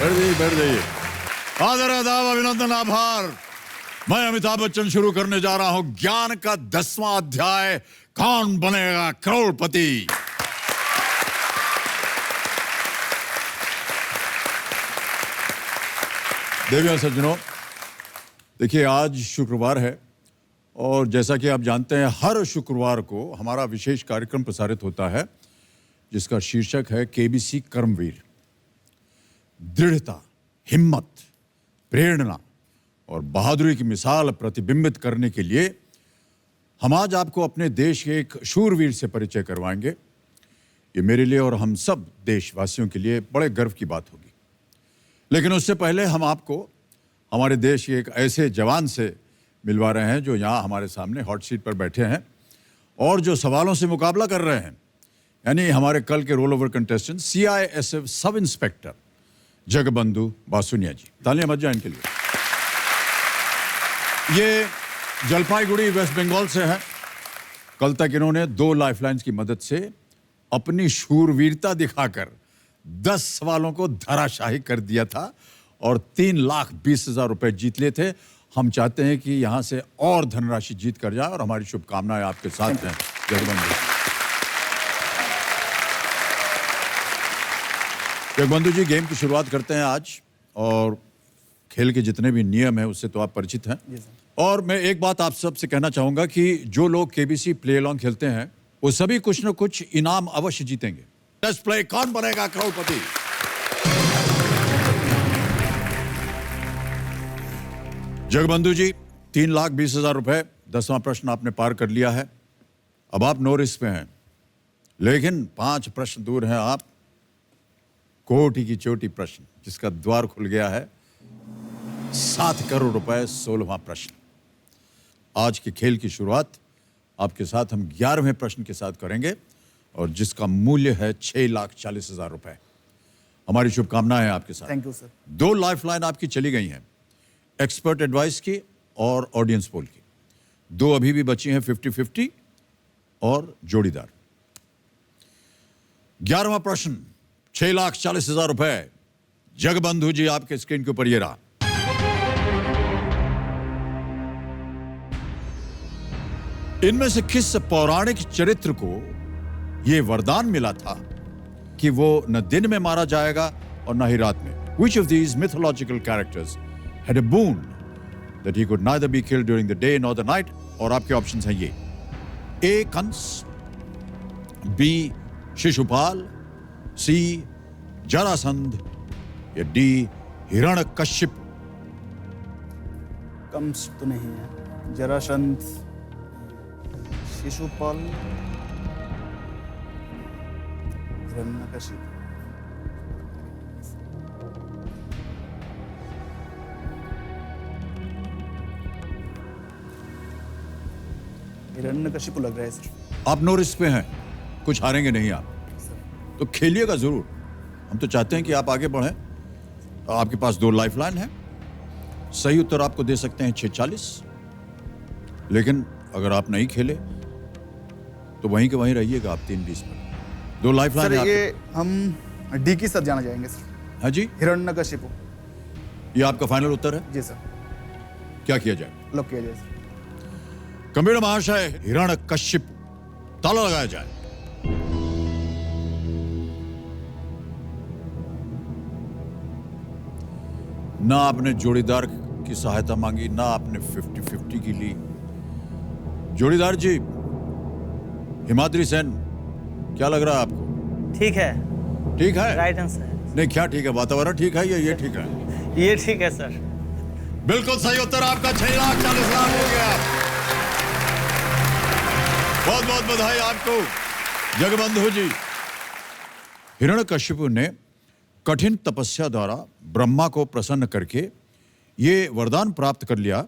बैठ जाइए। आदर आदाब, अभिनंदन, आभार। मैं अमिताभ बच्चन शुरू करने जा रहा हूं ज्ञान का 10वां अध्याय, कौन बनेगा करोड़पति। देवियों सज्जनों, देखिए आज शुक्रवार है और जैसा कि आप जानते हैं हर शुक्रवार को हमारा विशेष कार्यक्रम प्रसारित होता है जिसका शीर्षक है केबीसी कर्मवीर। दृढ़ता, हिम्मत, प्रेरणा और बहादुरी की मिसाल प्रतिबिंबित करने के लिए हम आज आपको अपने देश के एक शूरवीर से परिचय करवाएंगे। ये मेरे लिए और हम सब देशवासियों के लिए बड़े गर्व की बात होगी। लेकिन उससे पहले हम आपको हमारे देश के एक ऐसे जवान से मिलवा रहे हैं जो यहाँ हमारे सामने हॉट सीट पर बैठे हैं और जो सवालों से मुकाबला कर रहे हैं, यानी हमारे कल के roll over contestant CISF sub inspector Jagabandhu Basunia ji. तालियां बज जाएं इनके लिए। ये जलपाईगुड़ी वेस्ट बंगाल से हैं। कल तक इन्होंने 2 लाइफलाइंस की मदद से अपनी शूरवीरता दिखाकर 10 सवालों को धराशाही कर दिया था और 3,20,000 रुपए जीत लिए थे। हम चाहते हैं कि यहां से और धनराशि जीत कर जाए और हमारी शुभकामनाएं आपके साथ हैं जगबंधु। जगबंधु जी, गेम की शुरुआत करते हैं आज और खेल के जितने भी नियम हैं उससे तो आप परिचित हैं। और मैं एक बात आप सबसे कहना चाहूंगा कि जो लोग केबीसी प्ले अलॉन्ग खेलते हैं वो सभी कुछ न कुछ इनाम अवश्य जीतेंगे। लेट्स प्ले कौन बनेगा करोड़पति। जगबंधु जी, 3,20,000 रुपए, 10वां प्रश्न आपने पार कर लिया है। अब आप नो रिस्क पे हैं, लेकिन 5 प्रश्न दूर हैं आप कोटि की चोटी प्रश्न जिसका द्वार खुल गया है। 7 करोड़ रुपए, 16वां प्रश्न। आज के खेल की शुरुआत आपके साथ हम 11वें प्रश्न के साथ करेंगे और जिसका मूल्य है 6,40,000 रुपए। हमारी शुभकामनाएं हैं आपके साथ। Thank you sir. 2 लाइफलाइन आपकी चली गई हैं, एक्सपर्ट एडवाइस की और ऑडियंस पोल की। 2 अभी भी बची हैं, 50-50 और जोड़ीदार। 11वां प्रश्न, 6,40,000 रुपए। जगबंधु जी, आपके स्क्रीन के ऊपर ये रहा। इनमें से किस पौराणिक चरित्र को यह वरदान मिला था कि वो न दिन में मारा जाएगा और न ही रात में? Which of these mythological characters had a boon that he could neither be killed during the day nor the night? और आपके ऑप्शंस हैं ये: A. Kans, B. Shishupal, C. Jarasandh या D. हिरण्यकश्यप। कंस तो नहीं है, जरासंध, शिशुपाल, हिरण्यकशिप। हिरण्यकशिप लग रहा है सर। आप नो रिस्क पे हैं, कुछ हारेंगे नहीं आप, तो खेलिएगा जरूर। हम तो चाहते हैं कि आप आगे बढ़ें। आपके पास 2 लाइफलाइन है। सही उत्तर आपको दे सकते हैं 6,40, लेकिन अगर आप नहीं खेले तो वहीं के वहीं रहिएगा आप 3,20 पर। 2 लाइफलाइन सर है ये हम डी के साथ जाना चाहेंगे सर। हाँ जी, हिरण्यकशिप। ये आपका फाइनल उत्तर है? जी सर। क्या किया जाए? लॉक किया जाए सर। कबीर महाशय, हिरण्यकश्यप, ताला लगाया जाए। ना आपने जोड़ीदार की सहायता मांगी, ना आपने 50-50 की ली। जोड़ीदार जी, हिमाद्री सेन, क्या लग रहा है आपको? ठीक है। ठीक है? Right answer. नहीं, क्या ठीक है? वातावरण ठीक है या ये ठीक है? ये ठीक है सर। बिल्कुल सही उत्तर आपका। 6,40,000 हो गया। बहुत बहुत बधाई आपको जगबंधु जी। हिरण्यकश्यप ने कठिन तपस्या द्वारा ब्रह्मा को प्रसन्न करके ये वरदान प्राप्त कर लिया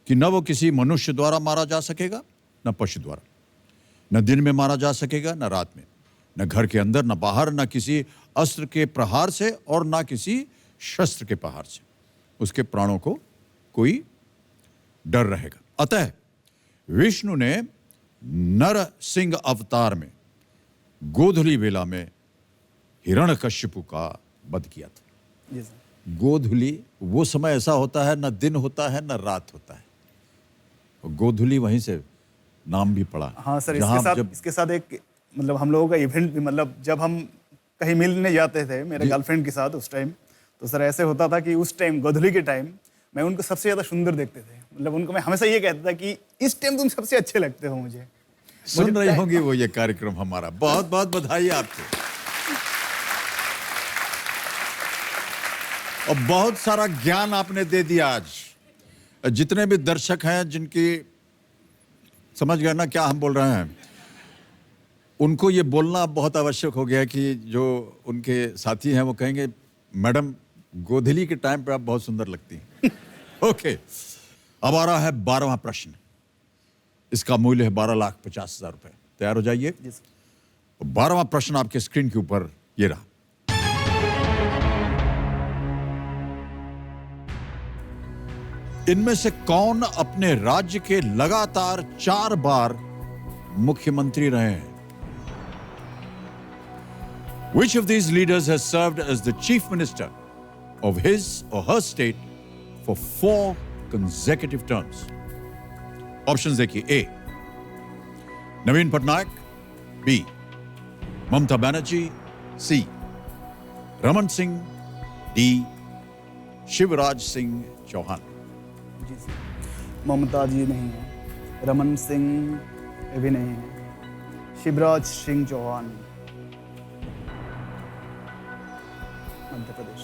कि न वो किसी मनुष्य द्वारा मारा जा सकेगा, न पशु द्वारा, न दिन में मारा जा सकेगा, न रात में, न घर के अंदर, न बाहर, न किसी अस्त्र के प्रहार से और न किसी शस्त्र के प्रहार से उसके प्राणों को कोई डर रहेगा। अतः विष्णु ने नर सिंह अवतार में गोधूली वेला में हिरण्यकश्यप का वध किया था। जी सर। गोधुली वो समय ऐसा होता है, न दिन होता है न रात होता है। और गोधुली वहीं से नाम भी पड़ा। हाँ सर, जहाँ इसके साथ एक मतलब हम लोगों का इवेंट भी, मतलब जब हम कहीं मिलने जाते थे मेरे गर्लफ्रेंड के साथ उस टाइम, तो सर ऐसे होता था कि उस टाइम गोधुली के टाइम मैं उनको सबसे ज़्यादा सुंदर देखते थे। मतलब उनको मैं हमेशा ये कहता था कि इस टाइम तुम सबसे अच्छे लगते हो मुझे। सुन रही होंगी वो ये कार्यक्रम हमारा। बहुत बहुत बधाई आपको। और बहुत सारा ज्ञान आपने दे दिया आज। जितने भी दर्शक हैं, जिनकी समझ गए ना क्या हम बोल रहे हैं, उनको ये बोलना बहुत आवश्यक हो गया है कि जो उनके साथी हैं वो कहेंगे मैडम गोधुली के टाइम पे आप बहुत सुंदर लगती हैं। ओके, अब आ रहा है 12वां प्रश्न। इसका मूल्य है 12,50,000 रुपए। तैयार हो जाइए। 12वां प्रश्न आपके स्क्रीन के ऊपर ये रहा। इनमें से कौन अपने राज्य के लगातार 4 बार मुख्यमंत्री रहे हैं? Which of these leaders has served as the chief minister of his or her state for 4 consecutive terms? Options देखिए। A. Naveen Patnaik, B. Mamata Banerjee, C. Raman Singh, D. Shivraj Singh Chouhan. जी सर, ममता जी नहीं है, रमन सिंह भी नहीं है, शिवराज सिंह चौहान मध्य प्रदेश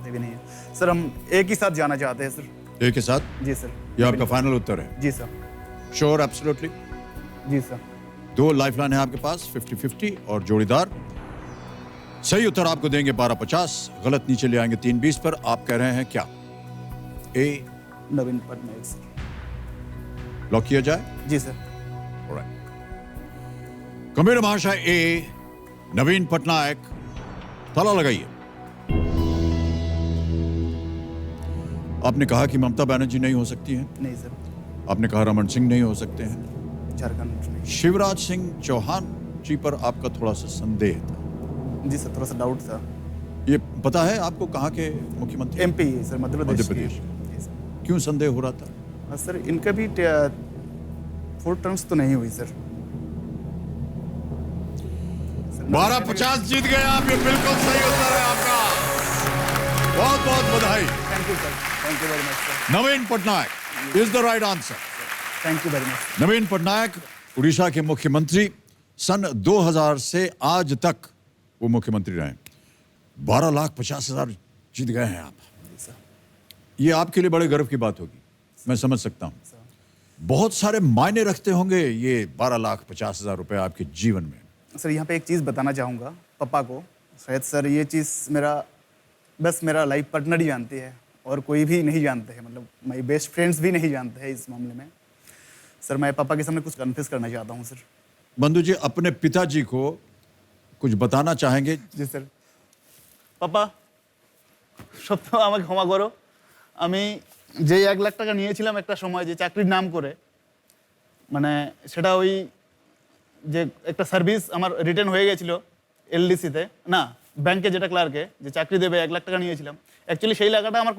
ये भी नहीं है। सर हम एक ही साथ जाना चाहते हैं सर। एक के साथ? जी सर। ये आपका फाइनल उत्तर है? जी सर। Sure, absolutely? जी सर। 2 लाइफलाइन है आपके पास, 50-50 और जोड़ीदार। सही उत्तर आपको देंगे 12,50, गलत नीचे ले आएंगे 3,20 पर। आप कह रहे हैं क्या? ए नवीन पटनायक सर। लॉक किया जाए? जी सर। ऑलराइट, कंप्यूटर महाशय ए नवीन पटनायक, ताला लगाइए। आपने कहा कि ममता बनर्जी नहीं हो सकती हैं। नहीं सर। आपने कहा रमन सिंह नहीं हो सकते हैं। झारखंड नहीं। शिवराज सिंह चौहान जी पर आपका थोड़ा सा संदेह था। जी सर, थोड़ा सा डाउट था। ये पता है आपको कहाँ के मुख्यमंत्री? MP sir, Madhya Pradesh. मध्य प्रदेश। जी सर। क्यों संदेह हो रहा था? सर इनका भी 4 टर्म्स तो नहीं हुई सर। 12,50 जीत गए आप। ये बिल्कुल सही उत्तर है आपका। बहुत बहुत बधाई। Thank you sir, thank you very much sir. Naveen Patnaik is the right answer. Thank you very much. Naveen Patnaik Orissa के मुख्यमंत्री, सन 2000 से आज तक वो मुख्यमंत्री रहे। 12,50,000 जीत गए हैं आप। ये आपके लिए बड़े गर्व की बात होगी, मैं समझ सकता हूं। बहुत सारे मायने रखते होंगे ये 12,50,000 रुपए आपके जीवन में। सर यहाँ पे एक चीज़ बताना चाहूँगा पापा को। शायद सर ये चीज़ मेरा लाइफ पार्टनर ही जानती है और कोई भी नहीं जानते हैं, मतलब मेरी बेस्ट फ्रेंड्स भी नहीं जानते हैं इस मामले में। सर मैं पापा के सामने कुछ कन्फेस करना चाहता हूँ सर। बंधु जी अपने पिताजी को कुछ बताना चाहेंगे? जी सर। पापा সত্য আমাকে ক্ষমা করো, আমি যে 1 লাখ টাকা নিয়েছিলাম একটা সময় যে চাকরির নাম করে, মানে সেটা ওই যে একটা সার্ভিস আমার রিটার্ন হয়ে গেছিল এলডিসিতে, না ব্যাংকে, যেটা ক্লার্কে যে চাকরি দেবে 1 লাখ টাকা নিয়েছিলাম। অ্যাকচুয়ালি সেই টাকাটা আমার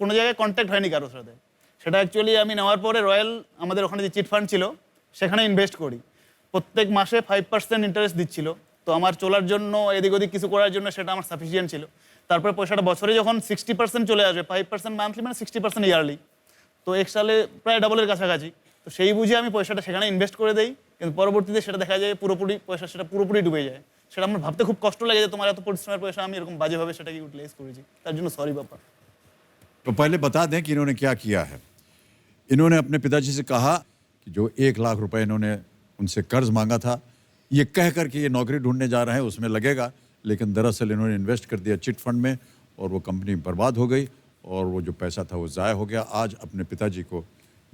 কোনো জায়গায় কন্ট্যাক্ট হয়নি কারোর সাথে। সেটা অ্যাকচুয়ালি আমি নেওয়ার পরে রয়্যাল আমাদের ওখানে যে চিট ফান্ড ছিল সেখানে ইনভেস্ট করি। প্রত্যেক মাসে 5% ইন্টারেস্ট দিচ্ছিল। তো আমার চলার জন্য, এদিক ওদিক কিছু করার জন্য সেটা আমার সাফিসিয়েন্ট ছিল। তারপরে পয়সাটা বছরে যখন 60% চলে আসবে, 5% মান্থলি মানে 60% ইয়ারলি, তো এক সালে প্রায় ডাবলের কাছাকাছি। তো সেই বুঝে আমি পয়সাটা সেখানে ইনভেস্ট করে দেই, কিন্তু পরবর্তীতে সেটা দেখা যায় সেটা পুরোপুরি ডুবে যায়। সেটা আমার ভাবতে খুব কষ্ট লাগে যে তোমার এত পরিশ্রমের পয়সা আমি এরকম বাজেভাবে সেটাকে ইউটিলাইজ করেছি। তার জন্য সরি পাপা। तो पहले बता दें कि इन्होंने क्या किया है। इन्होंने अपने पिताजी से कहा कि जो 1 लाख रुपए इन्होंने उनसे कर्ज मांगा था, ये कह कर कि ये नौकरी ढूंढने जा रहे हैं उसमें लगेगा, लेकिन दरअसल इन्होंने इन्वेस्ट कर दिया चिट फंड में और वो कंपनी बर्बाद हो गई और वो जो पैसा था वो ज़ाया हो गया। आज अपने पिताजी को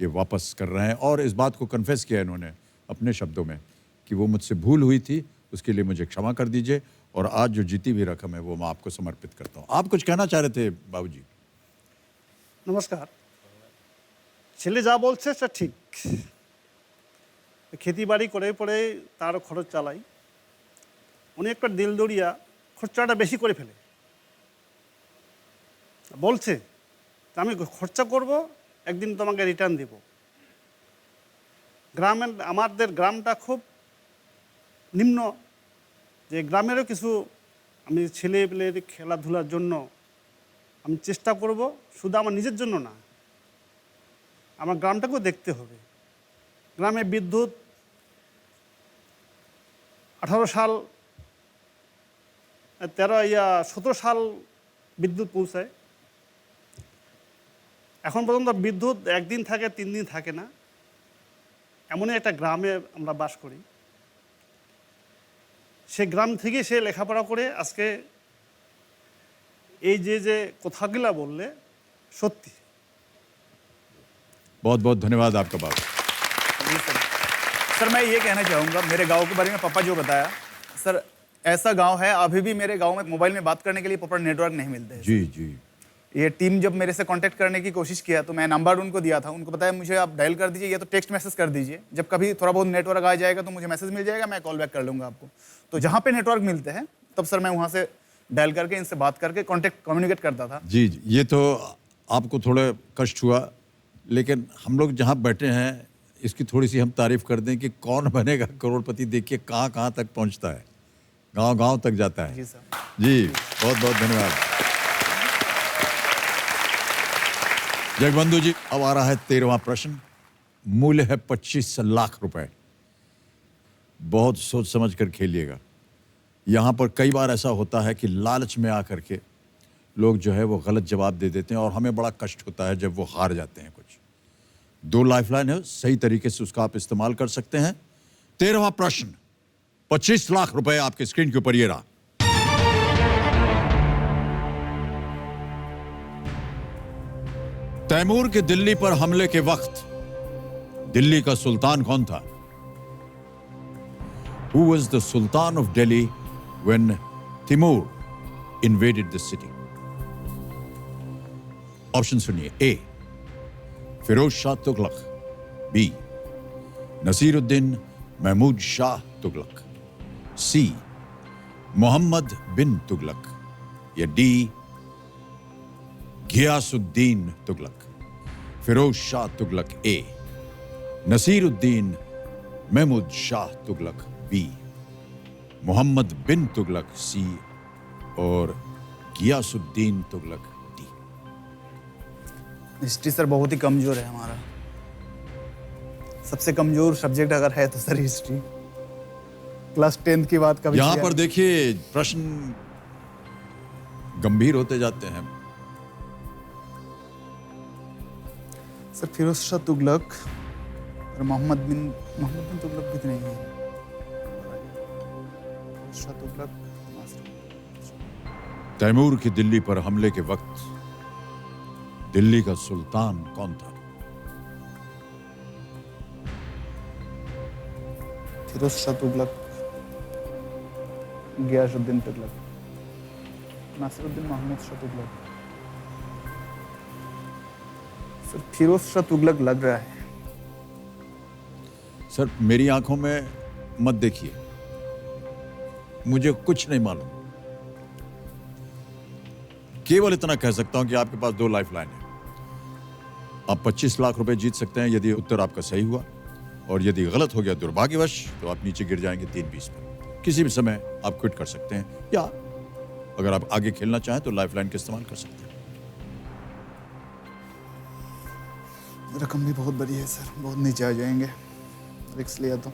ये वापस कर रहे हैं और इस बात को कन्फेस किया इन्होंने अपने शब्दों में कि वो मुझसे भूल हुई थी, उसके लिए मुझे क्षमा कर दीजिए और आज जो जीती हुई रकम है वो मैं आपको समर्पित करता हूँ। आप कुछ कहना चाह रहे थे बाबूजी? নমস্কার। ছেলে যা বলছে সেটা ঠিক। খেতি বাড়ি করে পরে তারও খরচ চালাই। উনি একটা দিলদরিয়া খরচাটা বেশি করে ফেলে। বলছে যে আমি খরচা করব, একদিন তোমাকে রিটার্ন দেব। আমাদের গ্রামটা খুব নিম্ন, যে গ্রামেরও কিছু আমি ছেলেপেলের খেলাধুলার জন্য আমি চেষ্টা করব, শুধু আমার নিজের জন্য না, আমার গ্রামটাকেও দেখতে হবে। গ্রামে বিদ্যুৎ 18 সাল 17 সাল বিদ্যুৎ পৌঁছায়। এখন পর্যন্ত বিদ্যুৎ একদিন থাকে, 3 দিন থাকে না। এমনই একটা গ্রামে আমরা বাস করি। সে গ্রাম থেকে সে লেখাপড়া করে আজকে এই যে কথাগুলা বললে সত্যি। बहुत बहुत धन्यवाद आपका बाबू। जी सर। सर मैं ये कहना चाहूँगा, मेरे गांव के बारे में पापा जो बताया, सर ऐसा गांव है, अभी भी मेरे गांव में मोबाइल में बात करने के लिए प्रॉपर नेटवर्क नहीं मिलते हैं। जी जी। ये टीम जब मेरे से कांटेक्ट करने की कोशिश किया तो मैं नंबर उनको दिया था, उनको बताया मुझे आप डायल कर दीजिए या तो टेक्स्ट मैसेज कर दीजिए, जब कभी थोड़ा बहुत नेटवर्क आ जाएगा तो मुझे मैसेज मिल जाएगा, मैं कॉल बैक कर लूँगा आपको। तो जहाँ पे नेटवर्क मिलते हैं तब सर मैं वहाँ से डायल करके इनसे बात करके कॉन्टेक्ट कम्युनिकेट करता था। जी जी, ये तो आपको थोड़ा कष्ट हुआ, लेकिन हम लोग जहाँ बैठे हैं इसकी थोड़ी सी हम तारीफ कर दें कि कौन बनेगा करोड़पति, देखिए कहाँ कहाँ तक पहुँचता है, गांव गांव तक जाता है। जी सर। जी बहुत बहुत धन्यवाद जगबंधु जी। अब आ रहा है 13वां प्रश्न, मूल्य है 25 लाख रुपए। बहुत सोच समझ कर खेलिएगा। यहाँ पर कई बार ऐसा होता है कि लालच में आकर के लोग जो है वो गलत जवाब दे देते हैं और हमें बड़ा कष्ट होता है जब वो हार जाते हैं। कुछ 2 लाइफलाइन है, सही तरीके से उसका आप इस्तेमाल कर सकते हैं। 13वां प्रश्न, 25 लाख रुपए आपके स्क्रीन के ऊपर ये रहा। तैमूर के दिल्ली पर हमले के वक्त दिल्ली का सुल्तान कौन था? Who was the Sultan of Delhi when Timur invaded the city? Option सुनिए। A Firoz Shah Tughlaq, B Nasiruddin Mahmud Shah Tughlaq, C Muhammad bin Tughlaq, या D Ghiyasuddin Tughlaq. Firoz Shah Tughlaq A, Nasiruddin Mahmud Shah Tughlaq B, Muhammad bin Tughlaq C, और Ghiyasuddin Tughlaq D. History sir बहुत ही कमजोर है हमारा, सबसे कमजोर सब्जेक्ट अगर है तो सर हिस्ट्री। क्लास 10th की बात कभी यहां पर देखिए प्रश्न गंभीर होते जाते हैं। सर फिरोज शाह तुगलक और मोहम्मद बिन तुगलक भी नहीं है। शाह तुगलक, तैमूर की दिल्ली पर हमले के वक्त दिल्ली का सुल्तान कौन था? फिरोज शाह तुगलक, गियासुद्दीन तुगलक, नासिरुद्दीन मोहम्मद शाह तुगलक। सर फिरोज शाह तुगलक लग रहा है। सर मेरी आंखों में मत देखिए, मुझे कुछ नहीं मालूम। केवल इतना कह सकता हूं कि आपके पास 2 लाइफलाइन है। आप 25 लाख रुपए जीत सकते हैं यदि उत्तर आपका सही हुआ, और यदि गलत हो गया दुर्भाग्यवश तो आप नीचे गिर जाएंगे 320 पर। किसी भी समय आप क्विट कर सकते हैं, या अगर आप आगे खेलना चाहें तो लाइफलाइन का इस्तेमाल कर सकते हैं। रकम भी बहुत बड़ी है सर, बहुत नीचे आ जाएंगे रिक्स लिया तो।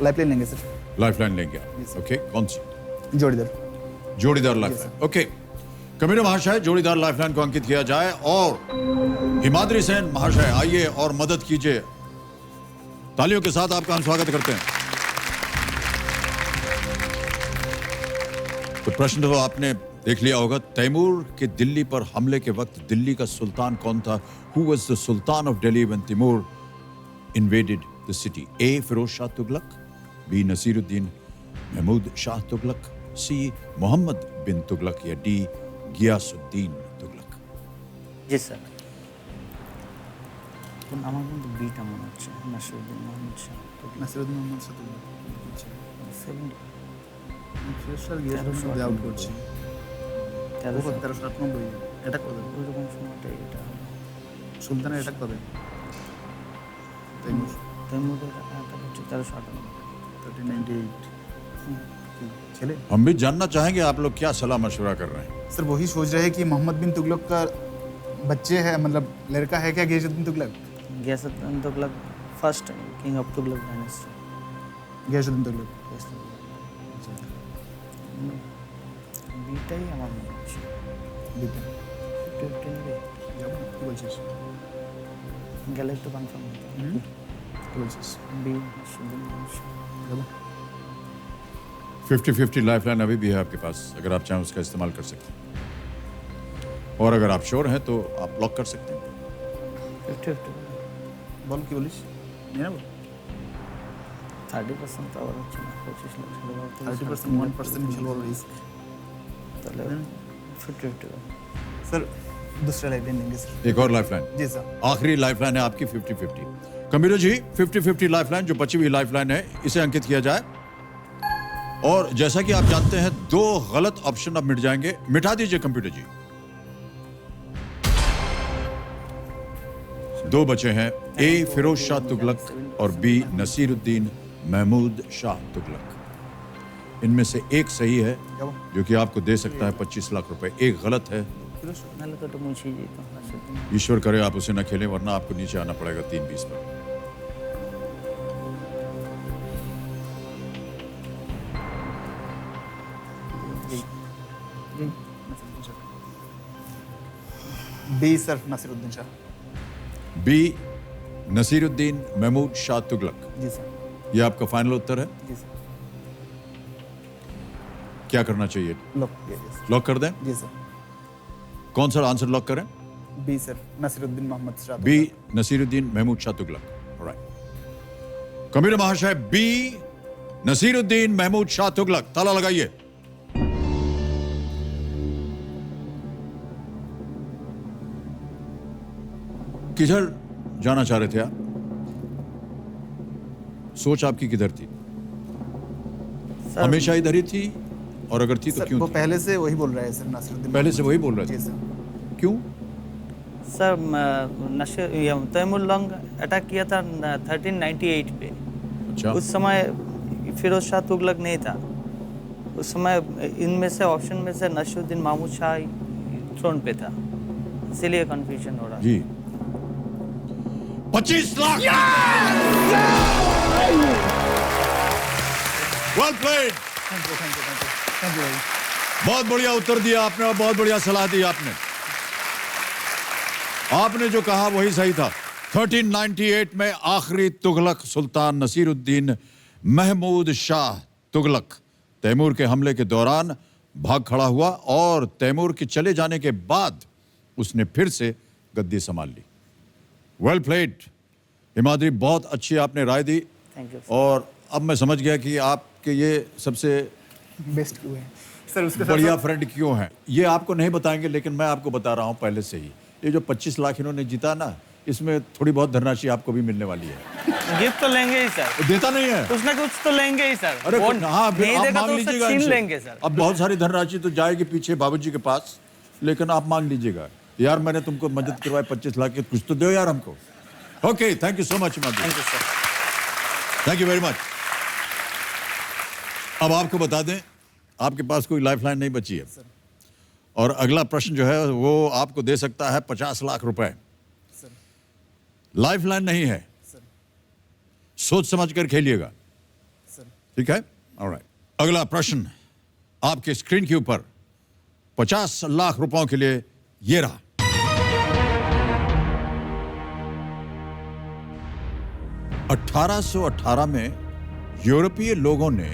लाइफलाइन लेंगे सर, लाइफलाइन लेंगे आप? ओके, कौन सी? जोड़ीदार। जोड़ीदार लाइफलाइन। ओके, कमेटी महाशय जोड़ीदार लाइफलाइन को अंकित किया जाए, और हिमाद्री सेन महाशय आइए और मदद कीजिए। तालियों के साथ आपका हम स्वागत करते हैं। तो प्रश्न तो आपने देख लिया होगा, तैमूर के दिल्ली पर हमले के वक्त दिल्ली का सुल्तान कौन था? Who was the Sultan of Delhi when Timur invaded the city? A. Firoz Shah Tughlaq, B. Nasiruddin Mahmud Shah Tughlaq, सी मोहम्मद बिन तुगलक या डी গিয়াসউদ্দিন তুগলক? জি স্যার। আমার কিন্তু বিটা মনে হচ্ছে নাসিরুদ্দিন মোহাম্মদ শাহ নাসিরুদ্দিন মোহাম্মদ শাহ তুগলক। ফিরোজ শাহ গিয়াসউদ্দিন আউট করছি। 1398 এটা কবে? ওইরকম সময়টা এটা সুলতানের এটা কবে? তৈমুর তৈমুরের আটা হচ্ছে 1398। 1398 কি ছেলে? हम भी जानना चाहेंगे आप लोग क्या सलाह मशवरा कर रहे हैं। सर वही सोच रहे हैं कि मोहम्मद बिन तुगलक का बच्चे है, मतलब लड़का है क्या Ghiyasuddin Tughlaq? Ghiyasuddin Tughlaq first king of Tughlaq dynasty. Ghiyasuddin Tughlaq. বিটাই আমার মনে হচ্ছে। বিটা 15 নেবে যাবো না? কি বলছিস? গেলে একটু কনফার্ম কি বলছিস? বি নাসিরুদ্দিন মোহাম্মদ শাহ। যাবো? 50-50 लाइफलाइन अभी भी है आपके पास, अगर आप चाहें उसका इस्तेमाल कर सकते हैं, और अगर आप श्योर हैं तो आप लॉक कर सकते हैं। 50-50 বল কি বলিস? নিয়ে নেবো? 30% তো আবার হচ্ছে না 25 লাখ ছেলে বাবা থেকে 30% 1% বিশাল বড় রিস্ক। তাহলে 50-50 सर दूसरा लाइफलाइन देंगे सर। एक और लाइफलाइन, जी सर। आखिरी लाइफलाइन है आपकी 50-50। कंप्यूटर जी 50-50 लाइफलाइन जो बची हुई लाइफलाइन है इसे अंकित किया जाए, और जैसा कि आप जानते हैं 2 गलत ऑप्शन अब मिट जाएंगे। मिटा दीजिए कंप्यूटर जी। 2 बचे हैं, ए फिरोज शाह तुगलक और बी नसीरुद्दीन महमूद शाह तुगलक। इनमें से एक सही है जो कि आपको दे सकता है 25 लाख रुपए, एक गलत है। নাহলে তো একটু মুছিয়ে যেত নাসিরুদ্দিন। ईश्वर करे आप उसे न खेलें, वरना आपको नीचे आना पड़ेगा 3-20 पर। B sir Nasiruddin Shah. B Nasiruddin Mahmud Shah Tughlaq, जी सर। ये आपका फाइनल उत्तर है? जी सर। क्या करना चाहिए? लॉक किया गया सर। लॉक कर दें? जी सर। कौन सा आंसर लॉक करें? B sir Nasiruddin Mohammad Shah. B Nasiruddin Mahmud Shah Tughlaq. Alright, Kabir महाशय बी नसीरुद्दीन महमूद शाह तुगलक, ताला लगाइए। किधर जाना चाह रहे थे आप? सोच आपकी किधर थी? सर हमेशा इधर ही थी, और अगर थी तो सर क्यों वो थी? पहले से वही बोल रहा है सर नासिरुद्दीन। पहले से वही बोल रहे जी थे? सर। क्यों? सर तैमूर लॉन्ग अटैक किया था 1398 पे। अच्छा, उस समय फिरोज शाह तुगलक नहीं था। उस समय इनमें से ऑप्शन में से नासिरुद्दीन महमूद शाह थ्रोन पे था, इसीलिए कंफ्यूजन हो रहा है। जी 25 lakh. Well played, thank you भाई। बहुत बढ़िया उत्तर दिया आपने और बहुत बढ़िया सलाह दी आपने। आपने जो कहा वही सही था। 1398 में आखिरी तुगलक सुल्तान नसीरुद्दीन महमूद शाह तुगलक तैमूर के हमले के दौरान भाग खड़ा हुआ, और तैमूर के चले जाने के बाद उसने फिर से गद्दी संभाल ली। वेल प्लेड हिमाद्री, बहुत अच्छी आपने राय दी, थैंक यू। और अब मैं समझ गया कि आपके ये सबसे बेस्ट क्यों है सर उसके साथ बढ़िया फ्रेंड क्यों हैं। ये आपको नहीं बताएंगे, लेकिन मैं आपको बता रहा हूं पहले से ही। ये जो 25 लाख इन्होंने जीता ना, इसमें थोड़ी बहुत धनराशि आपको भी मिलने वाली है। गिफ्ट तो लेंगे ही सर, वो देता नहीं है। कुछ ना कुछ तो लेंगे ही सर। अरे वो हाँ, फिर नहीं आप देगा मांग तो उससे लीजिएगा छीन इनसे। लेंगे सर। अब बहुत सारी धनराशि तो जाएगी पीछे बाबूजी के पास, लेकिन आप मांग लीजिएगा, यार मैंने तुमको मदद करवाई 25 लाख की, कुछ तो दो यार हमको। Okay, thank you so much Himadri, thank you sir. Thank you very much. अब आपको बता दें, आपके पास कोई लाइफलाइन नहीं बची है, और अगला प्रश्न जो है वो आपको दे सकता है 50 लाख रुपए। लाइफलाइन नहीं है, सोच समझ कर खेलिएगा, ठीक है? ऑलराइट, अगला प्रश्न आपके स्क्रीन के ऊपर 50 लाख रुपयों के लिए ये रहा। (1818) में यूरोपीय लोगों ने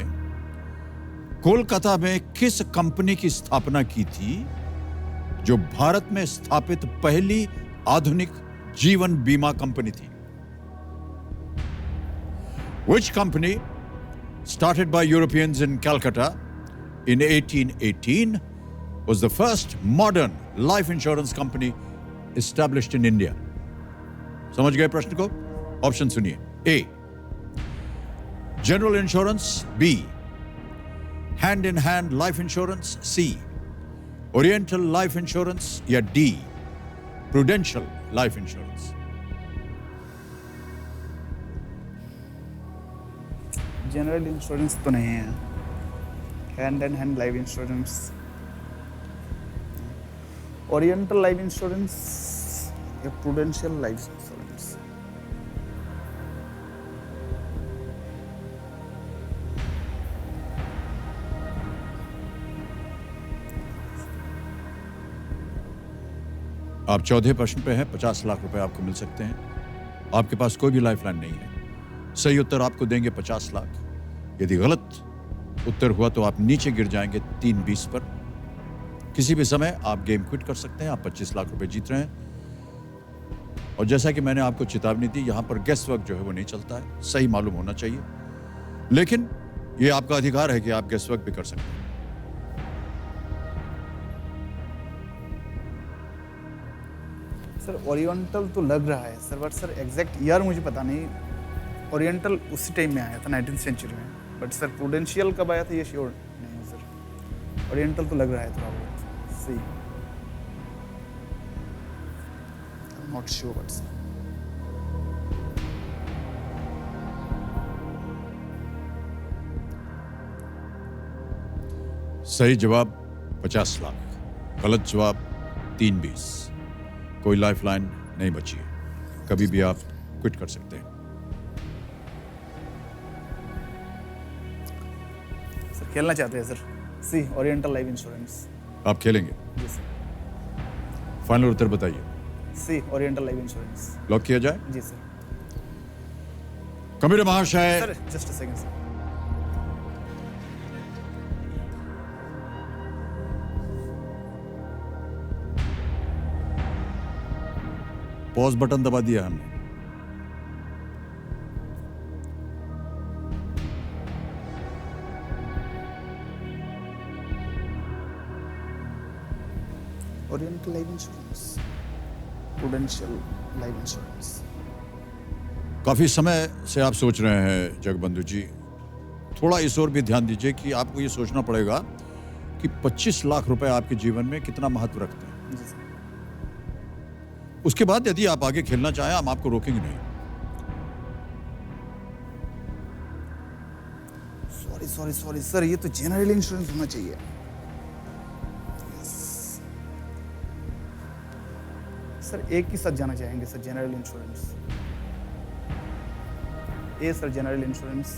कोलकाता में किस कंपनी की स्थापना की थी जो भारत में स्थापित पहली आधुनिक जीवन बीमा कंपनी थी? Which company, started by Europeans in Calcutta, in 1818 was the first modern life insurance company established in India? समझ गए प्रश्न को? ऑप्शन सुनिए. A, general insurance. B, hand in hand life insurance. C, oriental life insurance. या D, prudential life insurance. General insurance तो नहीं है, hand and hand life insurance, oriental life insurance या प्रूडेंशियल लाइफ इंश्योरेंस. आप 14 प्रश्न पे हैं. 50 लाख रुपए आपको मिल सकते हैं. आपके पास कोई भी लाइफलाइन नहीं है. सही उत्तर आपको देंगे 50 लाख. यदि गलत उत्तर हुआ तो आप नीचे गिर जाएंगे 320 पर. किसी भी समय आप गेम क्विट कर सकते हैं. आप 25 लाख रुपए जीत रहे हैं. और जैसा कि मैंने आपको चेतावनी दी, यहां पर गेस वर्क जो है वो नहीं चलता है. सही मालूम होना चाहिए, लेकिन ये आपका अधिकार है कि आप गेस वर्क भी कर सकते हैं. सर ओरिएंटल तो लग रहा है sir, but sir exact year मुझे पता नहीं. ओरिएंटल उसी टाइम में आया था 19th सेंचुरी में, बट सर प्रूडेंशियल कब आया था ये श्योर नहीं है सर. ओरिएंटल तो लग रहा है थोड़ा बहुत. सी, नॉट श्योर बट सर. सही जवाब 50 लाख, गलत जवाब 320. कोई लाइफलाइन नहीं बची है. कभी भी आप क्विट कर सकते हैं. सर खेलना चाहते हैं सर. सी, ओरिएंटल लाइफ इंश्योरेंस. आप खेलेंगे? जी सर. फाइनल उत्तर बताइए. सी, ओरिएंटल लाइफ इंश्योरेंस. लॉक किया जाए? जी सर. कंप्यूटर महाशय, sir just a second sir. Pause button दबा दिया हमने. Oriental life insurance, prudential life insurance. काफी समय से आप सोच रहे हैं जगबंधु जी. थोड़ा इस ओर भी ध्यान दीजिए कि आपको ये सोचना पड़ेगा कि 25 लाख रुपए आपके जीवन में कितना महत्व रखते हैं. जी सर. उसके बाद यदि आप आगे खेलना चाहें, हम आपको रोकेंगे नहीं. सॉरी सर, ये तो जनरल इंश्योरेंस होना चाहिए. सर एक ही साथ जाना चाहेंगे सर, जनरल इंश्योरेंस. ए सर, जनरल इंश्योरेंस.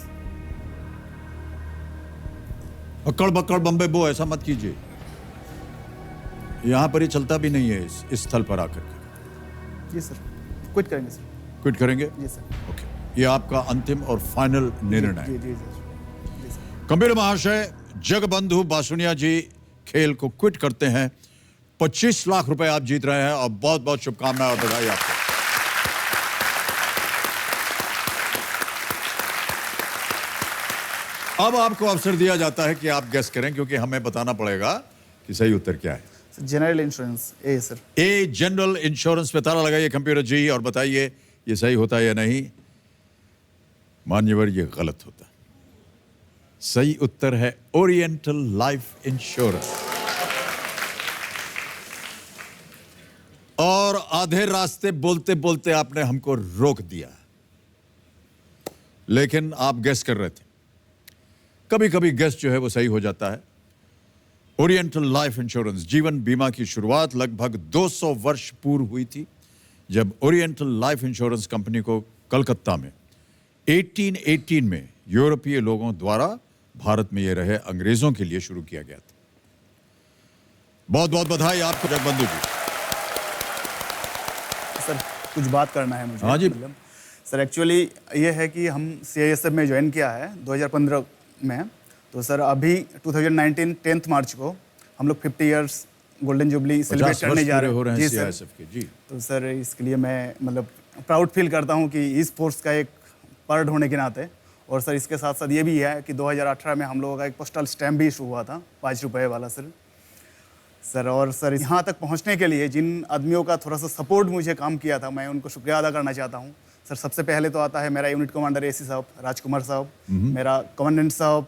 अक्कड़ बक्कड़ बम्बे बो ऐसा मत कीजिए. यहां पर ये चलता भी नहीं है इस स्थल पर आकर के. जी सर, क्विट करेंगे सर. क्विट करेंगे? जी सर. ओके, ये आपका अंतिम और फाइनल निर्णय जी है. जी जी जी सर. कंप्यूटर महाशय, जगबंधु बासुनिया जी खेल को क्विट करते हैं. 25 लाख रुपए आप जीत रहे हैं और बहुत बहुत शुभकामनाएं और बधाई आपको. अब आपको अवसर दिया जाता है कि आप गेस करें, क्योंकि हमें बताना पड़ेगा कि सही उत्तर क्या है. जनरल इंश्योरेंस ए सर. ए, जनरल इंश्योरेंस पे ताला लगाइए कंप्यूटर जी और बताइए ये सही होता है या नहीं. मान्यवर, ये गलत होता. सही उत्तर है ओरिएंटल लाइफ इंश्योरेंस. और आधे रास्ते बोलते बोलते आपने हमको रोक दिया, लेकिन आप गेस कर रहे थे. कभी कभी गेस जो है वो सही हो जाता है. ओरिएंटल लाइफ इंश्योरेंस जीवन बीमा की शुरुआत लगभग 200 वर्ष पूर्व हुई थी, जब ओरिएंटल लाइफ इंश्योरेंस कंपनी को कलकत्ता में 1818 में यूरोपीय लोगों द्वारा भारत में ये रहे अंग्रेजों के लिए शुरू किया गया था. बहुत बहुत बधाई आपको जगबंधु जी. सर कुछ बात करना है मुझे. हाँ जी. मतलब सर एक्चुअली ये है कि हम CISF में ज्वाइन किया है 2015 में. तो सर अभी 2019 10th मार्च को हम लोग 50 इयर्स गोल्डन जुबली सेलिब्रेट 50 करने वर्ष जा पूरे रहे हो हैं. रहे हैं जी सर. CISF के. जी, तो सर इसके लिए मैं मतलब प्राउड फील करता हूँ कि इस फोर्स का एक पार्ट होने के नाते. और सर इसके साथ साथ ये भी है कि 2018 में हम लोगों का एक पोस्टल स्टैम्प भी इशू हुआ था, 5 रुपये वाला सर। और सर यहाँ तक पहुँचने के लिए जिन आदमियों का थोड़ा सा सपोर्ट मुझे काम किया था, मैं उनको शुक्रिया अदा करना चाहता हूँ। सर सबसे पहले तो आता है मेरा यूनिट कमांडर एसी साहब राजकुमार साहब, मेरा कमांडेंट साहब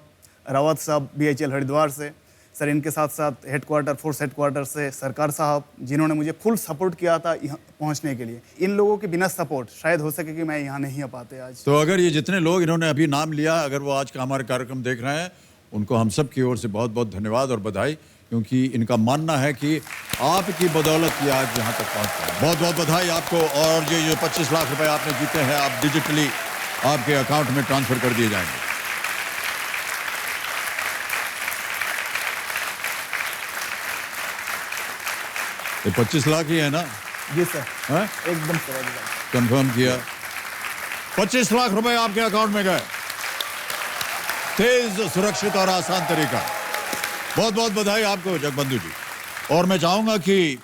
रावत साहब BHL हरिद्वार से, सर इनके साथ साथ हेडक्वार्टर फोर्स हेडक्वार्टर से सरकार साहब, जिन्होंने मुझे फुल सपोर्ट किया था यहाँ पहुँचने के लिए। इन लोगों के बिना सपोर्ट शायद हो सके कि मैं यहाँ नहीं आ पाते आज। तो अगर ये जितने लोग इन्होंने अभी नाम लिया, अगर वो आज का हमारे कार्यक्रम देख रहे हैं, उनको हम सब की ओर से बहुत बहुत धन्यवाद और बधाई, क्योंकि इनका मानना है कि आपकी बदौलत ये आज यहाँ तक पहुँच पाए। बहुत बहुत बधाई आपको। और ये जो 25 लाख रुपए आपने जीते हैं, आप डिजिटली आपके अकाउंट में ट्रांसफर कर दिए जाएंगे। ये 25 लाख ही है ना? जी सर, हाँ? एकदम सर, एकदम कंफर्म किया। 25 लाख रुपए आपके अकाउंट में गए। तेज, सुरक्षित और आसान तरीका। बहुत बहुत बधाई आपको जगबंधु जी। और मैं चाहूंगा कि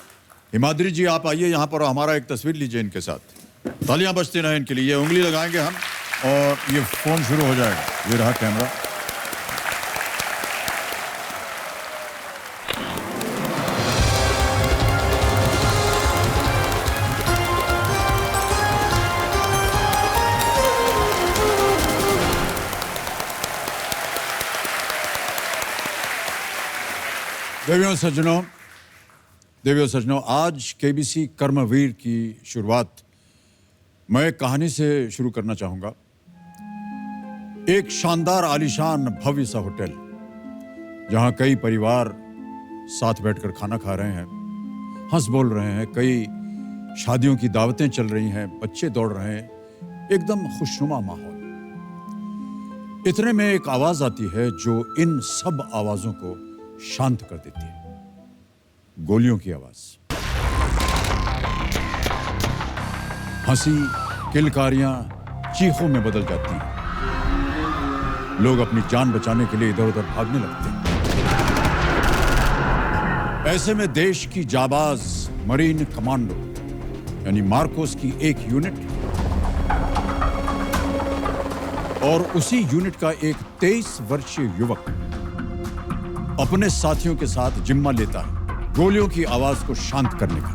हिमाद्री जी आप आइए यहाँ पर, हमारा एक तस्वीर लीजिए इनके साथ। तालियां बजती रहें इनके लिए। ये उंगली लगाएंगे हम और ये फोन शुरू हो जाएगा। ये रहा कैमरा। देवियों सज्जनों, आज केबीसी कर्मवीर की शुरुआत मैं एक कहानी से शुरू करना चाहूंगा। एक शानदार आलीशान भव्य सा होटल, जहां कई परिवार साथ बैठकर खाना खा रहे हैं, हंस बोल रहे हैं, कई शादियों की दावतें चल रही हैं, बच्चे दौड़ रहे हैं, एकदम खुशनुमा माहौल। इतने में एक आवाज आती है जो इन सब आवाजों को शांत कर देती है। गोलियों की आवाज। हंसी, किलकारियां चीखों में बदल जाती हैं। लोग अपनी जान बचाने के लिए इधर उधर भागने लगते हैं। ऐसे में देश की जाबाज मरीन कमांडो यानी मार्कोस की एक यूनिट और उसी यूनिट का एक 23 वर्षीय युवक अपने साथियों के साथ जिम्मा लेता है गोलियों की आवाज को शांत करने का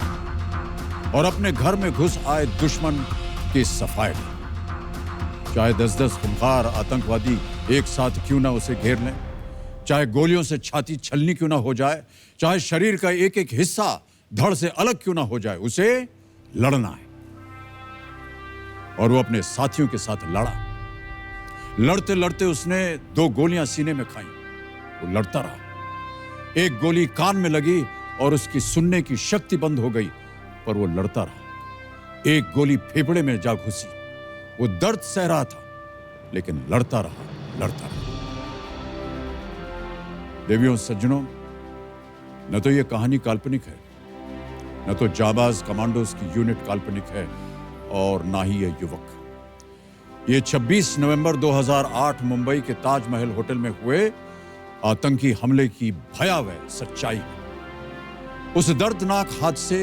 और अपने घर में घुस आए दुश्मन की सफाई में। चाहे 10-10 खूंखार आतंकवादी एक साथ क्यों ना उसे घेर लें, चाहे गोलियों से छाती छलनी क्यों ना हो जाए, चाहे शरीर का एक एक हिस्सा धड़ से अलग क्यों ना हो जाए, उसे लड़ना है। और वो अपने साथियों के साथ लड़ा। लड़ते लड़ते उसने 2 गोलियां सीने में खाई। वो लड़ता रहा। एक गोली कान में लगी और उसकी सुनने की शक्ति बंद हो गई, पर वो लड़ता रहा। एक गोली फेफड़े में जा घुसी। वो दर्द सह रहा था, लेकिन लड़ता रहा, लड़ता रहा। देवियों सज्जनों, न तो ये कहानी काल्पनिक है, न तो जाबाज कमांडोज की यूनिट काल्पनिक है, और ना ही ये युवक। ये 26 नवंबर 2008 मुंबई के ताजमहल होटल में हुए आतंकी हमले की भयावह सच्चाई। उस दर्दनाक हादसे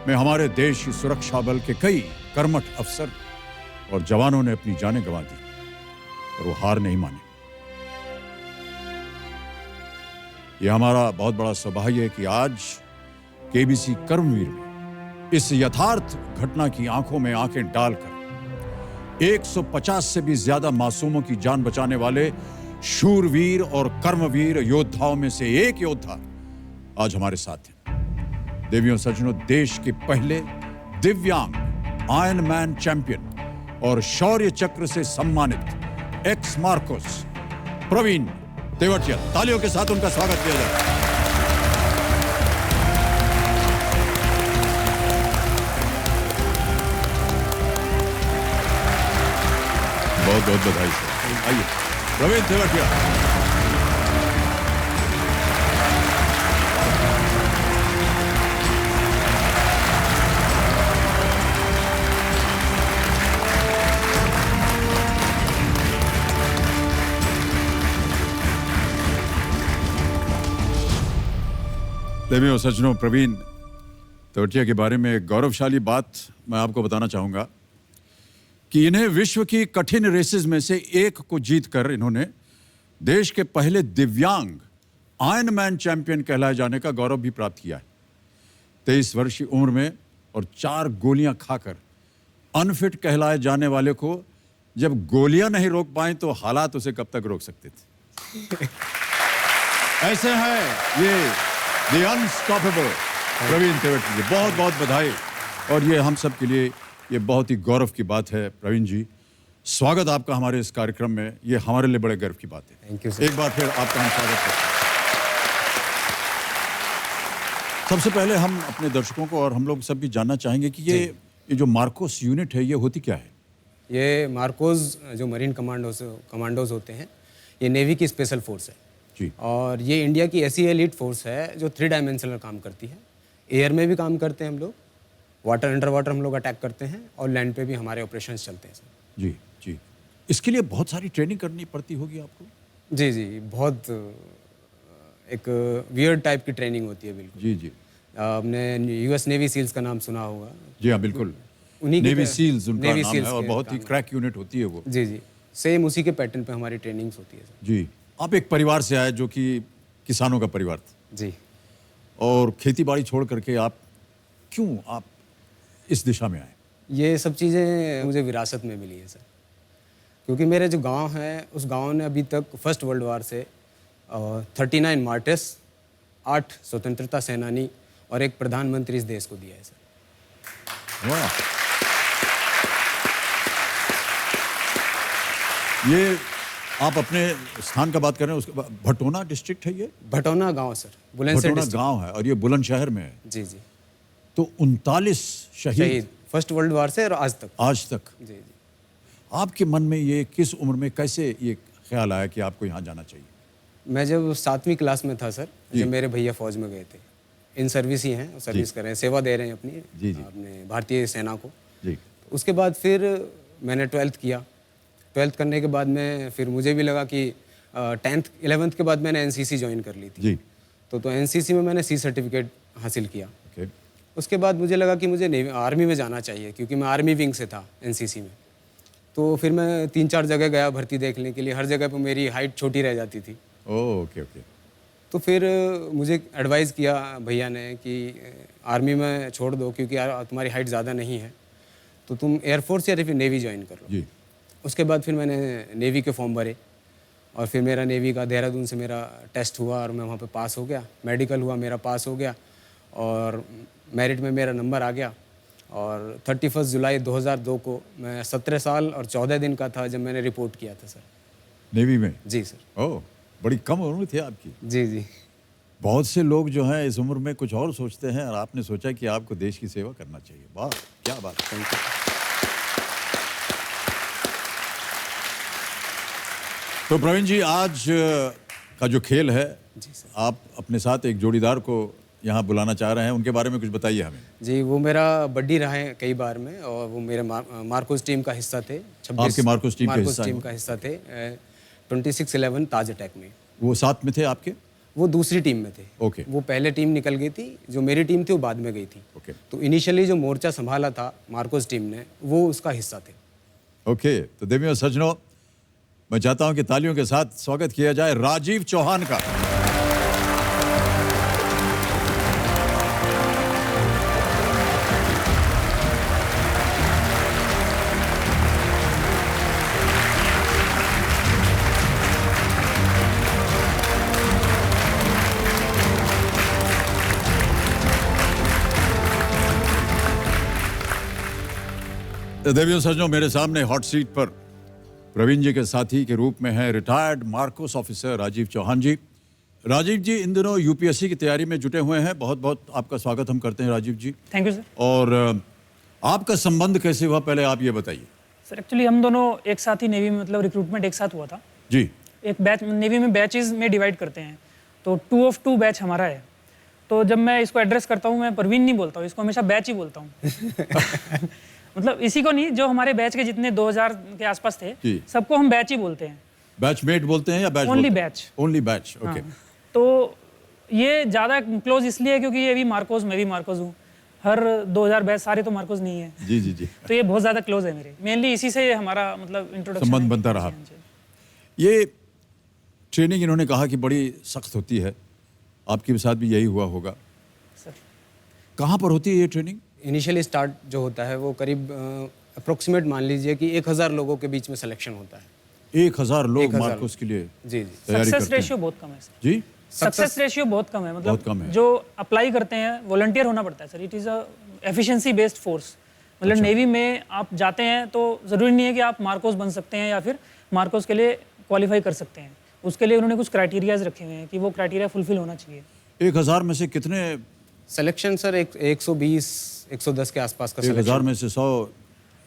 में हमारे देश की सुरक्षा बल के कई कर्मठ अफसर और जवानों ने अपनी जानें गंवा दी, और वो हार नहीं माने। यह हमारा बहुत बड़ा सौभाग्य है कि आज केबीसी कर्मवीर में इस यथार्थ घटना की आंखों में आंखें डालकर 150 से भी ज्यादा मासूमों की जान बचाने वाले शूरवीर और कर्मवीर योद्धाओं में से एक योद्धा आज हमारे साथ हैं। देवियों सज्जनों, देश के पहले दिव्यांग आयरन मैन चैंपियन और शौर्य चक्र से सम्मानित एक्स मार्कोस प्रवीण तेवटिया, तालियों के साथ उनका स्वागत किया जाए। बहुत बहुत बधाई सर। आइए प्रवीण तेवटिया। देवियों सज्जनों, प्रवीण तेवटिया के बारे में एक गौरवशाली बात मैं आपको बताना चाहूंगा कि इन्हें विश्व की कठिन रेसेस में से एक को जीतकर इन्होंने देश के पहले दिव्यांग आयरनमैन चैंपियन कहलाए जाने का गौरव भी प्राप्त किया है। 23 वर्ष की उम्र में और 4 गोलियां खाकर अनफिट कहलाए जाने वाले को जब गोलियां नहीं रोक पाए तो हालात उसे कब तक रोक सकते थे। ऐसे हैं ये द अनस्टॉपेबल प्रवीण तेवट जी। बहुत बहुत बधाई। और ये हम सब के लिए ये बहुत ही गौरव की बात है। प्रवीण जी, स्वागत आपका हमारे इस कार्यक्रम में। ये हमारे लिए बड़े गर्व की बात है। Thank you sir. एक बार फिर आपका हम स्वागत करते हैं। सबसे पहले हम अपने दर्शकों को और हम लोग सब भी जानना चाहेंगे कि ये जो मार्कोस यूनिट है ये होती क्या है? ये मार्कोस जो मरीन कमांडोज होते हैं, ये नेवी की स्पेशल फोर्स है जी। और ये इंडिया की ऐसी एलीट फोर्स है जो 3 डायमेंशनल काम करती है। एयर में भी काम करते हैं हम लोग, वाटर अंडर वाटर हम लोग अटैक करते हैं और लैंड पे भी हमारे ऑपरेशंस चलते हैं सर। जी जी। इसके लिए बहुत सारी ट्रेनिंग करनी पड़ती होगी आपको? जी जी, बहुत एक वियर्ड टाइप की ट्रेनिंग होती है। बिल्कुल जी जी। आपने यूएस नेवी सील्स का नाम सुना होगा। जी हाँ, बिल्कुल। उन्हीं की नेवी सील्स उनका नेवी नाम सील्स है और के बहुत ही काम क्रैक यूनिट होती है वो। जी जी, सेम उसी के पैटर्न पे हमारी ट्रेनिंग्स होती है सर। जी। आप एक परिवार से आए जो कि किसानों का परिवार था, जी। और खेती बाड़ी छोड़ करके आप क्यों इस दिशा में आए? ये सब चीज़ें मुझे विरासत में मिली हैं सर, क्योंकि मेरे जो गांव है उस गांव ने अभी तक फर्स्ट वर्ल्ड वार से 39 मार्टिर्स, 8 स्वतंत्रता सेनानी और एक प्रधानमंत्री इस देश को दिया है सर। वाह। ये आप अपने स्थान का बात कर रहे हैं, उसके भटोना डिस्ट्रिक्ट है ये? भटौना गांव सर, बुलंदशहर भटोना डिस्ट्रिक्ट। गांव है और ये बुलंदशहर में है। जी जी। तो 39 शहीद शहीद फर्स्ट वर्ल्ड वार से और आज तक। आज तक। जी जी। आपके मन में ये किस उम्र में कैसे ये ख्याल आया कि आपको यहाँ जाना चाहिए? मैं जब 7वीं क्लास में था सर, जी। जब मेरे भैया फौज में गए थे, इन सर्विस ही हैं, सर्विस कर रहे हैं, सेवा दे रहे हैं अपनी जी, जी। अपने भारतीय सेना को। जी। उसके बाद फिर मैंने 12th किया। 12th करने के बाद में फिर मुझे भी लगा कि 10th 11th के बाद मैंने एनसीसी ज्वाइन कर ली थी। जी। तो एनसीसी में मैंने सी सर्टिफिकेट हासिल किया। ओके। उसके बाद मुझे लगा कि मुझे आर्मी में जाना चाहिए, क्योंकि मैं आर्मी विंग से था एनसीसी में। तो फिर मैं 3-4 जगह गया भर्ती देखने के लिए, हर जगह पर मेरी हाइट छोटी रह जाती थी। Okay okay. तो फिर मुझे एडवाइस किया भैया ने कि आर्मी में छोड़ दो, क्योंकि तुम्हारी हाइट ज़्यादा नहीं है, तो तुम एयरफोर्स या फिर नेवी ज्वाइन कर लो। जी। उसके बाद फिर मैंने नेवी के फॉर्म भरे और फिर मेरा नेवी का देहरादून से मेरा टेस्ट हुआ और मैं वहाँ पे पास हो गया। मेडिकल हुआ, मेरा पास हो गया और मेरिट में मेरा नंबर आ गया। और 31 जुलाई 2002 को मैं 17 साल और 14 दिन का था जब मैंने रिपोर्ट किया था सर, नेवी में? जी सर। ओह, बड़ी कम उम्र थी आपकी। जी जी। बहुत से लोग जो हैं इस उम्र में कुछ और सोचते हैं और आपने सोचा कि आपको देश की सेवा करना चाहिए। वाह, क्या बात है। Thank you. तो प्रवीण जी, आज का जो खेल है, जी सर। आप अपने साथ एक जोड़ीदार को यहाँ बुलाना चाह रहे हैं, उनके बारे में कुछ बताइए हमें। जी, वो मेरा बड्डी रहा है कई बार में और वो मेरे मार्कोस टीम का हिस्सा थे। आपके मार्कोस टीम के हिस्सा टीम का हिस्सा थे 2611 ताज अटैक में। वो साथ में थे आपके? वो दूसरी टीम में थे। ओके। वो पहले टीम निकल गई थी, जो मेरी टीम थी वो बाद में गई थी। ओके। तो इनिशियली जो मोर्चा संभाला था मार्कोस टीम ने, वो उसका हिस्सा थे। ओके। तो देवियों और सज्जनों, मैं चाहता हूं कि तालियों के साथ स्वागत किया जाए राजीव चौहान का। देवियों सज्जनों, मेरे सामने हॉट सीट पर प्रवीण जी के साथी के रूप में है retired MARCOS officer Rajiv Chauhan ji. Rajiv ji इन दिनों यूपीएससी की तैयारी में जुटे हुए हैं। बहुत बहुत आपका स्वागत हम करते हैं Rajiv ji. Thank you sir. और आपका संबंध कैसे हुआ, पहले आप ये बताइए। सर एक्चुअली हम दोनों एक साथ ही नेवी में, मतलब रिक्रूटमेंट एक साथ हुआ था जी। एक बैच नेवी में बैचेस में डिवाइड करते हैं, तो 2 of 2 बैच हमारा है। तो जब मैं इसको एड्रेस करता हूँ, मैं परवीन नहीं बोलता हूँ, इसको हमेशा बैच ही बोलता हूँ। मतलब इसी को नहीं, जो हमारे बैच के जितने 2000 के आसपास थे जी। सबको हम बैच ही बोलते हैं। बैचमेट बोलते हैं या batch? Only batch। Only batch. Okay. तो ये ज़्यादा क्लोज इसलिए है क्योंकि ये भी मार्कोस, मैं भी मार्कोस हूँ। हर 2000 बैच सारे तो मार्कोस नहीं है, जी जी जी। तो ये बहुत ज़्यादा क्लोज है मेरे, मेनली इसी से हमारा मतलब इंट्रोडक्शन संबंध बनता रहा। ये ट्रेनिंग इन्होंने कहा कि बड़ी सख्त होती है, आपके साथ भी यही हुआ होगा। सर कहाँ पर होती है ये ट्रेनिंग? इनिशियल स्टार्ट जो होता है वो करीब अप्रोक्सीमेट मान लीजिए कि 1000 लोगों के बीच में सिलेक्शन होता है। 1000 लोग 1000 मार्कोस के लिए जी जी। तैयारी सक्सेस करते हैं। रेशियो बहुत कम है सर, जी सक्सेस रेशियो बहुत कम है, बहुत कम मतलब है। जो अप्लाई करते हैं वॉलंटियर होना पड़ता है sir, it is a efficiency based force. मतलब नेवी में आप जाते हैं तो ज़रूरी नहीं है कि आप मार्कोस बन सकते हैं या फिर मार्कोस के लिए क्वालिफाई कर सकते हैं, उसके लिए उन्होंने कुछ क्राइटेरियाज रखे हुए हैं कि वो क्राइटेरिया फुलफिल होना चाहिए। 1000 में से कितने? सिलेक्शन सर 120-110 के आसपास का 1000 सिलेक्शन। में से 100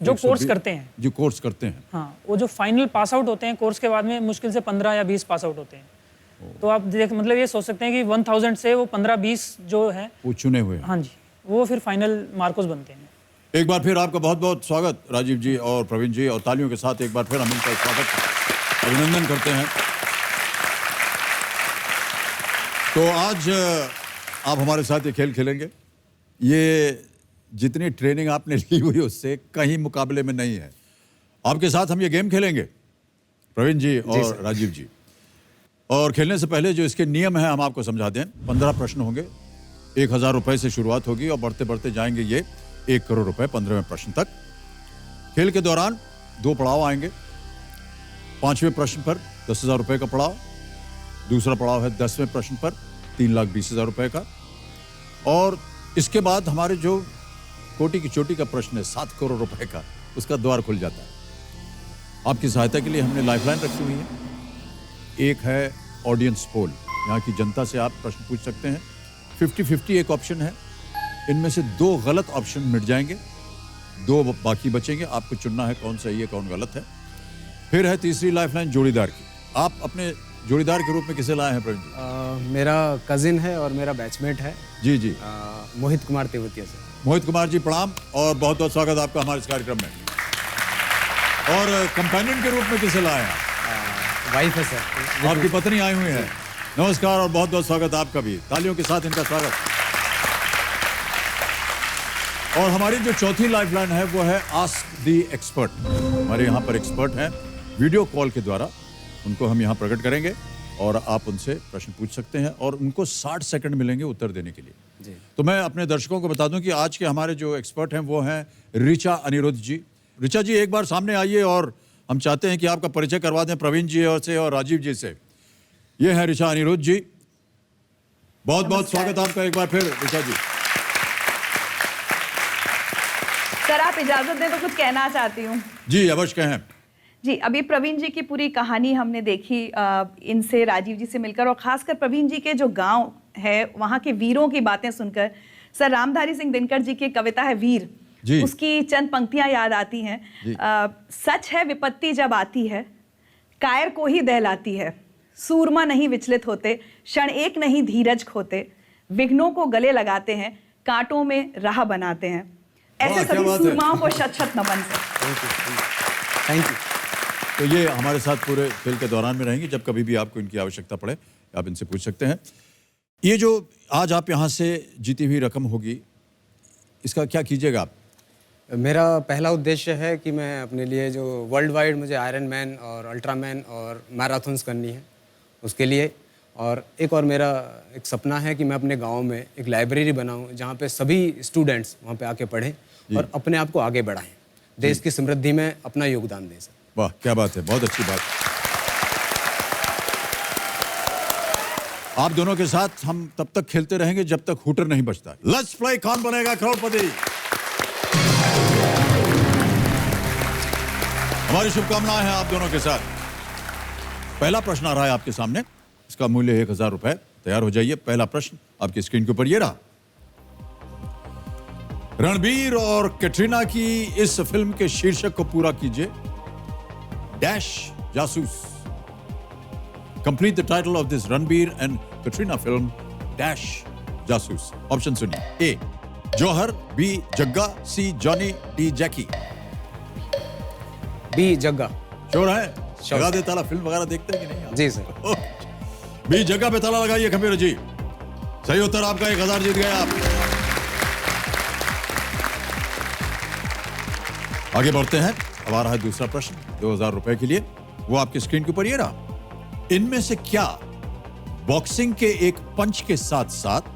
जो 120 कोर्स करते हैं, जो कोर्स करते हैं। हाँ, वो जो फाइनल पास आउट होते हैं कोर्स के बाद में मुश्किल से 15 या 20 पास आउट होते हैं। तो आप देख मतलब ये सोच सकते हैं कि 1000 से वो 15-20 जो है, वो चुने हुए हैं। हाँ जी, वो फिर फाइनल मार्कोस बनते हैं। एक बार फिर आपका बहुत बहुत स्वागत राजीव जी और प्रवीण जी, और तालियों के साथ एक बार फिर हम इनका स्वागत अभिनंदन करते हैं। तो आज आप हमारे साथ ये खेल खेलेंगे। ये जितनी ट्रेनिंग आपने ली हुई उससे कहीं मुकाबले में नहीं है। आपके साथ हम ये गेम खेलेंगे, प्रवीण जी और राजीव जी। और खेलने से पहले जो इसके नियम हैं हम आपको समझा दें। 15 प्रश्न होंगे, 1000 रुपए से शुरुआत होगी और बढ़ते बढ़ते जाएंगे ये 1 करोड़ रुपए 15वें प्रश्न तक। खेल के दौरान 2 पड़ाव आएंगे। 5वें प्रश्न पर 10,000 रुपए का पड़ाव, दूसरा पड़ाव है 10वें प्रश्न पर 3,20,000 रुपए का, और इसके बाद हमारे जो कोटि की चोटी का प्रश्न है 7 करोड़ रुपए का, उसका द्वार खुल जाता है। आपकी सहायता के लिए हमने लाइफलाइन रखी हुई है। एक है ऑडियंस पोल, यहाँ की जनता से आप प्रश्न पूछ सकते हैं। 50-50 एक ऑप्शन है, इनमें से 2 गलत ऑप्शन मिट जाएंगे, 2 बाकी बचेंगे। आपको चुनना है कौन सही है कौन गलत है। फिर है तीसरी लाइफलाइन जोड़ीदार की। आप अपने जोड़ीदार के रूप में किसे लाए हैं प्रवीण जी? मेरा कजिन है और मेरा बैचमेट है जी जी, मोहित कुमार तेवतिया से। मोहित कुमार जी प्रणाम और बहुत बहुत स्वागत आपका हमारे इस कार्यक्रम में। और कंपेनियन के रूप में किसे लाए हैं? वाइफ है सर, आपकी पत्नी आई हुई है। नमस्कार और बहुत बहुत स्वागत आपका भी, तालियों के साथ इनका स्वागत। और हमारी जो चौथी लाइफलाइन है वो है आस्क द एक्सपर्ट। हमारे यहाँ पर एक्सपर्ट हैं, वीडियो कॉल के द्वारा उनको हम यहाँ प्रकट करेंगे और आप उनसे प्रश्न पूछ सकते हैं और उनको 60 सेकंड मिलेंगे उत्तर देने के लिए जी। तो मैं अपने दर्शकों को बता दूं कि आज के हमारे जो एक्सपर्ट हैं वो हैं ऋचा अनिरुद्ध जी। ऋचा जी एक बार सामने आइए और हम चाहते हैं कि आपका परिचय करवा दें प्रवीण जी और राजीव जी से। ये हैं ऋचा अनिरुद्ध जी, बहुत बहुत स्वागत आपका एक बार फिर ऋचा जी। सर आप इजाजत दें तो कुछ कहना चाहती हूँ। जी अवश्य कहें। जी, अभी प्रवीण जी की पूरी कहानी हमने देखी इनसे, राजीव जी से मिलकर, और खासकर प्रवीण जी के जो गांव है वहाँ के वीरों की बातें सुनकर। सर रामधारी सिंह दिनकर जी की कविता है वीर, उसकी चंद पंक्तियां याद आती हैं। सच है विपत्ति जब आती है, कायर को ही दहलाती है, सूरमा नहीं विचलित होते, क्षण एक नहीं धीरज खोते, विघ्नों को गले लगाते हैं, कांटों में राह बनाते हैं। ऐसे सभी सूरमाओं को शत शत नमन। Thank you. तो ये हमारे साथ पूरे खेल के दौरान में रहेंगे, जब कभी भी आपको इनकी आवश्यकता पड़े आप इनसे पूछ सकते हैं। ये जो आज आप यहाँ से जीती हुई रकम होगी, इसका क्या कीजिएगा आप? मेरा पहला उद्देश्य है कि मैं अपने लिए जो वर्ल्ड वाइड मुझे आयरन मैन और अल्ट्रा मैन और मैराथन्स करनी है उसके लिए, और एक और मेरा एक सपना है कि मैं अपने गांव में एक लाइब्रेरी बनाऊं जहां पे सभी स्टूडेंट्स वहां पे आके पढ़ें और अपने आप को आगे बढ़ाएं, देश की समृद्धि में अपना योगदान दें। सर वाह क्या बात है, बहुत अच्छी बात। आप दोनों के साथ हम तब तक खेलते रहेंगे जब तक हूटर नहीं बजता। लेट्स प्ले कौन बनेगा करोड़पति। हमारी शुभकामनाएं हैं आप दोनों के साथ। पहला प्रश्न आ रहा है आपके सामने, इसका मूल्य 1000 रुपए। तैयार हो जाइए। पहला प्रश्न आपकी स्क्रीन के ऊपर ये रहा। रणबीर और कैटरीना की इस फिल्म के शीर्षक को पूरा कीजिए। डैश जासूस। Complete the title of this Ranbir and Katrina film dash जासूस। ऑप्शन सुनिए। ए जौहर, बी जग्गा, सी जॉनी, डी जैकी। बी जग्गा। श्योर है? लगा दे ताला। फिल्म वगैरह देखते हैं कि नहीं? जी सर। बी जगह पे ताला लगाइए खमीर जी। सही उत्तर आपका 1000 जीत गए आप। आगे बढ़ते हैं। अब आ रहा है दूसरा प्रश्न 2000 रुपए के लिए। वो आपकी स्क्रीन के ऊपर ये रहा। इनमें से क्या बॉक्सिंग के एक पंच के साथ साथ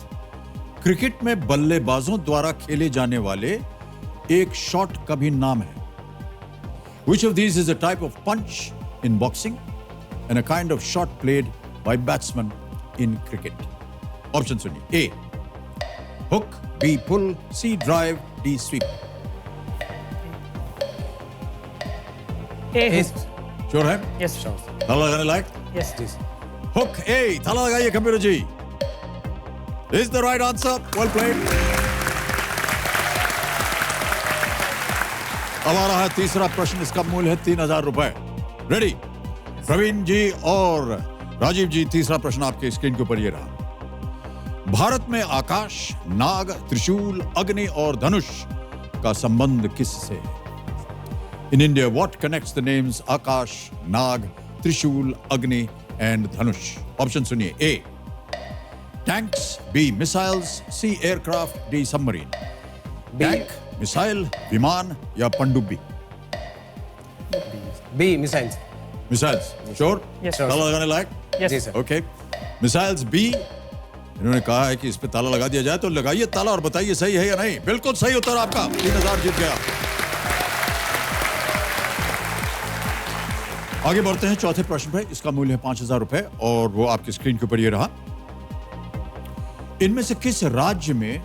क्रिकेट में बल्लेबाजों द्वारा खेले जाने वाले एक शॉट का भी नाम है? Which of these is a type of punch in boxing and a kind of shot played by batsmen in cricket? Option सुनिए। A hook, B pull, C drive, D sweep. A Sure है? Yes ताला लगाने लायक? Yes Hook A, ताला लगाइए computer ji. Is the right answer? Well played. अब आ रहा है तीसरा प्रश्न। इसका मूल्य है 3000 रुपए। रेडी? प्रवीण जी और राजीव जी, तीसरा प्रश्न आपके स्क्रीन के ऊपर ये रहा। भारत में आकाश, नाग, त्रिशूल, अग्नि और धनुष का संबंध किससे है? In India, what connects the names Akash, Nag, Trishul, Agni and Dhanush? Option सुनिए। A tanks, B missiles, C aircraft, D submarine. Tank, missile, विमान या पनडुब्बी? B missiles. Missiles. Sure? Yes, sir. ताला लगाने लायक? यस जी सर। Okay. Missiles B. इन्होंने कहा है कि इस पे ताला लगा दिया जाए, तो लगाइए ताला और बताइए सही है या नहीं। बिल्कुल सही उत्तर आपका। 3000 जीत गया। आगे बढ़ते हैं चौथे प्रश्न पे। इसका मूल्य है 5000 रुपए और वो आपकी स्क्रीन के ऊपर ये रहा। इनमें से किस राज्य में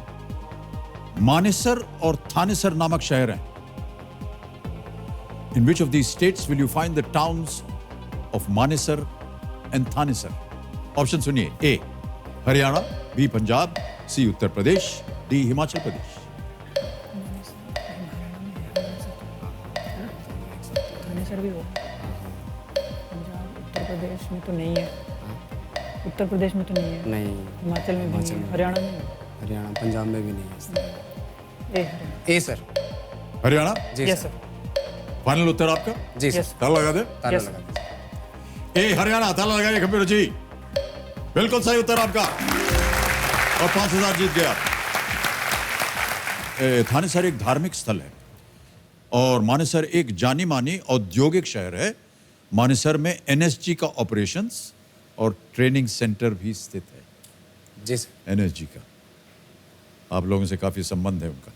मानेसर और थानेसर नामक शहर हैं? In which of these states will you find the towns of Manesar and Thanesar? Option सुनिए। A Haryana, B Punjab, C Uttar Pradesh, D Himachal Pradesh. Thanesar भी होगा। पंजाब उत्तर प्रदेश में तो नहीं है। उत्तर प्रदेश में तो नहीं है। नहीं, हिमाचल में भी नहीं है। हरियाणा में है। हरियाणा पंजाब में भी नहीं है। ए हरियाणा। ए सर। हरियाणा जी यस सर। सर। फाइनल उत्तर आपका? जी सर। यस ताला लगा दे। ताला Yes. लगा दीजिए। ए हरियाणा, ताला लगाइए कंप्यूटर जी। बिल्कुल सही उत्तर आपका और 5000 जीत गया। थानेसर एक धार्मिक स्थल है और मानेसर एक जानी मानी औद्योगिक शहर है। मानेसर में एनएसजी का ऑपरेशंस और ट्रेनिंग सेंटर भी स्थित है। जी सर। एनएसजी का आप लोगों से काफी संबंध है उनका।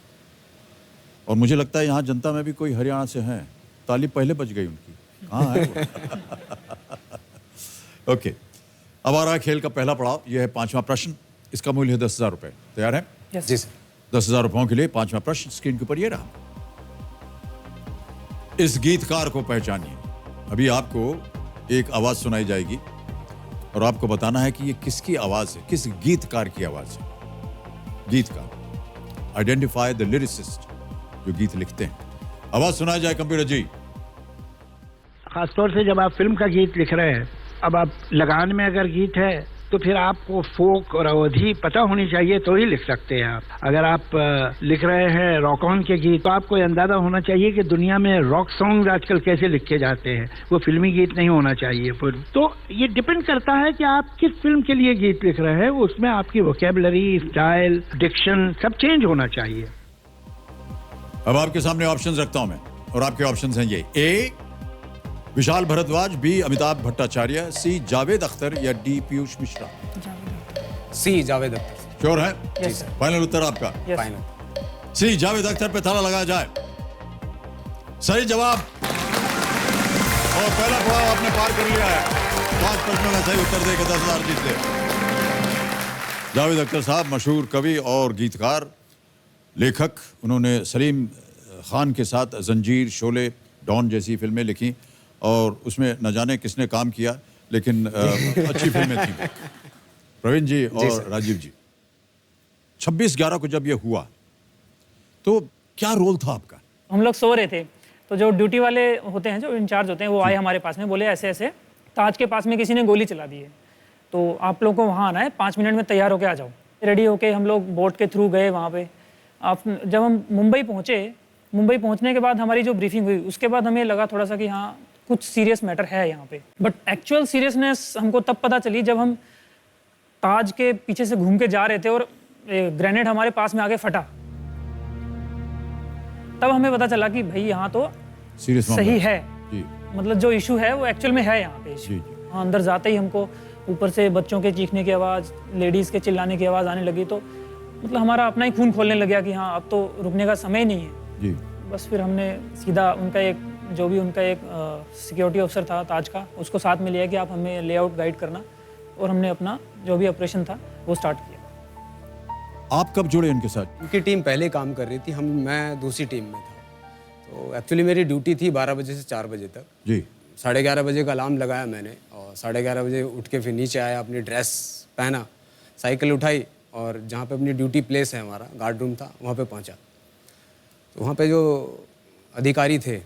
और मुझे लगता है यहाँ जनता में भी कोई हरियाणा से हैं। ताली पहले बज गई उनकी। हाँ है वो। ओके, अब आ रहा है खेल का पहला पड़ाव। यह है पांचवा प्रश्न। इसका मूल्य है 10,000 रुपए। तैयार है? यस जी सर। 10,000 रुपयों के लिए पांचवा प्रश्न स्क्रीन के ऊपर ये रहा। इस गीतकार को पहचानिए। अभी आपको एक आवाज सुनाई जाएगी और आपको बताना है कि ये किसकी आवाज है, किस गीतकार की आवाज है। गीतकार, आइडेंटिफाई द लिरिसिस्ट जो गीत लिखते हैं। आवाज सुनाई जाए कंप्यूटर जी। खासतौर से जब आप फिल्म का गीत लिख रहे हैं, अब आप लगान में अगर गीत है तो फिर आपको फोक और अवधि पता होनी चाहिए तो ही लिख सकते हैं आप। अगर आप लिख रहे हैं रॉक ऑन के गीत तो आपको अंदाजा होना चाहिए कि दुनिया में रॉक सॉन्ग आजकल कैसे लिखे जाते हैं, वो फिल्मी गीत नहीं होना चाहिए। फिर तो ये डिपेंड करता है कि आप किस फिल्म के लिए गीत लिख रहे हैं, उसमें आपकी वोकेबलरी, स्टाइल, डिक्शन सब चेंज होना चाहिए। अब आपके सामने ऑप्शंस रखता हूं मैं और आपके ऑप्शंस हैं ये। A Vishal Bhardwaj, B Amitabh Bhattacharya, C Javed Akhtar या D Piyush Mishra. C Javed Akhtar. Sure है? Yes sir. फाइनल उत्तर आपका? Yes final. C Javed Akhtar पे ताला लगाया जाए। सही जवाब और पहला पड़ाव आपने पार कर लिया है। 5 प्रश्नों का सही उत्तर देकर 10,000 जीते। जावेद अख्तर साहब मशहूर कवि और गीतकार, लेखक। उन्होंने सलीम खान के साथ जंजीर, शोले, डॉन जैसी फिल्में लिखी और उसमें न जाने किसने काम किया, लेकिन अच्छी फिल्में थी। प्रवीण जी और राजीव जी, 26/11 को जब ये हुआ तो क्या रोल था आपका? हम लोग सो रहे थे तो जो ड्यूटी वाले होते हैं, जो इंचार्ज होते हैं, वो आए हमारे पास में, बोले ऐसे ऐसे ताज के पास में किसी ने गोली चला दी है, तो आप लोग को वहाँ आना है, 5 मिनट में तैयार होके आ जाओ। रेडी होके हम लोग बोट के थ्रू गए वहाँ पे। जब हम मुंबई पहुँचे, मुंबई पहुँचने के बाद हमारी जो ब्रीफिंग हुई, उसके बाद हमें लगा थोड़ा सा कि हाँ कुछ सीरियस मैटर है यहाँ पे। बट एक्चुअल सीरियसनेस हमको तब पता चली जब हम ताज के पीछे से घूम के जा रहे थे और ग्रेनेड हमारे पास में आके फटा। तब हमें पता चला कि भाई यहाँ तो सीरियस सही है, जी मतलब जो इशू है वो एक्चुअल में है यहाँ पे जी इशू। जी हाँ, अंदर जाते ही हमको ऊपर से बच्चों के चीखने की आवाज़, लेडीज़ के चिल्लाने की आवाज़ आने लगी, तो मतलब हमारा अपना ही खून खोलने लग गया कि हाँ अब तो रुकने का समय नहीं है। जी बस फिर हमने सीधा उनका एक जो भी उनका एक सिक्योरिटी ऑफिसर था ताज का, उसको साथ में लिया कि आप हमें लेआउट गाइड करना, और हमने अपना जो भी ऑपरेशन था वो स्टार्ट किया। आप कब जुड़े इनके साथ? उनकी टीम पहले काम कर रही थी, मैं दूसरी टीम में था। तो एक्चुअली मेरी ड्यूटी थी 12 बजे से 4 बजे तक। जी 11:30 बजे का अलार्म लगाया मैंने, और 11:30 बजे उठ के फिर नीचे आया, अपनी ड्रेस पहना, साइकिल उठाई, और जहाँ पे अपनी ड्यूटी प्लेस है हमारा गार्ड रूम था, वहाँ पे पहुँचा। तो वहाँ पे जो अधिकारी थे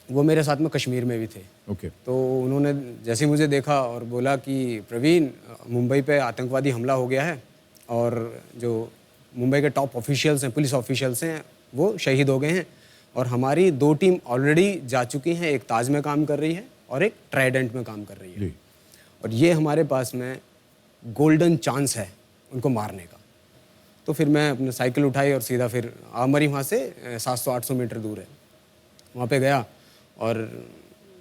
वो मेरे साथ में कश्मीर में भी थे। ओके तो उन्होंने जैसे ही मुझे देखा और बोला कि प्रवीण, मुंबई पे आतंकवादी हमला हो गया है, और जो मुंबई के टॉप ऑफिशियल्स हैं, पुलिस ऑफिशियल्स हैं, वो शहीद हो गए हैं, और हमारी 2 टीम ऑलरेडी जा चुकी हैं, एक ताज में काम कर रही है और एक ट्राइडेंट में काम कर रही है, जी और ये हमारे पास में गोल्डन चांस है उनको मारने का। तो फिर मैं अपनी साइकिल उठाई और सीधा फिर आमरी, वहाँ से 700-800 मीटर दूर है, वहाँ पे गया, और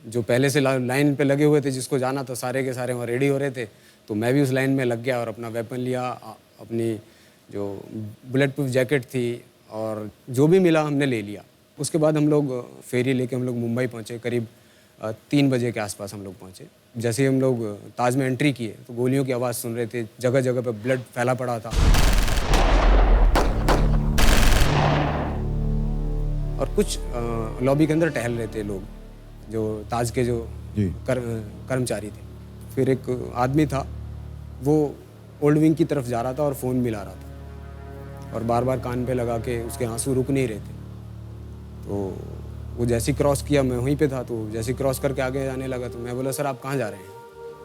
जो पहले से लाइन पे लगे हुए थे, जिसको जाना था, सारे के सारे वहाँ रेडी हो रहे थे। तो मैं भी उस लाइन में लग गया और अपना वेपन लिया, अपनी जो बुलेट प्रूफ जैकेट थी और जो भी मिला हमने ले लिया। उसके बाद हम लोग फेरी लेके हम लोग मुंबई पहुँचे, करीब 3 बजे के आसपास हम लोग पहुँचे। जैसे ही हम लोग ताज में एंट्री किए तो गोलियों की आवाज़ सुन रहे थे, जगह जगह पे ब्लड फैला पड़ा था, और कुछ लॉबी के अंदर टहल रहे थे लोग, जो ताज के जो कर्मचारी थे। फिर एक आदमी था, वो ओल्ड विंग की तरफ जा रहा था और फ़ोन मिला रहा था, और बार बार कान पे लगा के उसके आंसू रुक नहीं रहे थे। तो वो जैसे ही क्रॉस किया, मैं वहीं पे था, तो जैसे ही क्रॉस करके आगे जाने लगा तो मैं बोला, सर आप कहाँ जा रहे हैं?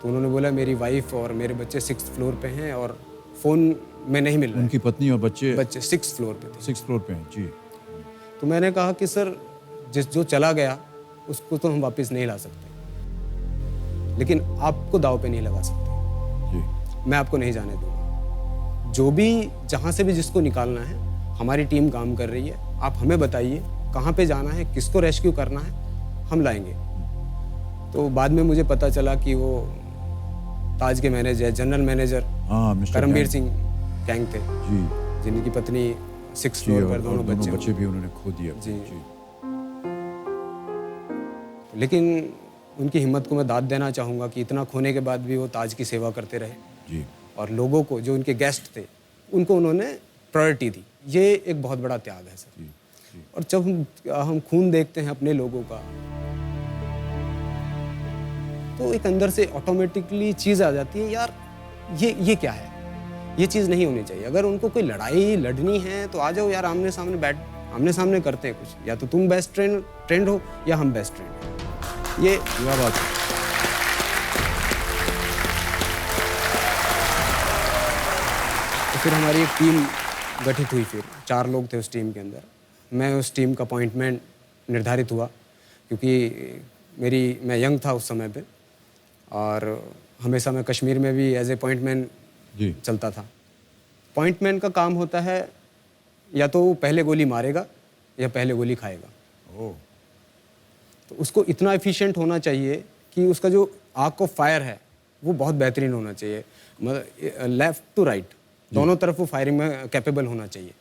तो उन्होंने बोला, मेरी वाइफ और मेरे बच्चे 6th फ्लोर पे हैं और फ़ोन में नहीं मिल रहा। उनकी पत्नी और बच्चे 6th फ्लोर पे थे। 6th फ्लोर पे हैं जी। तो मैंने कहा कि सर, जो चला गया उसको तो हम वापस नहीं ला सकते, लेकिन आपको दाव पे नहीं लगा सकते जी। मैं आपको नहीं जाने दूंगा। जो भी जहाँ से भी जिसको निकालना है, हमारी टीम काम कर रही है, आप हमें बताइए कहाँ पे जाना है, किसको रेस्क्यू करना है, हम लाएंगे। तो बाद में मुझे पता चला कि वो ताज के manager, general manager Karambir Singh Kang थे जी, जिनकी पत्नी 6th फ्लोर पर दोनों बच्चे भी उन्होंने खो दिए जी। लेकिन उनकी हिम्मत को मैं दाद देना चाहूँगा कि इतना खोने के बाद भी वो ताज की सेवा करते रहे जी, और लोगों को, जो उनके गेस्ट थे, उनको उन्होंने प्रायोरिटी दी। ये एक बहुत बड़ा त्याग है सर। जी, जी। और जब हम खून देखते हैं अपने लोगों का, तो एक अंदर से ऑटोमेटिकली चीज़ आ जाती है, यार ये क्या है, ये चीज़ नहीं होनी चाहिए। अगर उनको कोई लड़ाई लड़नी है तो आ जाओ यार, आमने सामने करते हैं कुछ, या तो तुम बेस्ट ट्रेंड हो या हम बेस्ट ट्रेंड हैं। ये बात है। तो फिर हमारी एक टीम गठित हुई, फिर 4 लोग थे उस टीम के अंदर। मैं उस टीम का अपॉइंटमेंट निर्धारित हुआ, क्योंकि मैं यंग था उस समय पे, और हमेशा मैं कश्मीर में भी एज ए पॉइंटमैन चलता था। पॉइंटमैन का काम होता है, या तो वो पहले गोली मारेगा या पहले गोली खाएगा। तो उसको इतना एफिशिएंट होना चाहिए कि उसका जो आर्क ऑफ फायर है वो बहुत बेहतरीन होना चाहिए, मतलब लेफ्ट टू राइट दोनों तरफ वो फायरिंग में कैपेबल होना चाहिए।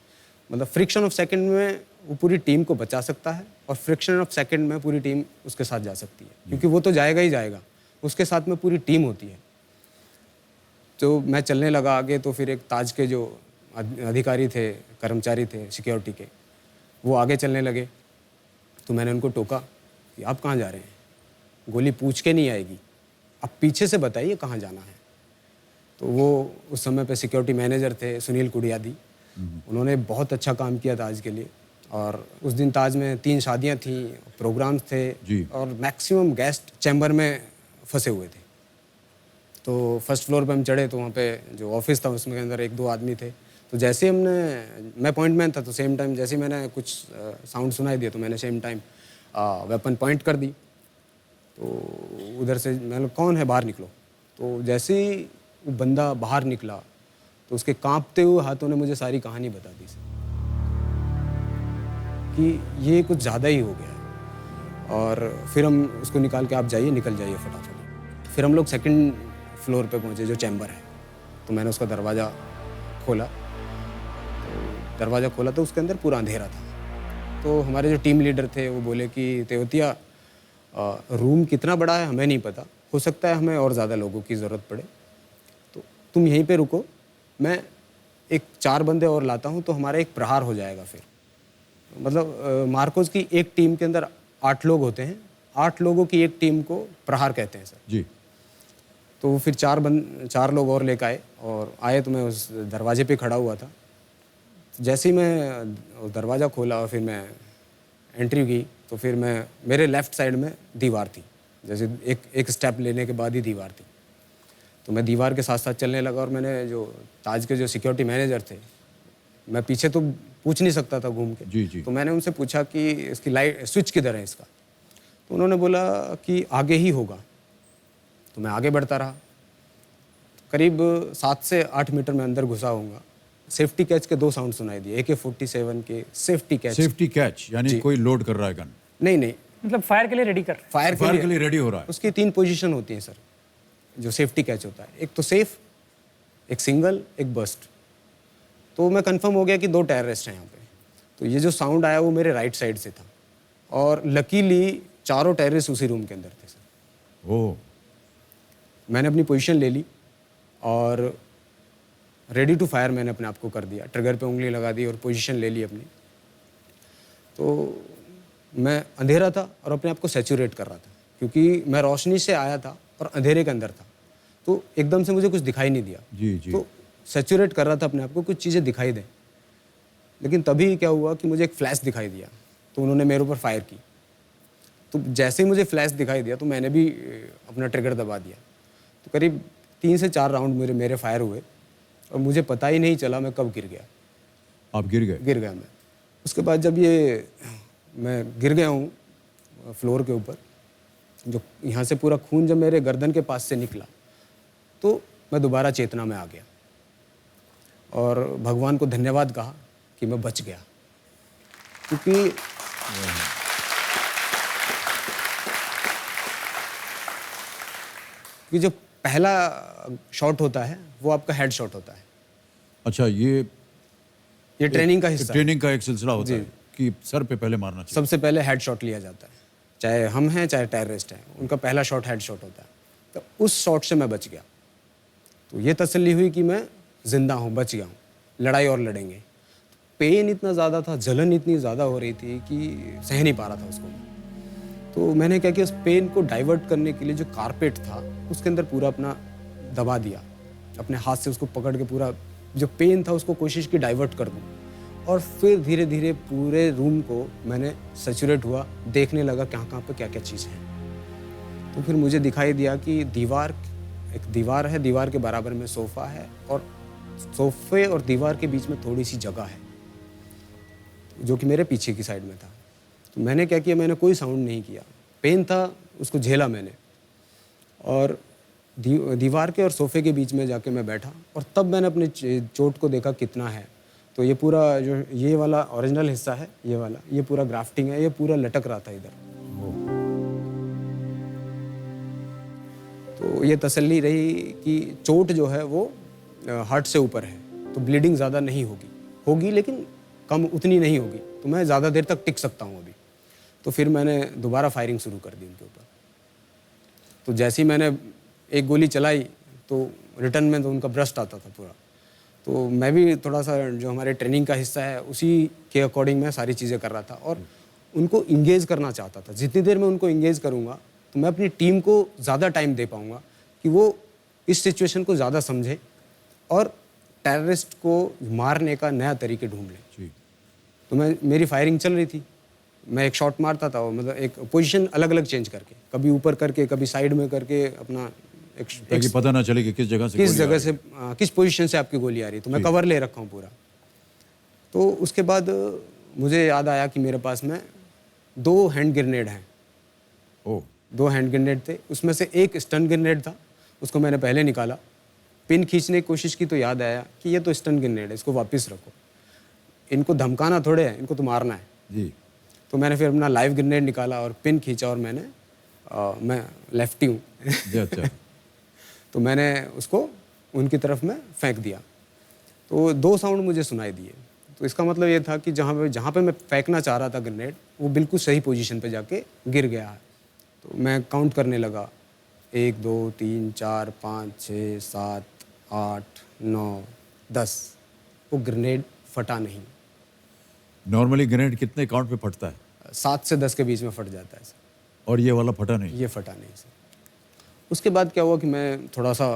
मतलब फ्रिक्शन ऑफ सेकंड में वो पूरी टीम को बचा सकता है, और फ्रिक्शन ऑफ सेकंड में पूरी टीम उसके साथ जा सकती है, क्योंकि वो तो जाएगा ही जाएगा, उसके साथ में पूरी टीम होती है। तो मैं चलने लगा आगे, तो फिर एक ताज के जो अधिकारी थे, कर्मचारी थे सिक्योरिटी के, वो आगे चलने लगे। तो मैंने उनको टोका कि आप कहाँ जा रहे हैं, गोली पूछ के नहीं आएगी, आप पीछे से बताइए कहाँ जाना है। तो वो उस समय पे सिक्योरिटी मैनेजर थे सुनील कुडियादी, उन्होंने बहुत अच्छा काम किया ताज के लिए। और उस दिन ताज में 3 शादियाँ थीं, प्रोग्राम्स थे, और मैक्सिमम गेस्ट चैम्बर में फंसे हुए थे। तो फर्स्ट फ्लोर पे हम चढ़े, तो वहाँ पे जो ऑफिस था उसमें अंदर 1-2 आदमी थे। तो जैसे मैं अपॉइंटमेंट था, तो सेम टाइम जैसे मैंने कुछ साउंड सुनाई दिया, तो मैंने सेम टाइम वेपन पॉइंट कर दी। तो उधर से मैंने, कौन है, बाहर निकलो। तो जैसे ही वो बंदा बाहर निकला, तो उसके कांपते हुए हाथों ने मुझे सारी कहानी बता दी। कि ये कुछ ज़्यादा ही हो गया है। और फिर हम उसको निकाल के, आप जाइए, निकल जाइए फटाफट। फिर हम लोग सेकंड फ्लोर पे पहुँचे जो चैम्बर है, तो मैंने उसका दरवाज़ा खोला। तो दरवाज़ा खोला तो उसके अंदर पूरा अंधेरा था। तो हमारे जो टीम लीडर थे वो बोले कि तेवतिया, रूम कितना बड़ा है हमें नहीं पता, हो सकता है हमें और ज़्यादा लोगों की ज़रूरत पड़े, तो तुम यहीं पे रुको, मैं एक 4 बंदे और लाता हूँ तो हमारा एक प्रहार हो जाएगा। फिर मतलब मार्कोस की एक टीम के अंदर 8 लोग होते हैं, 8 लोगों की एक टीम को प्रहार कहते हैं सर जी। तो फिर 4 लोग और लेकर आए, और आए तो मैं उस दरवाजे पे खड़ा हुआ था। जैसे ही मैं दरवाज़ा खोला और फिर मैं एंट्री की, तो फिर मेरे लेफ़्ट साइड में दीवार थी, जैसे एक स्टेप लेने के बाद ही दीवार थी। तो मैं दीवार के साथ साथ चलने लगा, और मैंने जो ताज के जो सिक्योरिटी मैनेजर थे, मैं पीछे तो पूछ नहीं सकता था घूम के, जी जी। तो मैंने उनसे पूछा कि इसकी लाइट स्विच किधर है इसका, तो उन्होंने बोला कि आगे ही होगा। तो मैं आगे बढ़ता रहा, करीब 7 से 8 मीटर में अंदर घुसा होऊंगा। सेफ्टी कैच के 2 साउंड सुनाई दिए, AK-47 के सेफ्टी कैच। सेफ्टी कैच यानी कोई लोड कर रहा है गन? नहीं, मतलब फायर के लिए रेडी कर रहे फायर के लिए रेडी हो रहा है। उसकी 3 पोजीशन होती हैं सर, जो सेफ्टी कैच होता है, एक तो सेफ, एक सिंगल, एक बस्ट। तो मैं कंफर्म हो गया कि 2 टेररिस्ट हैं यहाँ पे। तो ये जो साउंड आया वो मेरे राइट साइड से था, और लकीली 4 टेररिस्ट उसी रूम के अंदर थे सर। ओह। मैंने अपनी पोजीशन ले ली और रेडी टू फायर मैंने अपने आप को कर दिया, ट्रिगर पे उंगली लगा दी और पोजीशन ले ली अपनी। तो मैं अंधेरा था और अपने आप को सैचुरेट कर रहा था, क्योंकि मैं रोशनी से आया था और अंधेरे के अंदर था, तो एकदम से मुझे कुछ दिखाई नहीं दिया। जी जी। तो सैचुरेट कर रहा था अपने आप को, कुछ चीज़ें दिखाई दें। लेकिन तभी क्या हुआ कि मुझे एक फ्लैश दिखाई दिया, तो उन्होंने मेरे ऊपर फायर की। तो जैसे ही मुझे फ्लैश दिखाई दिया तो मैंने भी अपना ट्रिगर दबा दिया। तो करीब 3 से 4 राउंड मेरे फायर हुए, और मुझे पता ही नहीं चला मैं कब गिर गया। आप गिर गए? गिर गया मैं। उसके बाद जब मैं गिर गया हूँ फ्लोर के ऊपर, जो यहाँ से पूरा खून जब मेरे गर्दन के पास से निकला, तो मैं दोबारा चेतना में आ गया और भगवान को धन्यवाद कहा कि मैं बच गया। क्योंकि जो पहला शॉट होता है वो आपका हेड शॉट होता है। अच्छा, ये ट्रेनिंग का हिस्सा है। ट्रेनिंग का एक सिलसिला होता है कि सर पे पहले मारना चाहिए। सबसे पहले हेड शॉट लिया जाता है, चाहे हम हैं चाहे टेररिस्ट हैं, उनका पहला शॉट हेड शॉट होता है। तो उस शॉट से मैं बच गया, तो ये तसल्ली हुई कि मैं जिंदा हूँ, बच गया हूँ, लड़ाई और लड़ेंगे। पेन इतना ज़्यादा था, जलन इतनी ज़्यादा हो रही थी कि सह नहीं पा रहा था उसको। तो मैंने क्या किया, उस पेन को डाइवर्ट करने के लिए जो कारपेट था उसके अंदर पूरा अपना दबा दिया, अपने हाथ से उसको पकड़ के पूरा जो पेन था उसको कोशिश की डाइवर्ट कर दूं। और फिर धीरे धीरे पूरे रूम को मैंने सैचुरेट हुआ, देखने लगा कहाँ पे क्या क्या चीज़ है। तो फिर मुझे दिखाई दिया कि एक दीवार है, दीवार के बराबर में सोफ़ा है, और सोफे और दीवार के बीच में थोड़ी सी जगह है जो कि मेरे पीछे की साइड में था। तो मैंने क्या किया, मैंने कोई साउंड नहीं किया, पेन था उसको झेला मैंने, और दीवार के और सोफे के बीच में जाके मैं बैठा, और तब मैंने अपने चोट को देखा कितना है। तो ये पूरा जो ये वाला ओरिजिनल हिस्सा है, ये वाला, ये पूरा ग्राफ्टिंग है, ये पूरा लटक रहा था इधर। तो ये तसल्ली रही कि चोट जो है वो हार्ट से ऊपर है, तो ब्लीडिंग ज़्यादा नहीं होगी लेकिन कम उतनी नहीं होगी, तो मैं ज़्यादा देर तक टिक सकता हूँ अभी। तो फिर मैंने दोबारा फायरिंग शुरू कर दी उनके ऊपर। तो जैसे ही मैंने एक गोली चलाई तो रिटर्न में तो उनका ब्रस्ट आता था पूरा। तो मैं भी थोड़ा सा जो हमारे ट्रेनिंग का हिस्सा है उसी के अकॉर्डिंग मैं सारी चीज़ें कर रहा था, और उनको इंगेज करना चाहता था। जितनी देर मैं उनको इंगेज करूँगा तो मैं अपनी टीम को ज़्यादा टाइम दे पाऊँगा कि वो इस सिचुएशन को ज़्यादा समझे और टेररिस्ट को मारने का नया तरीके ढूंढ लें। तो मेरी फायरिंग चल रही थी, मैं एक शॉट मारता था, मतलब एक पोजीशन अलग अलग चेंज करके, कभी ऊपर करके कभी साइड में करके, अपना ताकि पता ना चले कि किस जगह से किस पोजीशन से आपकी गोली आ रही है। तो मैं कवर ले रखा हूँ पूरा। तो उसके बाद मुझे याद आया कि मेरे पास में 2 हैंड ग्रेनेड हैं। 2 हैंड ग्रेनेड थे, उसमें से एक स्टन ग्रेनेड था, उसको मैंने पहले निकाला, पिन खींचने की कोशिश की तो याद आया कि ये तो स्टन ग्रेनेड है, इसको वापस रखो, इनको धमकाना थोड़े है, इनको तो मारना है। जी। तो मैंने फिर अपना लाइव ग्रेनेड निकाला और पिन खींचा और मैं लेफ्टी हूँ जी अच्छा। तो मैंने उसको उनकी तरफ में फेंक दिया। तो 2 साउंड मुझे सुनाई दिए। तो इसका मतलब ये था कि जहाँ पे मैं फेंकना चाह रहा था ग्रेनेड, वो बिल्कुल सही पोजीशन पे जाके गिर गया है। तो मैं काउंट करने लगा, 1 2 3 4 5 6 7 8 9 10। वो ग्रेनेड फटा नहीं। नॉर्मली ग्रेनेड कितने काउंट पे फटता है? 7 से 10 के बीच में फट जाता है सर। और ये वाला फटा नहीं? ये फटा नहीं सर। उसके बाद क्या हुआ कि मैं थोड़ा सा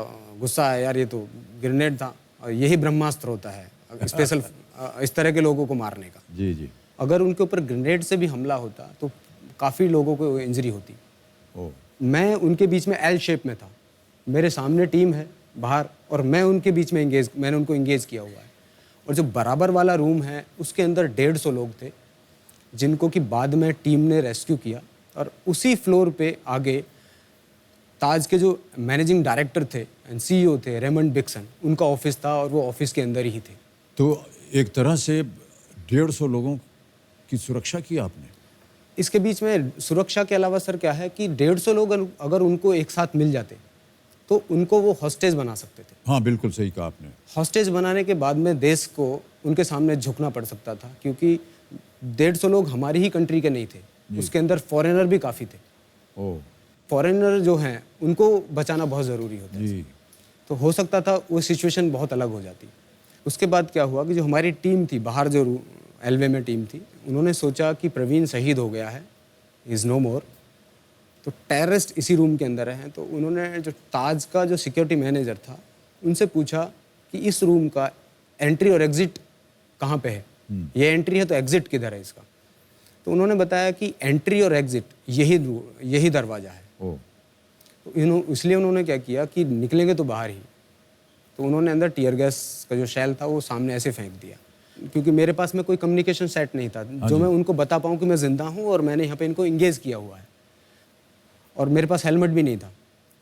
गुस्सा आया, यार ये तो ग्रेनेड था और यही ब्रह्मास्त्र होता है स्पेशल इस तरह के लोगों को मारने का। जी जी। अगर उनके ऊपर ग्रेनेड से भी हमला होता तो काफ़ी लोगों को इंजरी होती। ओ मैं उनके बीच में एल शेप में था, मेरे सामने टीम है बाहर और मैं उनके बीच में मैंने उनको इंगेज किया हुआ है। और जो बराबर वाला रूम है उसके अंदर 150 लोग थे जिनको कि बाद में टीम ने रेस्क्यू किया। और उसी फ्लोर पे आगे ताज के जो मैनेजिंग डायरेक्टर थे एंड CEO थे रेमंड बिक्सन, उनका ऑफिस था और वो ऑफिस के अंदर ही थे। तो एक तरह से 150 लोगों की सुरक्षा की आपने? इसके बीच में सुरक्षा के अलावा सर क्या है कि 150 लोग अगर उनको एक साथ मिल जाते तो उनको वो हॉस्टेज बना सकते थे। हाँ बिल्कुल सही कहा आपने। हॉस्टेज बनाने के बाद में देश को उनके सामने झुकना पड़ सकता था, क्योंकि 150 लोग हमारी ही कंट्री के नहीं थे, उसके अंदर फॉरेनर भी काफ़ी थे। ओ फॉरेनर जो हैं उनको बचाना बहुत ज़रूरी होता है। जी। तो हो सकता था वो सिचुएशन बहुत अलग हो जाती। उसके बाद क्या हुआ कि जो हमारी टीम थी बाहर, जो एलवे में टीम थी, उन्होंने सोचा कि प्रवीण शहीद हो गया है, इज़ नो मोर, तो टेररिस्ट इसी रूम के अंदर हैं। तो उन्होंने जो ताज का जो सिक्योरिटी मैनेजर था उनसे पूछा कि इस रूम का एंट्री और एग्ज़िट कहाँ पे है, ये एंट्री है तो एग्ज़िट किधर है इसका। तो उन्होंने बताया कि एंट्री और एग्ज़िट यही दरवाज़ा है। ओ तो इसलिए उन्होंने क्या किया कि निकलेंगे तो बाहर ही। तो उन्होंने अंदर टीयर गैस का जो शेल था वो सामने ऐसे फेंक दिया, क्योंकि मेरे पास में कोई कम्युनिकेशन सेट नहीं था जो मैं उनको बता पाऊँ कि मैं ज़िंदा हूँ और मैंने यहाँ पे इनको इंगेज किया हुआ है। और मेरे पास हेलमेट भी नहीं था।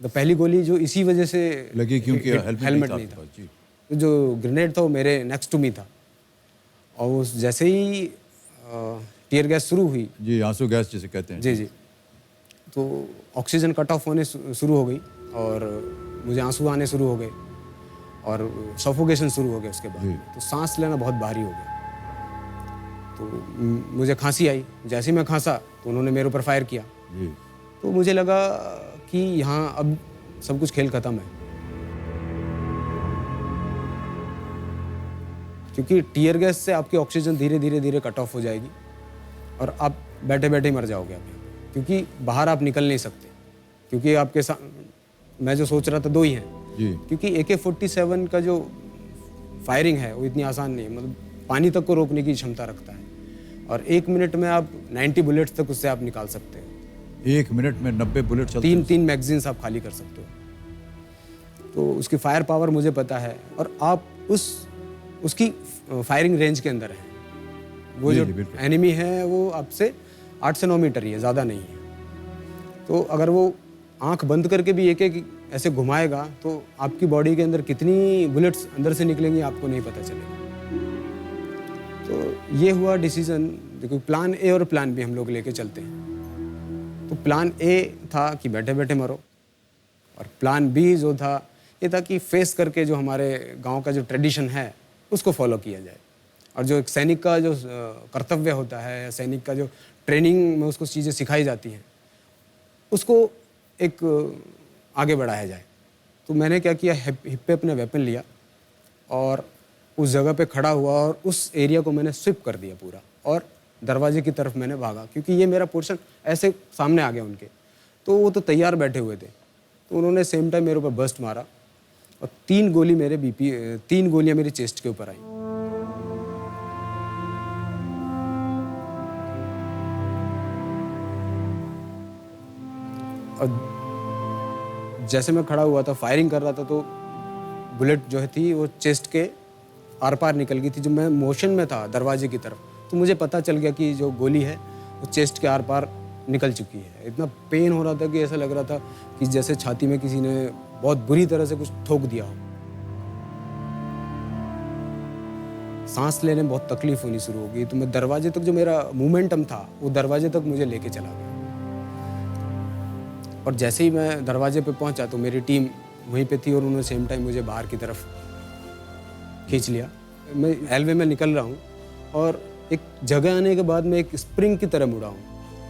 तो पहली गोली जो इसी वजह से लगी क्योंकि हेलमेट नहीं था। जी। तो जो ग्रेनेड था वो मेरे नेक्स्ट टू मी था। और उस जैसे ही टीयर गैस शुरू हुई, जी आंसू गैस जिसे कहते हैं। जी जी, तो ऑक्सीजन कट ऑफ होने शुरू हो गई और मुझे आंसू आने शुरू हो गए और सफोकेशन शुरू हो गया। उसके बाद तो सांस लेना बहुत भारी हो गया। तो मुझे खांसी आई। जैसे ही मैं खांसा तो उन्होंने मेरे ऊपर फायर किया। जी। तो मुझे लगा कि यहाँ अब सब कुछ खेल खत्म है, क्योंकि टीयर गैस से आपकी ऑक्सीजन धीरे धीरे कट ऑफ हो जाएगी और आप बैठे बैठे मर जाओगे आप, क्योंकि बाहर आप निकल नहीं सकते। क्योंकि आपके साथ मैं जो सोच रहा था 2 ही हैं जी। क्योंकि AK-47 का जो फायरिंग है वो इतनी आसान नहीं है, मतलब पानी तक को रोकने की क्षमता रखता है और 1 मिनट में आप 90 बुलेट्स तक उससे आप निकाल सकते हो। 1 मिनट में 90 बुलेट चलते हैं? 3 मैगजीन्स आप खाली कर सकते हो। तो उसकी फायर पावर मुझे पता है और आप उसकी फायरिंग रेंज के अंदर है। वो जी, जो जी, बिल्कुल। एनिमी है वो आपसे 8 से 9 मीटर ही है, ज़्यादा नहीं है। तो अगर वो आंख बंद करके भी एक ऐसे घुमाएगा तो आपकी बॉडी के अंदर कितनी बुलेट्स अंदर से निकलेंगी आपको नहीं पता चलेगा। तो ये हुआ डिसीजन। देखो, प्लान ए और प्लान बी हम लोग लेके चलते हैं। तो प्लान ए था कि बैठे बैठे मरो, और प्लान बी जो था ये था कि फेस करके जो हमारे गांव का जो ट्रेडिशन है उसको फॉलो किया जाए। और जो एक सैनिक का जो कर्तव्य होता है या सैनिक का जो ट्रेनिंग में उसको चीज़ें सिखाई जाती हैं उसको एक आगे बढ़ाया जाए। तो मैंने क्या किया, हिप पे अपना वेपन लिया और उस जगह पे खड़ा हुआ और उस एरिया को मैंने स्विप कर दिया पूरा और दरवाजे की तरफ मैंने भागा, क्योंकि ये मेरा पोर्शन ऐसे सामने आ गया उनके। तो वो तो तैयार बैठे हुए थे, तो उन्होंने सेम टाइम मेरे ऊपर बस्ट मारा और 3 गोलियां मेरी चेस्ट के ऊपर आई। और जैसे मैं खड़ा हुआ था, फायरिंग कर रहा था, तो बुलेट जो थी वो चेस्ट के आर पार निकल गई थी। जब मैं मोशन में था दरवाजे की तरफ तो मुझे पता चल गया कि जो गोली है वो चेस्ट के आर पार निकल चुकी है। इतना पेन हो रहा था कि ऐसा लग रहा था कि जैसे छाती में किसी ने बहुत बुरी तरह से कुछ ठोक दिया हो। सांस लेने में बहुत तकलीफ होनी शुरू हो गई। तो मैं दरवाजे तक जो मेरा मोमेंटम था वो दरवाजे तक मुझे लेके चला गया। और जैसे ही मैं दरवाजे पे पहुंचा तो मेरी टीम वहीं पे थी और उन्होंने सेम टाइम मुझे बाहर की तरफ खींच लिया। मैं एलवे में निकल रहा हूँ और एक जगह आने के बाद मैं एक स्प्रिंग की तरह मुड़ा हूँ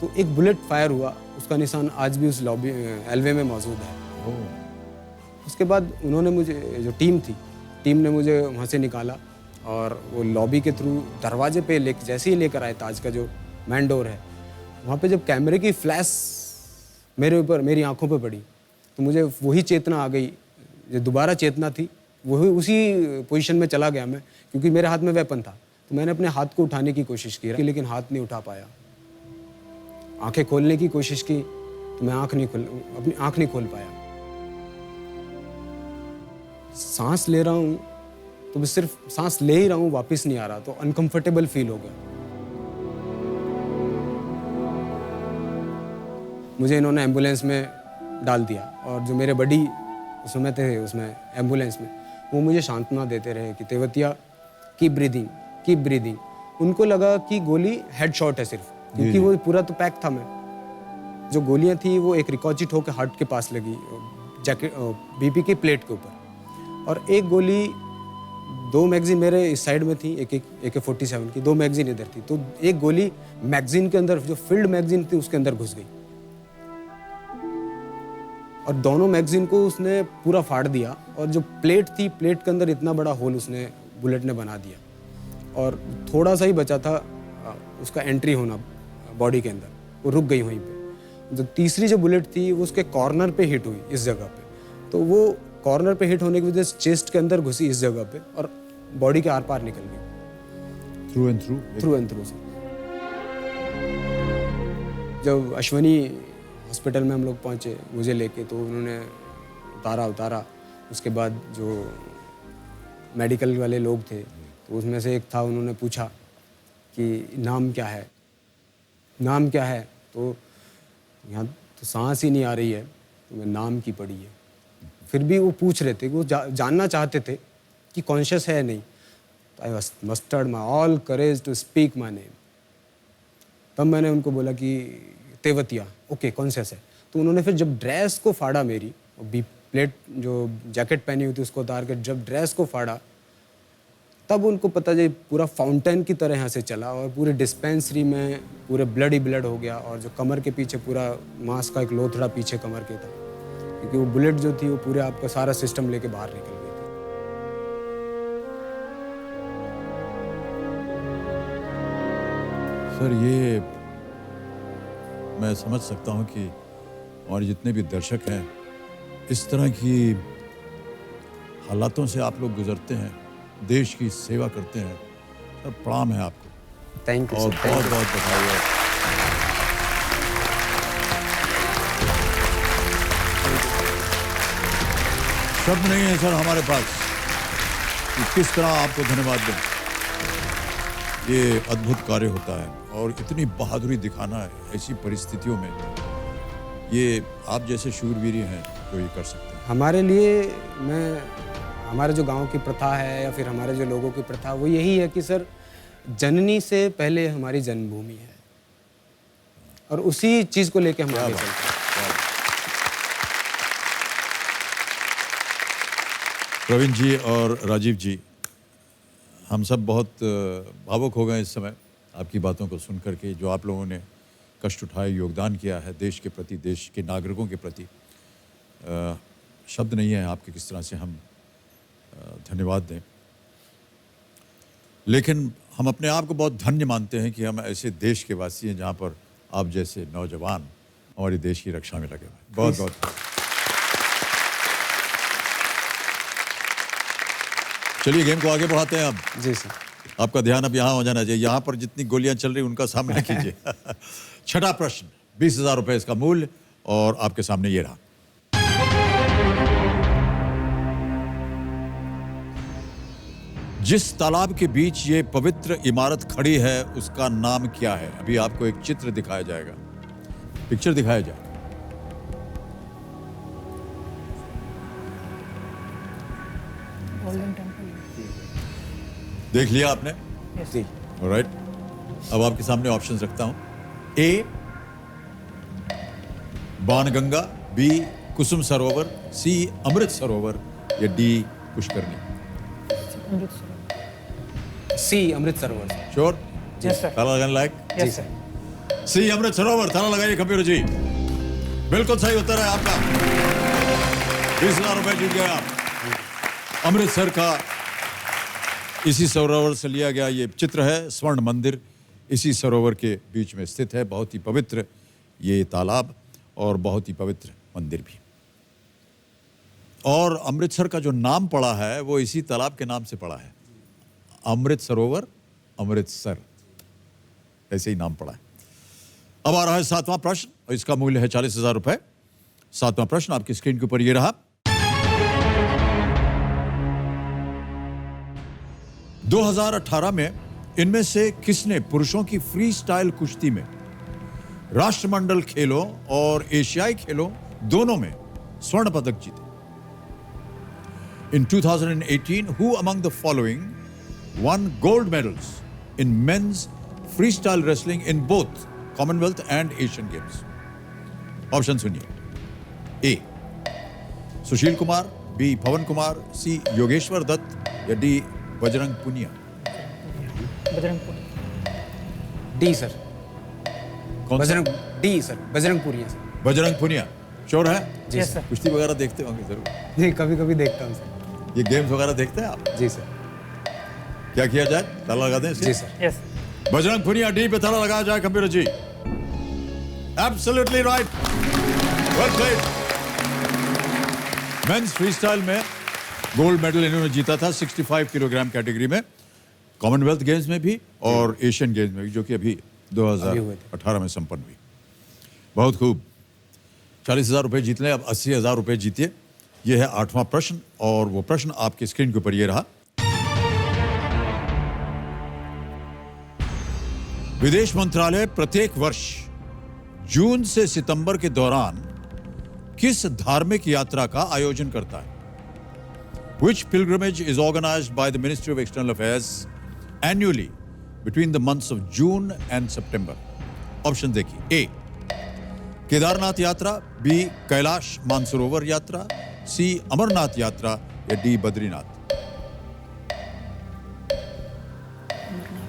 तो एक बुलेट फायर हुआ, उसका निशान आज भी उस लॉबी एलवे में मौजूद है। उसके बाद उन्होंने मुझे, जो टीम ने मुझे वहाँ से निकाला और वो लॉबी के थ्रू दरवाजे पे जैसे ही लेकर आए ताज का जो मैन डोर है, वहाँ पे जब कैमरे की फ्लैश मेरे ऊपर, मेरी आंखों पे पड़ी तो मुझे वही चेतना आ गई, जो दोबारा चेतना थी वही उसी पोजीशन में चला गया मैं, क्योंकि मेरे हाथ में वेपन था। तो मैंने अपने हाथ को उठाने की कोशिश की लेकिन हाथ नहीं उठा पाया। आंखें खोलने की कोशिश की तो मैं अपनी आंख नहीं खोल पाया। सांस ले रहा हूँ तो मैं सिर्फ सांस ले ही रहा हूँ, वापस नहीं आ रहा, तो अनकंफर्टेबल फील हो गया। मुझे इन्होंने एम्बुलेंस में डाल दिया और जो मेरे बडी उस समय थे उसमें एम्बुलेंस में, वो मुझे सांत्वना देते रहे कि तेवतिया कीप ब्रीदिंग। उनको लगा कि गोली हेडशॉट है सिर्फ, क्योंकि वो पूरा तो पैक था मैं। जो गोलियां थी वो एक रिकॉचिट होकर हार्ट के पास लगी, जैकेट बीपी की प्लेट के ऊपर, और एक गोली, 2 मैगजीन मेरे इस साइड में थी, एक AK-47 की 2 मैगजीन इधर थी, तो एक गोली मैगजीन के अंदर, जो फील्ड मैगजीन थी उसके अंदर घुस गई और दोनों मैगजीन को उसने पूरा फाड़ दिया। और जो प्लेट थी, प्लेट के अंदर इतना बड़ा होल उसने बुलेट ने बना दिया और थोड़ा सा ही बचा था उसका एंट्री होना बॉडी के अंदर, वो रुक गई वहीं पे। जो तीसरी जो बुलेट थी वो उसके कॉर्नर पे हिट हुई इस जगह पे, तो वो कॉर्नर पे हिट होने की वजह से चेस्ट के अंदर घुसी इस जगह पे और बॉडी के आर पार निकल गई थ्रू एंड थ्रू से। जब अश्वनी हॉस्पिटल में हम लोग पहुंचे मुझे लेके, तो उन्होंने उतारा। उसके बाद जो मेडिकल वाले लोग थे तो उसमें से एक था, उन्होंने पूछा कि नाम क्या है, तो यहाँ तो सांस ही नहीं आ रही है, तो मैं नाम की पड़ी है। फिर भी वो पूछ रहे थे, वो जानना चाहते थे कि कॉन्शियस है नहीं। I was mustered my all courage to speak my name. तब मैंने उनको बोला कि तेवतिया, ओके कॉन्शियस है। तो उन्होंने फिर जब ड्रेस को फाड़ा मेरी, बी प्लेट जो जैकेट पहनी हुई थी उसको उतार के जब ड्रेस को फाड़ा, तब उनको पता चला पूरा फाउंटेन की तरह यहाँ से चला और पूरे डिस्पेंसरी में पूरे ब्लड ही ब्लड हो गया। और जो कमर के पीछे पूरा मांस का एक लोथड़ा पीछे कमर के था, क्योंकि वो बुलेट जो थी वो पूरे आपका सारा सिस्टम लेके बाहर निकल गई थी। सर, ये मैं समझ सकता हूँ कि और जितने भी दर्शक हैं, इस तरह की हालातों से आप लोग गुजरते हैं, देश की सेवा करते हैं। सर, प्रणाम है आपको। थैंक यू और सर, बहुत बहुत बधाई है। शब्द नहीं है सर हमारे पास कि किस तरह आपको धन्यवाद दें। ये अद्भुत कार्य होता है और इतनी बहादुरी दिखाना है ऐसी परिस्थितियों में, ये आप जैसे शूरवीर हैं तो ये कर सकते हैं। हमारे लिए, हमारे जो गांव की प्रथा है या फिर हमारे जो लोगों की प्रथा, वो यही है कि सर जननी से पहले हमारी जन्मभूमि है और उसी चीज़ को लेके हम आगे चलते हैं। प्रवीण जी और राजीव जी, हम सब बहुत भावुक हो गए इस समय आपकी बातों को सुनकर के, जो आप लोगों ने कष्ट उठाए, योगदान किया है देश के प्रति, देश के नागरिकों के प्रति। शब्द नहीं है आपके किस तरह से हम धन्यवाद दें, लेकिन हम अपने आप को बहुत धन्य मानते हैं कि हम ऐसे देश के वासी हैं जहाँ पर आप जैसे नौजवान हमारे देश की रक्षा में लगे हुए। बहुत बहुत चलिए गेम को आगे बढ़ाते हैं। अब जी सर, आपका ध्यान अब यहाँ हो जाना चाहिए, यहाँ पर जितनी गोलियां चल रही उनका सामना कीजिए। छठा प्रश्न, 20,000 रुपए इसका मूल्य, और आपके सामने ये रहा। जिस तालाब के बीच ये पवित्र इमारत खड़ी है उसका नाम क्या है? अभी आपको एक चित्र दिखाया जाएगा, पिक्चर दिखाया जाएगा। देख लिया आपने? जी ऑलराइट, अब आपके सामने ऑप्शंस रखता हूं। ए बाणगंगा, बी कुसुम सरोवर, सी अमृत सरोवर या डी पुष्करनी। सी Amrit Sarovar sir. Sure? Yes sir. ताला लगाने लायक? जी सर। सी अमृत सरोवर, ताला लगाइए कंप्यूटर जी। बिल्कुल सही उत्तर है आपका। 20,000 रुपए जीत गए आप। अमृतसर का इसी सरोवर से लिया गया ये चित्र है। स्वर्ण मंदिर इसी सरोवर के बीच में स्थित है। बहुत ही पवित्र ये तालाब और बहुत ही पवित्र मंदिर भी। और अमृतसर का जो नाम पड़ा है वो इसी तालाब के नाम से पड़ा है। अमृत सरोवर, अमृतसर, ऐसे ही नाम पड़ा है। अब आ रहा है 7वां प्रश्न और इसका मूल्य है 40,000 रुपए। 7वां प्रश्न आपकी स्क्रीन के ऊपर ये रहा। 2018 में इनमें से किसने पुरुषों की फ्री स्टाइल कुश्ती में राष्ट्रमंडल खेलों और एशियाई खेलों दोनों में स्वर्ण पदक जीते? In 2018, who among the following won gold medals in men's freestyle wrestling in both Commonwealth and Asian Games? Option सुनिए। A Sushil Kumar, B Pawan Kumar, C Yogeshwar Dutt या D Bajrang Punia. Bajrang Punia. D sir. कौन सा? Bajrang D sir, Bajrang Punia sir. Bajrang Punia sure है? Yes sir. कुश्ती वगैरह देखते होंगे जरूर। जी कभी कभी देखता हूँ सर। ये गेम्स वगैरह देखते हैं आप? जी सर। क्या किया जाए? ताला लगा दें इसे? जी sir. Yes. Bajrang Punia, D पे ताला लगाया जाए computer ji. Absolutely right, well played. Men's freestyle में गोल्ड मेडल इन्होंने जीता था 65 किलोग्राम कैटेगरी में, कॉमनवेल्थ गेम्स में भी और एशियन गेम्स में भी, जो कि अभी 2018 में संपन्न हुई। बहुत खूब। 40,000 रुपए जीत लें। अब 80,000 रुपए जीतिए। यह है 8वां प्रश्न और वो प्रश्न आपकी स्क्रीन के ऊपर ये रहा। विदेश मंत्रालय प्रत्येक वर्ष जून से सितंबर के दौरान किस धार्मिक यात्रा का आयोजन करता है? Which pilgrimage is organized by the Ministry of External Affairs annually between the months of June and September? Option देखिए। ए केदारनाथ यात्रा, बी कैलाश मानसरोवर यात्रा, सी अमरनाथ यात्रा या डी बद्रीनाथ।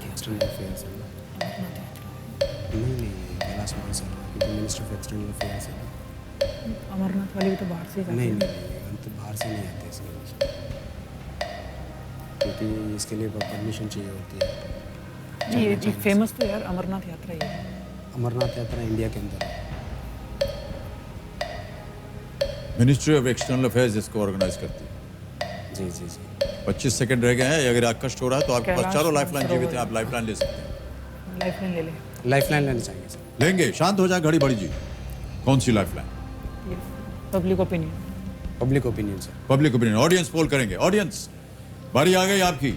एक्सटर्नल अफेयर्स है। नहीं कैलाश मानसरोवर क्योंकि मिनिस्टर ऑफ एक्सटर्नल अफेयर्स है। अमरनाथ वाली भी तो बाहर से ही जाती नहीं है। हम तो बाहर से नहीं आते इसके लिए, क्योंकि इसके लिए परमिशन चाहिए होती है। ये फेमस तो यार अमरनाथ यात्रा ही है। अमरनाथ यात्रा इंडिया के अंदर है। मिनिस्ट्री ऑफ एक्सटर्नल अफेयर्स इसको ऑर्गेनाइज करती है। जी जी जी। 25 सेकंड रह गए हैं। अगर आप कष्ट हो रहा है तो आपके पास कैलाश चारों लाइफलाइन जीवित मानसरोवर। हैं। आप लाइफलाइन ले सकते हैं। लाइफलाइन ले ले। लाइफलाइन लेना चाहिए सर। लेंगे? शांत हो जाए, घड़ी बढ़ी जी। कौन सी lifeline? Public opinion. Public opinion sir. Public opinion. Audience poll करेंगे। ऑडियंस बारी आ गई आपकी।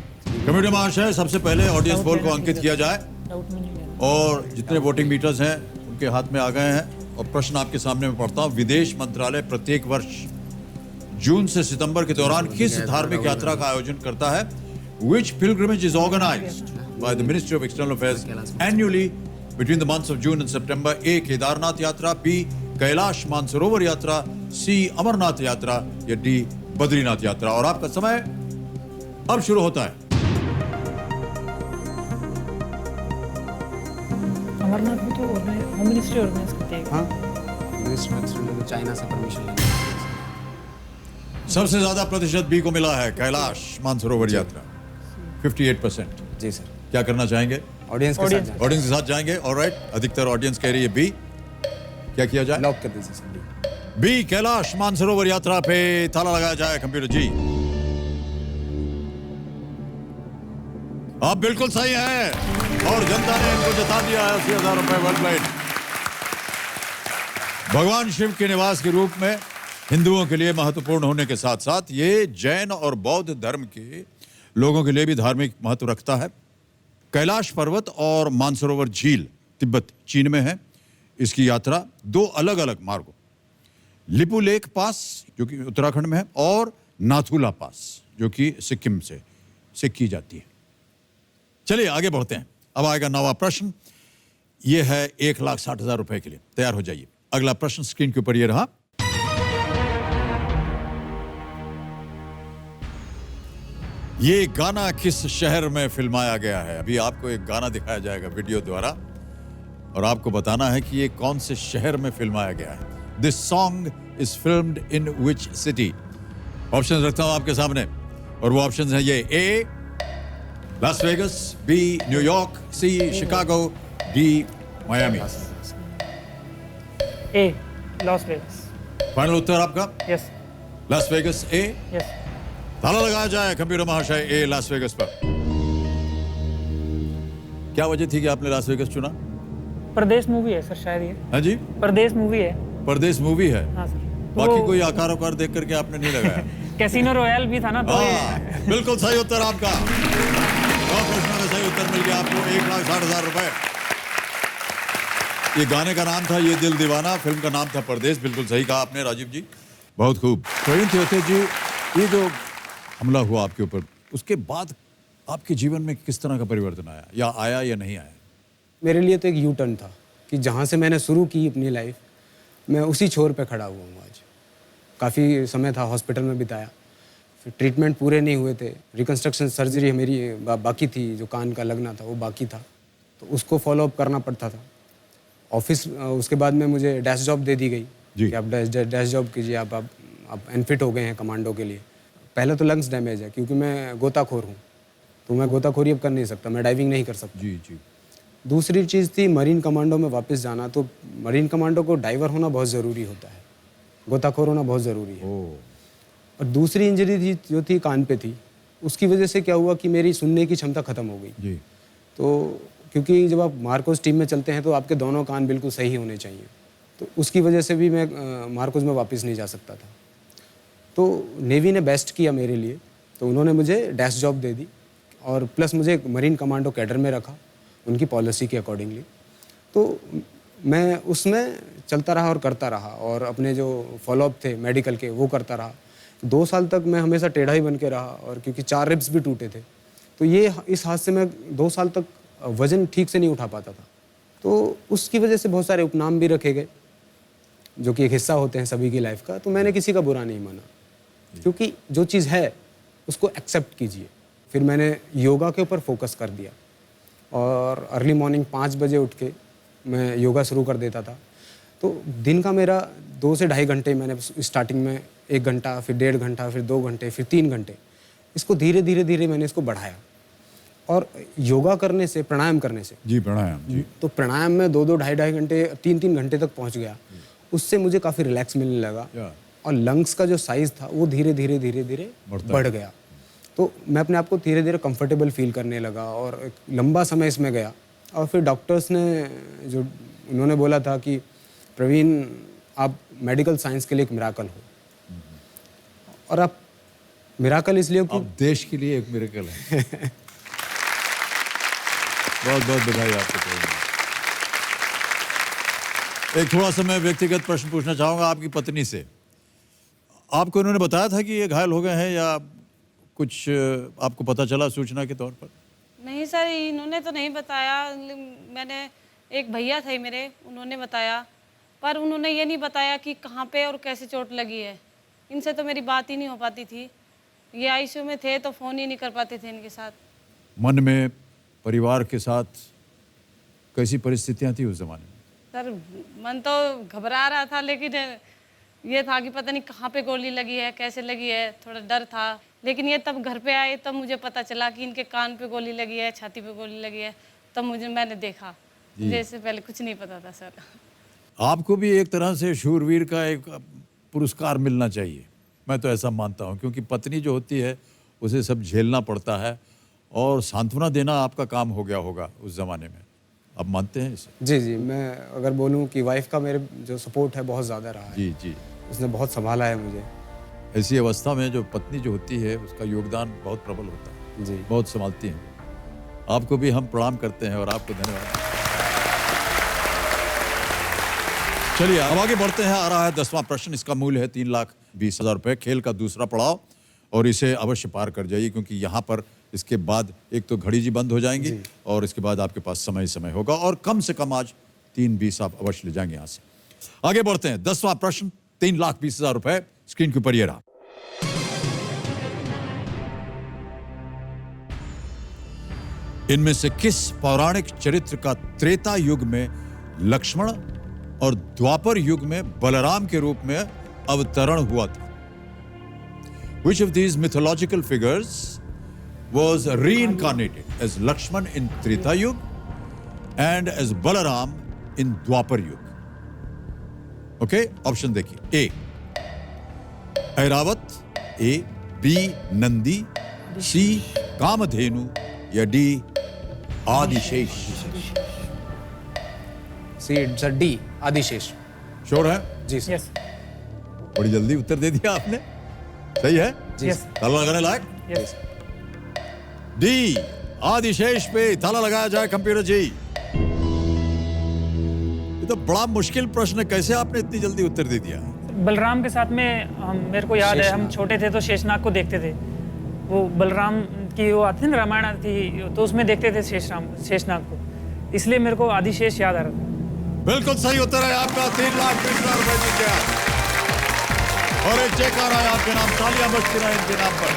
कमेटी महाशय, सबसे पहले ऑडियंस पोल को अंकित किया जाए डाउट में नहीं लेना। और जितने वोटिंग मीटर्स हैं उनके हाथ में आ गए हैं। और प्रश्न आपके सामने में पढ़ता हूं। विदेश मंत्रालय प्रत्येक वर्ष जून से सितंबर के दौरान किस धार्मिक यात्रा का आयोजन करता है? Which pilgrimage is organized by the Ministry of External Affairs annually between the months of June and September? A. Kedarnath यात्रा, B. कैलाश मानसरोवर यात्रा, C. अमरनाथ यात्रा या D. बद्रीनाथ यात्रा। और आपका समय अब शुरू होता है। अमरनाथ भी तो होम मिनिस्ट्री ऑर्गेनाइज करती है। हाँ मिनिस्टर ऑफ एक्सटर्नल चाइना से परमिशन लेना है। सबसे ज्यादा प्रतिशत बी को मिला है, कैलाश मानसरोवर यात्रा 58%। जी सर। क्या करना चाहेंगे? ऑडियंस के साथ जाना। ऑडियंस के साथ जाएंगे। ऑलराइट, अधिकतर ऑडियंस कह रही है बी। क्या किया जाए? लॉक कर दीजिए सर। बी कैलाश मानसरोवर यात्रा पे ताला लगाया जाए कंप्यूटर जी। आप बिल्कुल सही हैं और जनता ने इनको जिता दिया है 80,000 रुपए। Well played. भगवान शिव के निवास के रूप में हिंदुओं के लिए महत्वपूर्ण होने के साथ साथ ये जैन और बौद्ध धर्म के लोगों के लिए भी धार्मिक महत्व रखता है। कैलाश पर्वत और मानसरोवर झील तिब्बत चीन में है। इसकी यात्रा 2 अलग अलग मार्गों, लिपुलेख पास जो कि उत्तराखंड में है और नाथुला पास जो कि सिक्किम से की जाती है। चलिए आगे बढ़ते हैं। अब आएगा नवा प्रश्न। ये है 1,60,000 रुपए के लिए। तैयार हो जाइए। अगला प्रश्न स्क्रीन के ऊपर ये रहा। ये गाना किस शहर में फिल्माया गया है? अभी आपको एक गाना दिखाया जाएगा वीडियो द्वारा और आपको बताना है कि ये कौन से शहर में फिल्माया गया है। This song is filmed in which city? Option रखता हूं आपके सामने और वो ऑप्शन है ये: ए लास वेगस, बी न्यूयॉर्क, सी शिकागो, डी मायामी। ए लॉस वेगस। फाइनल उत्तर आपका? यस लास वेगस ए। यस। ताला लगाया जाए कंप्यूटर महाशय, ए लास वेगस पर। क्या वजह थी कि आपने लास वेगस चुना? परदेश मूवी है सर शायद ये। हाँ जी, परदेश मूवी है। परदेश मूवी है। हाँ सर। बाकी कोई आकार उकार देख करके आपने नहीं लगाया? कैसीनो रॉयल भी था ना तो हाँ, बिल्कुल सही उत्तर आपका। 9 प्रश्नों में सही उत्तर मिल गया आपको 1,60,000 रुपए। ये गाने का नाम था ये दिल दीवाना, फिल्म का नाम था परदेश। बिल्कुल सही कहा आपने राजीव जी, बहुत खूब। प्रवीण थियोथे जी, ये जो हमला हुआ आपके ऊपर, उसके बाद आपके जीवन में किस तरह का परिवर्तन आया या आया या नहीं आया? मेरे लिए तो एक यू टर्न था कि जहाँ से मैंने शुरू की अपनी लाइफ, मैं उसी छोर पे खड़ा हुआ हूँ आज। काफ़ी समय था हॉस्पिटल में बिताया, फिर ट्रीटमेंट पूरे नहीं हुए थे। रिकन्स्ट्रक्शन सर्जरी मेरी बाकी थी, जो कान का लगना था वो बाकी था, तो उसको फॉलो अप करना पड़ता था। ऑफिस उसके बाद में मुझे डैश जॉब दे दी गई कि आप डैश जॉब कीजिए, आप अनफिट हो गए हैं कमांडो के लिए। पहले तो लंग्स डैमेज है क्योंकि मैं गोताखोर हूँ, तो मैं गोताखोरी अब कर नहीं सकता, मैं डाइविंग नहीं कर सकता। जी जी। दूसरी चीज़ थी मरीन कमांडो में वापस जाना, तो मरीन कमांडो को डाइवर होना बहुत ज़रूरी होता है, गोताखोर होना बहुत ज़रूरी है। और दूसरी इंजरी थी जो थी कान पे थी, उसकी वजह से क्या हुआ कि मेरी सुनने की क्षमता ख़त्म हो गई जी। तो क्योंकि जब आप मार्कोस टीम में चलते हैं तो आपके दोनों कान बिल्कुल सही होने चाहिए, तो उसकी वजह से भी मैं मार्कोस में वापस नहीं जा सकता था। तो नेवी ने बेस्ट किया मेरे लिए, तो उन्होंने मुझे डैश जॉब दे दी और प्लस मुझे मरीन कमांडो कैडर में रखा उनकी पॉलिसी के अकॉर्डिंगली। तो मैं उसमें चलता रहा और करता रहा और अपने जो फॉलोअप थे मेडिकल के वो करता रहा। 2 साल तक मैं हमेशा टेढ़ा ही बन के रहा, और क्योंकि 4 रिब्स भी टूटे थे, तो ये इस हाथ से मैं 2 साल तक वज़न ठीक से नहीं उठा पाता था। तो उसकी वजह से बहुत सारे उपनाम भी रखे गए जो कि एक हिस्सा होते हैं सभी की लाइफ का। तो मैंने किसी का बुरा नहीं माना, क्योंकि जो चीज़ है उसको एक्सेप्ट कीजिए। फिर मैंने योगा के ऊपर फोकस कर दिया और अर्ली मॉर्निंग 5 बजे उठ के मैं योगा शुरू कर देता था। तो दिन का मेरा 2 से ढाई घंटे, मैंने स्टार्टिंग में 1 घंटा, फिर 1.5 घंटा, फिर 2 घंटे, फिर 3 घंटे, इसको धीरे धीरे मैंने इसको बढ़ाया। और योगा करने से, प्राणायाम करने से जी, प्राणायाम जी, तो प्राणायाम में 2-2, ढाई घंटे, 3-3 घंटे तक पहुंच गया। उससे मुझे काफ़ी रिलैक्स मिलने लगा और लंग्स का जो साइज़ था वो धीरे धीरे बढ़ गया। तो मैं अपने आप को धीरे धीरे कंफर्टेबल फील करने लगा और एक लंबा समय इसमें गया। और फिर डॉक्टर्स ने जो उन्होंने बोला था कि प्रवीण, आप मेडिकल साइंस के लिए एक मिराकल हो, और आप मिराकल इसलिए कि आप देश के लिए एक मिराकल है। बहुत बहुत बधाई आपको। एक थोड़ा सा मैं व्यक्तिगत प्रश्न पूछना चाहूँगा आपकी पत्नी से। आपको इन्होंने बताया था कि ये घायल हो गए हैं या कुछ आपको पता चला सूचना के तौर पर? नहीं सर, इन्होंने तो नहीं बताया। मैंने, एक भैया थे मेरे, उन्होंने बताया, पर उन्होंने ये नहीं बताया कि कहाँ पे और कैसे चोट लगी है। इनसे तो मेरी बात ही नहीं हो पाती थी। ये आईसीयू में थे तो फ़ोन ही नहीं कर पाते थे इनके साथ। मन में परिवार के साथ कैसी परिस्थितियाँ थी उस जमाने में? सर मन तो घबरा रहा था, लेकिन ये था कि पता नहीं कहाँ पे गोली लगी है, कैसे लगी है, थोड़ा डर था। लेकिन ये तब घर पे आए तब मुझे पता चला कि इनके कान पे गोली लगी है, छाती पे गोली लगी है, तब मैंने देखा। मुझे इससे पहले कुछ नहीं पता था सर। आपको भी एक तरह से शूरवीर का एक पुरस्कार मिलना चाहिए, मैं तो ऐसा मानता हूँ, क्योंकि पत्नी जो होती है उसे सब झेलना पड़ता है और सांत्वना देना आपका काम हो गया होगा उस ज़माने में। आप मानते हैं इसे? जी जी, मैं अगर बोलूँ कि वाइफ का मेरे जो सपोर्ट है बहुत ज़्यादा रहा है। जी जी, उसने बहुत संभाला है मुझे। ऐसी अवस्था में जो पत्नी जो होती है उसका योगदान बहुत प्रबल होता है जी, बहुत संभालती हैं। आपको भी हम प्रणाम करते हैं और आपको धन्यवाद। चलिए अब आगे बढ़ते हैं। आ रहा है 10वां प्रश्न। इसका मूल्य है 3,20,000 रुपये। खेल का दूसरा पड़ाव, और इसे अवश्य पार कर जाइए क्योंकि यहाँ पर इसके बाद एक तो घड़ी जी बंद हो जाएंगी और इसके बाद आपके पास समय ही समय होगा और कम से कम आज 3:20 आप अवश्य ले जाएंगे यहाँ से। आगे बढ़ते हैं। 10वां प्रश्न, 3,20,000 रुपए स्क्रीन के ऊपर ये रहा। इनमें से किस पौराणिक चरित्र का त्रेता युग में लक्ष्मण और द्वापर युग में बलराम के रूप में अवतरण हुआ था? Which of these mythological figures was reincarnated as Lakshman in Treta Yuga and as Balaram in Dwapar Yuga? Okay, ऑप्शन देखिए। A Airavat, A B Nandi, C Kamdhenu या D Adishesh? C it's a D, Adishesh. Sure है? जी सर। यस बड़ी जल्दी उत्तर दे दिया आपने। सही है? जी यस ताला लगाने लायक? यस डी आदिशेष पे ताला लगाया जाए कंप्यूटर जी। ये तो बड़ा मुश्किल प्रश्न है, कैसे आपने इतनी जल्दी उत्तर दे दिया? बलराम के साथ में मेरे को याद है, हम छोटे थे तो शेषनाग को देखते थे। वो बलराम की वो आती थी ना, रामायण आती थी, तो उसमें देखते थे शेषनाग को, इसलिए मेरे को आदिशेष याद आ रहा था। बिल्कुल सही उत्तर है आपका। 3,20,000 रुपए जीत गया और एक चेक आ रहा है आपके नाम। तालियां बजती रहे इनके नाम पर।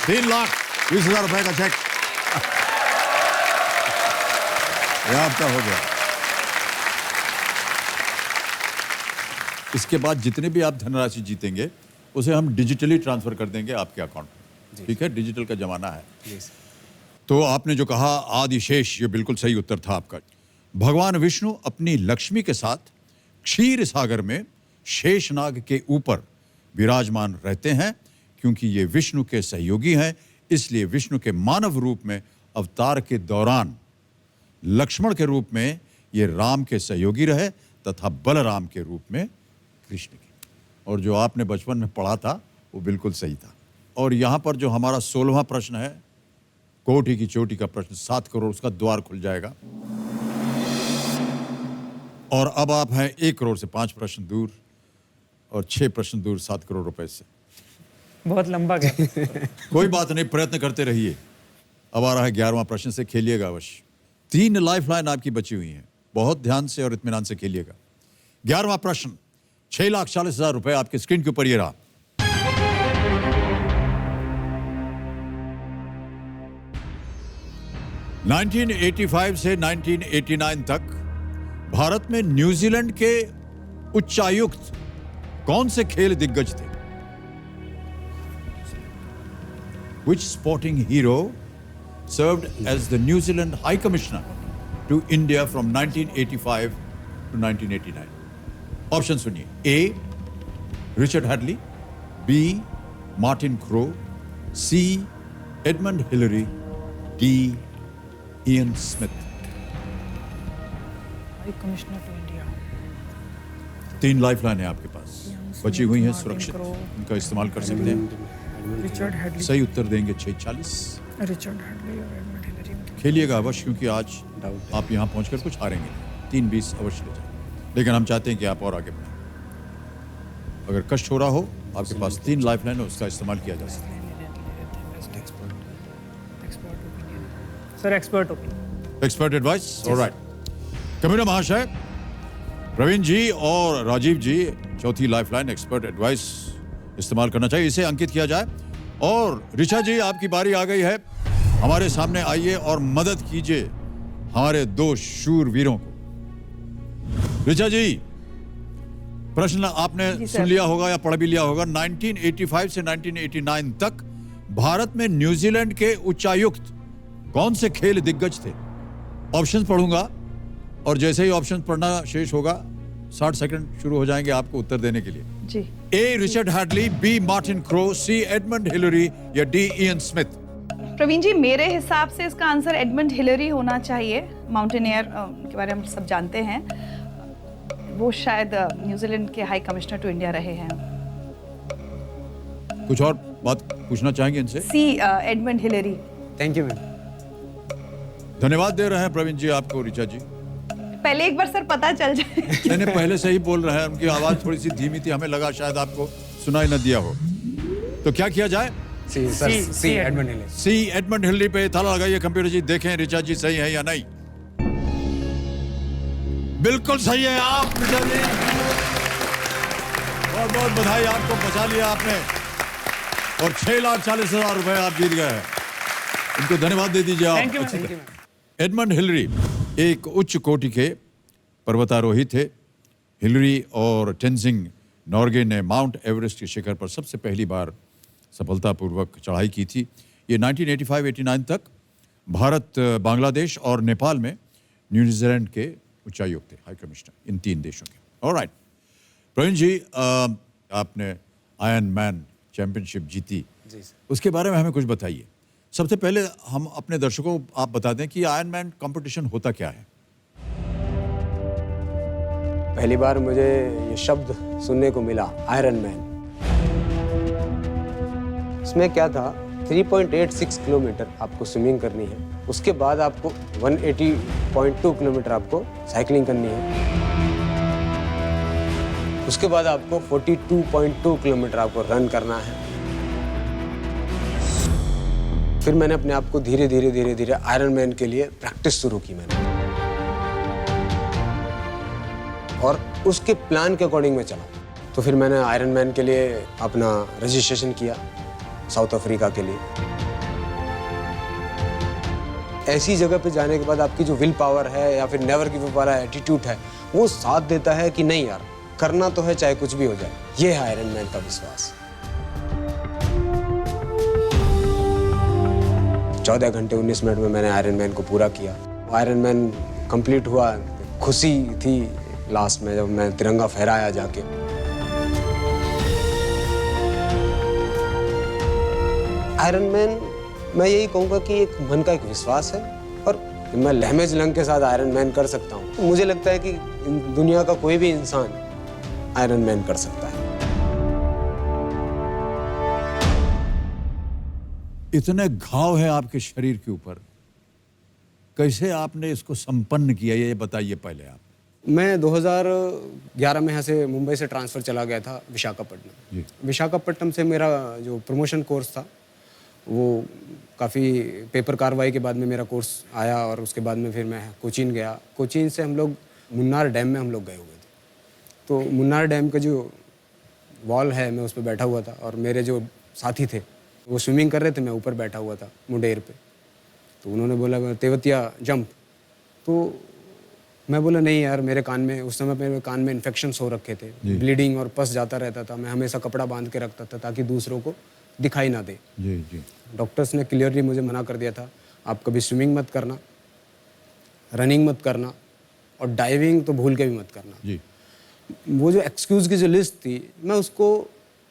₹3,20,000 रुपए का चेक ये आपका हो गया। इसके बाद जितने भी आप धनराशि जीतेंगे उसे हम डिजिटली ट्रांसफर कर देंगे आपके अकाउंट में। ठीक है, डिजिटल का जमाना है। तो आपने जो कहा आदिशेष, ये बिल्कुल सही उत्तर था आपका। भगवान विष्णु अपनी लक्ष्मी के साथ क्षीर सागर में शेषनाग के ऊपर विराजमान रहते हैं। क्योंकि ये विष्णु के सहयोगी हैं, इसलिए विष्णु के मानव रूप में अवतार के दौरान लक्ष्मण के रूप में ये राम के सहयोगी रहे तथा बलराम के रूप में कृष्ण के। और जो आपने बचपन में पढ़ा था वो बिल्कुल सही था। और यहाँ पर जो हमारा 16वां प्रश्न है, कोटि की चोटी का प्रश्न, 7 करोड़, उसका द्वार खुल जाएगा। और अब आप हैं 1 करोड़ से 5 प्रश्न दूर और 6 प्रश्न दूर 7 करोड़ रुपए से। बहुत लंबा गया। कोई बात नहीं, प्रयत्न करते रहिए। अब आ रहा है 11वां प्रश्न से, खेलिएगा अवश्य। 3 लाइफलाइन आपकी बची हुई हैं, बहुत ध्यान से और इत्मीनान से खेलिएगा। 11वां प्रश्न, 6,40,000 रुपए आपके स्क्रीन के ऊपर ये रहा। (1985 से 1989 तक भारत में न्यूजीलैंड के उच्चायुक्त कौन से खेल दिग्गज थे? Which sporting hero served as the New Zealand High Commissioner to India from 1985 to 1989? Option सुनिए। A Richard Hadlee, B Martin Crowe, C Edmund Hillary, D Ian Smith. High commissioner to India. 3 lifeline है आपके पास, बची हुई हैं सुरक्षित, उनका इस्तेमाल कर सकते हैं। Richard Hadlee. सही उत्तर देंगे 6,40,000। रिचर्ड हेडली और एडमंड हिलरी। खेलिएगा अवश्य, क्योंकि आज आप यहाँ पहुंचकर कुछ हारेंगे। 3,20 अवश्य ले जाएंगे, लेकिन हम चाहते हैं कि आप और आगे बढ़ें। अगर कष्ट हो रहा हो, आपके पास 3 लाइफलाइन है, उसका इस्तेमाल किया जा सकता है। Sir expert opinion. Expert advice, alright. Commissioner महाशय, प्रवीण जी और राजीव जी, चौथी लाइफलाइन एक्सपर्ट एडवाइस इस्तेमाल करना चाहिए, इसे अंकित किया जाए। और ऋचा जी, आपकी बारी आ गई है, हमारे सामने आइए और मदद कीजिए हमारे 2 शूरवीरों को। ऋचा जी, प्रश्न आपने सुन लिया होगा या पढ़ भी लिया होगा। 1985 से 1989 तक भारत में न्यूजीलैंड के उच्चायुक्त कौन से खेल दिग्गज थे? ऑप्शन पढ़ूंगा और जैसे ही ऑप्शन पढ़ना शेष होगा 60 सेकंड शुरू हो जाएंगे आपको उत्तर देने के लिए। जी। A Richard Hadlee, B Martin Crowe, C Edmund Hillary या D इयन स्मिथ? प्रवीण जी, मेरे हिसाब से इसका आंसर एडमंड हिलरी होना चाहिए। माउंटेनियर के बारे में हम सब जानते हैं, वो शायद न्यूजीलैंड के हाई कमिश्नर टू इंडिया रहे हैं। कुछ और बात पूछना चाहेंगे इनसे? C Edmund Hillary. Thank you ma'am. धन्यवाद दे रहे हैं प्रवीण जी आपको। ऋचा जी, पहले एक बार सर पता चल जाए। मैंने पहले से ही बोल रहे हैं, उनकी आवाज थोड़ी सी धीमी थी, हमें लगा शायद आपको सुनाई न दिया हो। तो क्या किया जाए? C sir, C Edmund Hillary. C Edmund Hillary पे ताला लगाइए कंप्यूटर जी, देखें रिचा जी सही है या नहीं। बिल्कुल सही है आप रिचा जी, बहुत बहुत बधाई, आपको बचा लिया आपने और 6,40,000 रुपए आप जीत गए हैं। इनको धन्यवाद दे दीजिए आप। थैंक यू अच्छी मैम। तरह। एडमंड हिलरी एक उच्च कोटि के पर्वतारोही थे। हिलरी और टेंजिंग नॉर्गे ने माउंट एवरेस्ट के शिखर पर सबसे पहली बार सफलतापूर्वक चढ़ाई की थी। ये 1985-89 तक भारत, बांग्लादेश और नेपाल में न्यूजीलैंड के उच्चायुक्त थे, हाई कमिश्नर, इन 3 देशों के। ऑलराइट प्रवीण जी, आपने आयरन मैन चैंपियनशिप जीती, जी सर। उसके बारे में हमें कुछ बताइए। सबसे पहले हम अपने दर्शकों को आप बता दें कि आयरन मैन कॉम्पिटिशन होता क्या है। पहली बार मुझे ये शब्द सुनने को मिला, आयरन मैन। इसमें क्या था, 3.86 किलोमीटर आपको स्विमिंग करनी है, उसके बाद आपको 180.2 किलोमीटर आपको साइकिलिंग करनी है, उसके बाद आपको 42.2 किलोमीटर आपको रन करना है। फिर मैंने अपने आप को धीरे धीरे आयरन मैन के लिए प्रैक्टिस शुरू की मैंने, और उसके प्लान के अकॉर्डिंग मैं चला। तो फिर मैंने आयरन मैन के लिए अपना रजिस्ट्रेशन किया साउथ अफ्रीका के लिए। ऐसी जगह पे जाने के बाद आपकी जो विल पावर है या फिर नेवर गिव अप वाला एटीट्यूड है, वो साथ देता है कि नहीं यार, करना तो है चाहे कुछ भी हो जाए। ये है आयरन मैन का विश्वास। 14 घंटे 19 मिनट में मैंने आयरन मैन को पूरा किया। आयरन मैन कंप्लीट हुआ, खुशी थी लास्ट में जब मैं तिरंगा फहराया जाके। आयरन मैन, मैं यही कहूँगा कि एक मन का एक विश्वास है, और मैं लहमे जलंग के साथ आयरन मैन कर सकता हूँ। मुझे लगता है कि दुनिया का कोई भी इंसान आयरन मैन कर सकता है। इतने घाव है आपके शरीर के ऊपर, कैसे आपने इसको संपन्न किया, ये बताइए पहले आप। मैं 2011 में यहाँ से मुंबई से ट्रांसफ़र चला गया था विशाखापट्टनम। विशाखापट्टनम से मेरा जो प्रमोशन कोर्स था, वो काफ़ी पेपर कार्रवाई के बाद में मेरा कोर्स आया, और उसके बाद में फिर मैं कोचीन गया। कोचीन से हम लोग मुन्नार डैम में हम लोग गए हुए थे। तो मुन्नार डैम का जो वॉल है, मैं उस पर बैठा हुआ था, और मेरे जो साथी थे वो स्विमिंग कर रहे थे, मैं ऊपर बैठा हुआ था मुंडेर पे। तो उन्होंने बोला तेवतिया जंप, तो मैं बोला नहीं यार, मेरे कान में उस समय मेरे कान में इन्फेक्शंस हो रखे थे, ब्लीडिंग और पस जाता रहता था। मैं हमेशा कपड़ा बांध के रखता था ताकि दूसरों को दिखाई ना दे। जी जी। डॉक्टर्स ने क्लियरली मुझे मना कर दिया था, आप कभी स्विमिंग मत करना, रनिंग मत करना, और डाइविंग तो भूल के भी मत करना। जी। वो जो एक्सक्यूज़ की जो लिस्ट थी, मैं उसको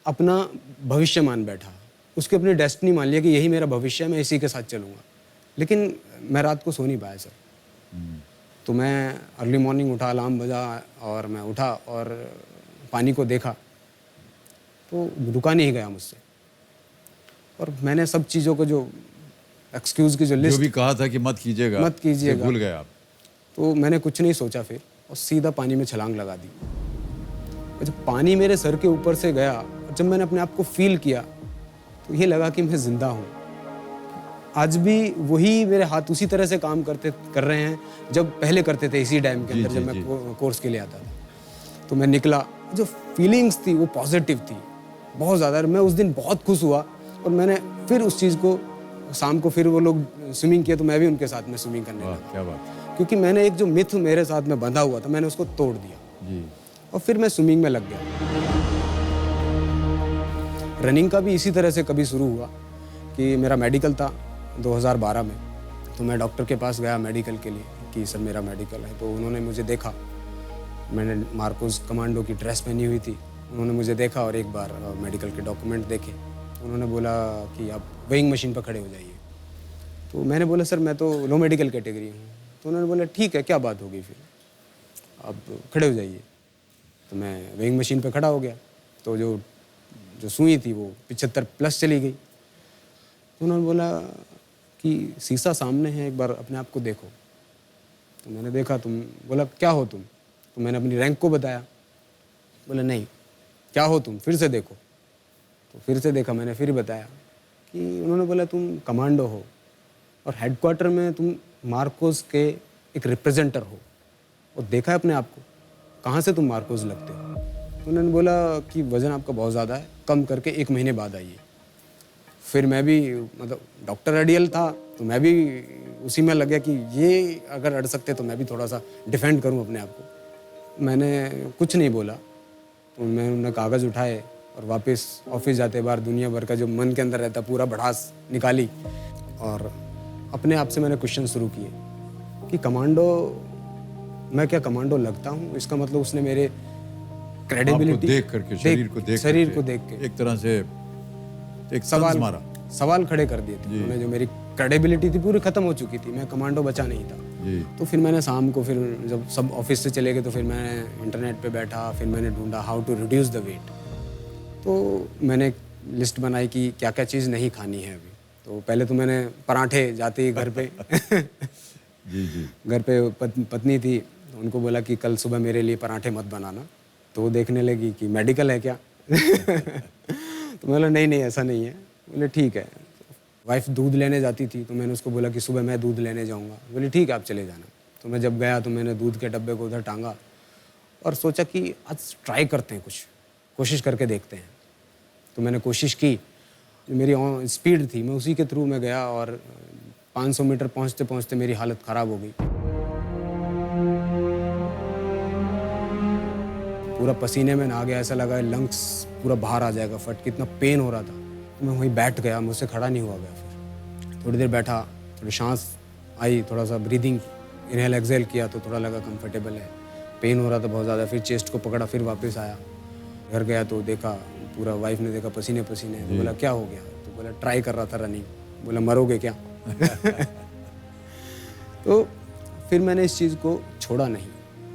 अपना भविष्य मान बैठा, उसकी अपनी डेस्टिनी मान लिया कि यही मेरा भविष्य है, मैं इसी के साथ चलूँगा। लेकिन मैं रात को सो नहीं पाया सर। तो मैं अर्ली मॉर्निंग उठा, अलार्म बजा, और मैं उठा और पानी को देखा, तो रुका नहीं गया मुझसे। और मैंने सब चीज़ों को जो एक्सक्यूज़ की जो लिस्ट जो भी कहा था कि मत कीजिएगा, भूल गए आप। तो मैंने कुछ नहीं सोचा फिर, और सीधा पानी में छलांग लगा दी। जब पानी मेरे सर के ऊपर से गया, जब मैंने अपने आप को फील किया, तो ये लगा कि मैं जिंदा हूँ। आज भी वही मेरे हाथ उसी तरह से काम कर रहे हैं जब पहले करते थे इसी डैम के अंदर, जब मैं कोर्स के लिए आता था। तो मैं निकला, जो फीलिंग्स थी वो पॉजिटिव थी बहुत ज़्यादा। मैं उस दिन बहुत खुश हुआ, और मैंने फिर उस चीज़ को शाम को फिर वो लोग स्विमिंग किया तो मैं भी उनके साथ में स्विमिंग करने लगा। क्या बात। क्योंकि मैंने एक जो मिथ मेरे साथ में बंधा हुआ था, मैंने उसको तोड़ दिया जी। और फिर मैं स्विमिंग में लग गया। रनिंग का भी इसी तरह से कभी शुरू हुआ कि मेरा मेडिकल था 2012 में, तो मैं डॉक्टर के पास गया मेडिकल के लिए कि सर मेरा मेडिकल है। तो उन्होंने मुझे देखा, मैंने मार्कोस कमांडो की ड्रेस पहनी हुई थी। उन्होंने मुझे देखा और एक बार मेडिकल के डॉक्यूमेंट देखे। उन्होंने बोला कि आप वेइंग मशीन पर खड़े हो जाइए। तो मैंने बोला सर मैं तो लो मेडिकल कैटेगरी हूँ। तो उन्होंने बोला ठीक है, क्या बात होगी, फिर आप खड़े हो जाइए। तो मैं वेइंग मशीन पर खड़ा हो गया। तो जो सुई थी वो 75 प्लस चली गई। तो उन्होंने बोला कि शीशा सामने है, एक बार अपने आप को देखो। तो मैंने देखा। तुम बोला क्या हो तुम? तो मैंने अपनी रैंक को बताया। बोला नहीं, क्या हो तुम, फिर से देखो। तो फिर से देखा मैंने, फिर बताया कि उन्होंने बोला तुम कमांडो हो और हेडक्वार्टर में तुम मार्कोस के एक रिप्रेजेंटर हो और देखा है अपने आप को, कहाँ से तुम मार्कोस लगते हो। तो उन्होंने बोला कि वज़न आपका बहुत ज़्यादा है, कम करके 1 महीने बाद आइए। फिर मैं भी मतलब डॉक्टर अडियल था तो मैं भी उसी में लग गया कि ये अगर अड़ सकते तो मैं भी थोड़ा सा डिफेंड करूं अपने आप को। मैंने कुछ नहीं बोला, तो मैंने कागज़ उठाए और वापस ऑफिस जाते बार दुनिया भर का जो मन के अंदर रहता पूरा भड़ास निकाली और अपने आप से मैंने क्वेश्चन शुरू किए कि कमांडो, मैं क्या कमांडो लगता हूँ? इसका मतलब उसने मेरे क्रेडिबिलिटी देख करके, शरीर को देख के एक तरह से एक सवाल खड़े कर दिए थे उन्होंने। जो मेरी क्रेडिबिलिटी थी पूरी खत्म हो चुकी थी, मैं कमांडो बचा नहीं था। तो फिर मैंने शाम को, फिर जब सब ऑफिस से चले गए तो फिर मैं इंटरनेट पे बैठा, फिर मैंने ढूंढा how to reduce the weight. तो मैंने लिस्ट बनाई कि क्या क्या चीज़ नहीं खानी है अभी। तो पहले तो मैंने पराठे, जाते ही घर पे घर पे पत्नी थी, तो उनको बोला कि कल सुबह मेरे लिए पराठे मत बनाना। तो वो देखने लगी कि मेडिकल है क्या। तो मैं बोला नहीं ऐसा नहीं है। बोले ठीक है। वाइफ दूध लेने जाती थी तो मैंने उसको बोला कि सुबह मैं दूध लेने जाऊंगा। बोले ठीक है आप चले जाना। तो मैं जब गया तो मैंने दूध के डब्बे को उधर टांगा और सोचा कि आज ट्राई करते हैं, कुछ कोशिश करके देखते हैं। तो मैंने कोशिश की, जो मेरी स्पीड थी मैं उसी के थ्रू मैं गया और 500 मीटर पहुँचते पहुँचते मेरी हालत ख़राब हो गई। पूरा पसीने में ना आ गया, ऐसा लगा लंग्स पूरा बाहर आ जाएगा फट के, इतना पेन हो रहा था। तो मैं वहीं बैठ गया, मुझसे खड़ा नहीं हुआ गया। फिर थोड़ी देर बैठा, थोड़ी सांस आई, थोड़ा सा ब्रीदिंग इनहेल एक्सेल किया तो थोड़ा लगा कंफर्टेबल है। पेन हो रहा था बहुत ज़्यादा, फिर चेस्ट को पकड़ा, फिर वापस आया। घर गया तो देखा पूरा, वाइफ ने देखा पसीने पसीने। तो बोला क्या हो गया? तो बोला ट्राई कर रहा था रनिंग। बोला मरोगे क्या? तो फिर मैंने इस चीज़ को छोड़ा नहीं।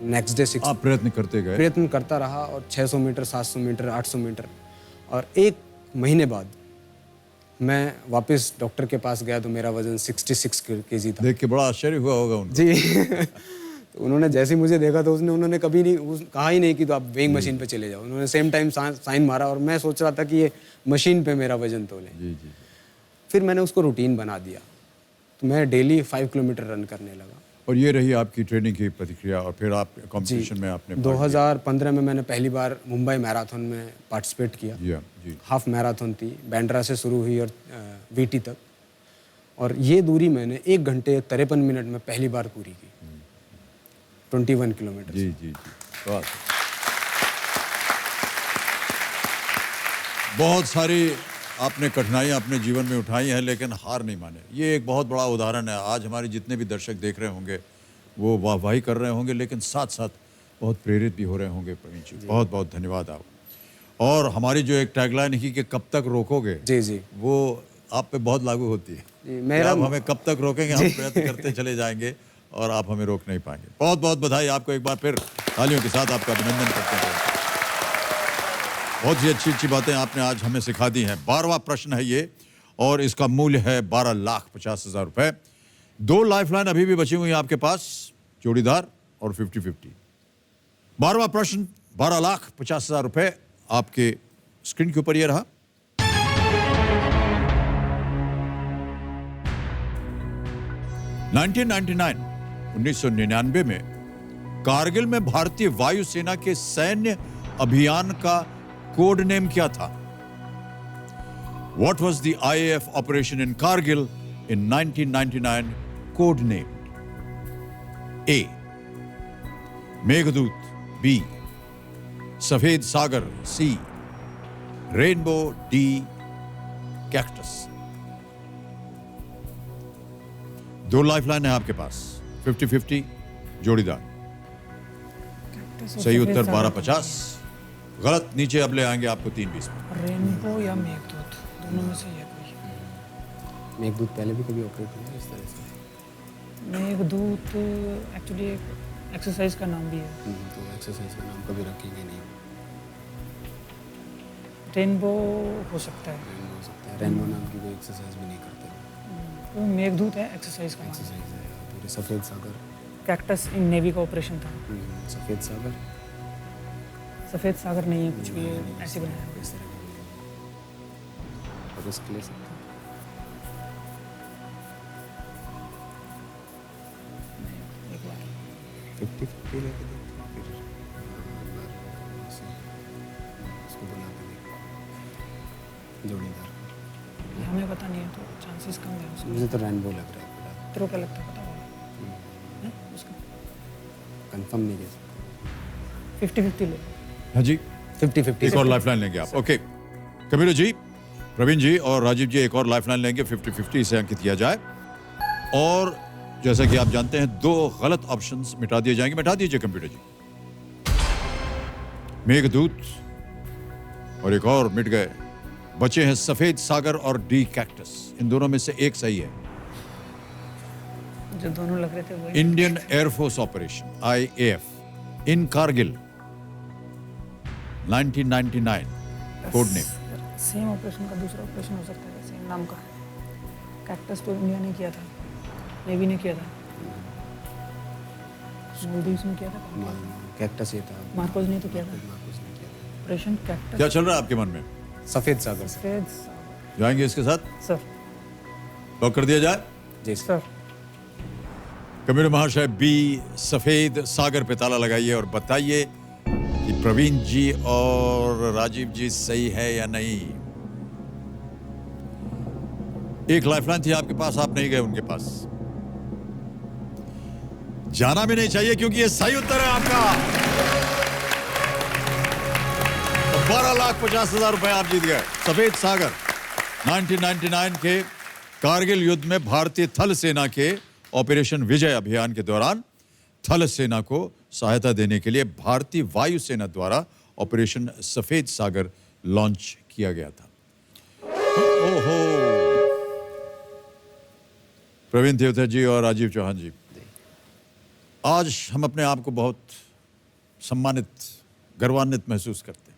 नेक्स्ट डे 6 आप प्रयत्न करते गए? प्रयत्न करता रहा और 600 मीटर, 700 मीटर, 800 मीटर और 1 महीने बाद मैं वापस डॉक्टर के पास गया तो मेरा वजन 66 केजी था। देख के बड़ा आश्चर्य हुआ होगा उनको। जी। तो उन्होंने जैसे ही मुझे देखा तो उन्होंने कभी नहीं कहा ही नहीं कि तो आप वेइंग मशीन पे चले जाओ। उन्होंने सेम टाइम साइन मारा और मैं सोच रहा था कि ये मशीन पे मेरा वजन तोले। जी। फिर मैंने उसको रूटीन बना दिया, तो मैं डेली 5 किलोमीटर रन करने लगा। और ये रही आपकी ट्रेनिंग की प्रतिक्रिया और फिर आप कंपटीशन में आपने 2015 में मैंने पहली बार मुंबई मैराथन में पार्टिसिपेट किया। जी। हाफ मैराथन थी, बैंड्रा से शुरू हुई और वीटी तक, और ये दूरी मैंने 1 घंटे 53 मिनट में पहली बार पूरी की। 21 किलोमीटर। जी। बहुत सारी आपने कठिनाइयाँ अपने जीवन में उठाई हैं लेकिन हार नहीं माने। ये एक बहुत बड़ा उदाहरण है। आज हमारे जितने भी दर्शक देख रहे होंगे वो वाहवाही कर रहे होंगे लेकिन साथ साथ बहुत प्रेरित भी हो रहे होंगे। प्रवीण जी बहुत बहुत धन्यवाद आप। और हमारी जो एक टैगलाइन है कि कब तक रोकोगे, जी वो आप पे बहुत लागू होती है। आप हमें कब तक रोकेंगे, हम प्रयत्न करते चले जाएंगे और आप हमें रोक नहीं पाएंगे। बहुत बहुत बधाई आपको, एक बार फिर तालियों के साथ आपका अभिनंदन करते हैं। बहुत ही अच्छी बातें आपने आज हमें सिखा दी हैं। 12वां प्रश्न है ये और इसका मूल्य है 12,50,000 रुपए। 2 लाइफलाइन अभी भी बची हुई हैं आपके पास, जोड़ीदार और 50-50। 12वां प्रश्न 12,50,000 रुपए आपके स्क्रीन के ऊपर ये रहा। (1999) 1999 में कारगिल में भारतीय वायुसेना के सैन्य अभियान का कोड नेम क्या था? What was the IAF operation in Kargil in 1999 code named? A. Meghdoot, B. सफेद सागर, C. Rainbow, D. Cactus. 2 lifeline है आपके पास, 50-50 जोड़ीदार। सही उत्तर 12,50। गलत, नीचे अब ले आएंगे आपको 3-20 में। रेनबो या मेघदूत, दोनों में से ये कोई। मेघदूत पहले भी कभी ऑपरेट किया इस तरह से? मेघदूत एक्चुअली एक एक्सरसाइज का नाम भी है। तो एक्सरसाइज का नाम कभी रखेंगे नहीं। रेनबो हो सकता है। रेनबो नाम की कोई एक्सरसाइज भी नहीं करते। तो मेघदूत है एक्सरसाइज का नाम। एक्सरसाइज है पूरे। सफेद सागर, कैक्टस इन नेवी का ऑपरेशन था। सफेद सागर, सफेद सागर नहीं है कुछ भी, ऐसे बनाया। रिस्क ले सकते हैं। एक बार 50-50 लेके देखते हैं फिर उसको बुला के देखते हैं जोड़ीदार को। ये हमें पता नहीं है तो चांसेस कम है उसका। मुझे तो रेनबो लग रहा है फिलहाल, तेरे को क्या लगता है, पता होगा हैं उसका? कंफर्म नहीं कह सकते। 50-50 ले। हाँ जी, 50-50 एक और लाइफलाइन लेंगे आप। ओके कबीर जी, प्रवीण जी और राजीव जी एक और लाइफलाइन लेंगे। 50-50 से अंकित किया जाए। और जैसा कि आप जानते हैं 2 गलत ऑप्शंस मिटा दिए जाएंगे। मिटा दीजिए कंप्यूटर जी। मेघदूत और एक और मिट गए। बचे हैं सफेद सागर और डी कैक्टस। इन दोनों में से एक सही है। जो दोनों लग रहे थे वही। Indian air force operation IAF in Kargil 1999 code name. Same operation का दूसरा ऑपरेशन हो सकता है, सेम नाम का। कैक्टस तो इंडिया ने किया था, नेवी ने किया था, मालदीव्स में किया था, कैक्टस ये था, मार्कोस ने तो किया था मार्कोस ने किया था। Operation cactus. क्या चल रहा है आपके मन में? सफेद सागर से सफेद जाएंगे इसके साथ? सर। लॉक कर दिया जाए? जी सर कबीर महाशय बी सफेद सागर पे ताला लगाइए और बताइए कि प्रवीण जी और राजीव जी सही है या नहीं। एक लाइफलाइन थी आपके पास, आप नहीं गए उनके पास। जाना भी नहीं चाहिए क्योंकि ये सही उत्तर है आपका। 12,50,000 रुपए आप जीत गए। सफेद सागर 1999 के कारगिल युद्ध में भारतीय थल सेना के ऑपरेशन विजय अभियान के दौरान थल सेना को सहायता देने के लिए भारतीय वायुसेना द्वारा ऑपरेशन सफेद सागर लॉन्च किया गया था। ओहो, प्रवीण देवता जी और राजीव चौहान जी, आज हम अपने आप को बहुत सम्मानित, गर्वान्वित महसूस करते हैं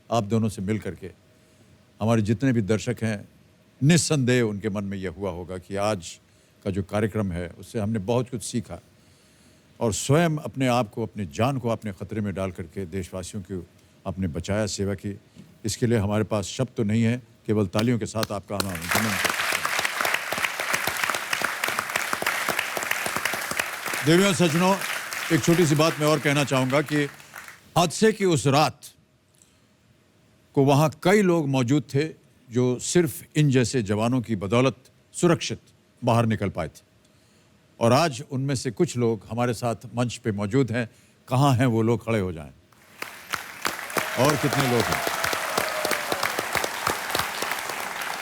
आप दोनों से मिल करके। हमारे जितने भी दर्शक हैं, निस्संदेह उनके मन में यह हुआ होगा कि आज का जो कार्यक्रम है उससे हमने बहुत कुछ सीखा और स्वयं अपने आप को, अपनी जान को अपने खतरे में डाल करके देशवासियों की आपने बचाया, सेवा की। इसके लिए हमारे पास शब्द तो नहीं है, केवल तालियों के साथ आपका हम अभिनंदन करते हैं। देवियों और सज्जनों, एक छोटी सी बात मैं और कहना चाहूंगा कि हादसे की उस रात को वहां कई लोग मौजूद थे जो सिर्फ इन जैसे जवानों की बदौलत सुरक्षित बाहर निकल पाए थे। और आज उनमें से कुछ लोग हमारे साथ मंच पे मौजूद हैं। कहाँ हैं वो लोग? खड़े हो जाएं। और कितने लोग हैं?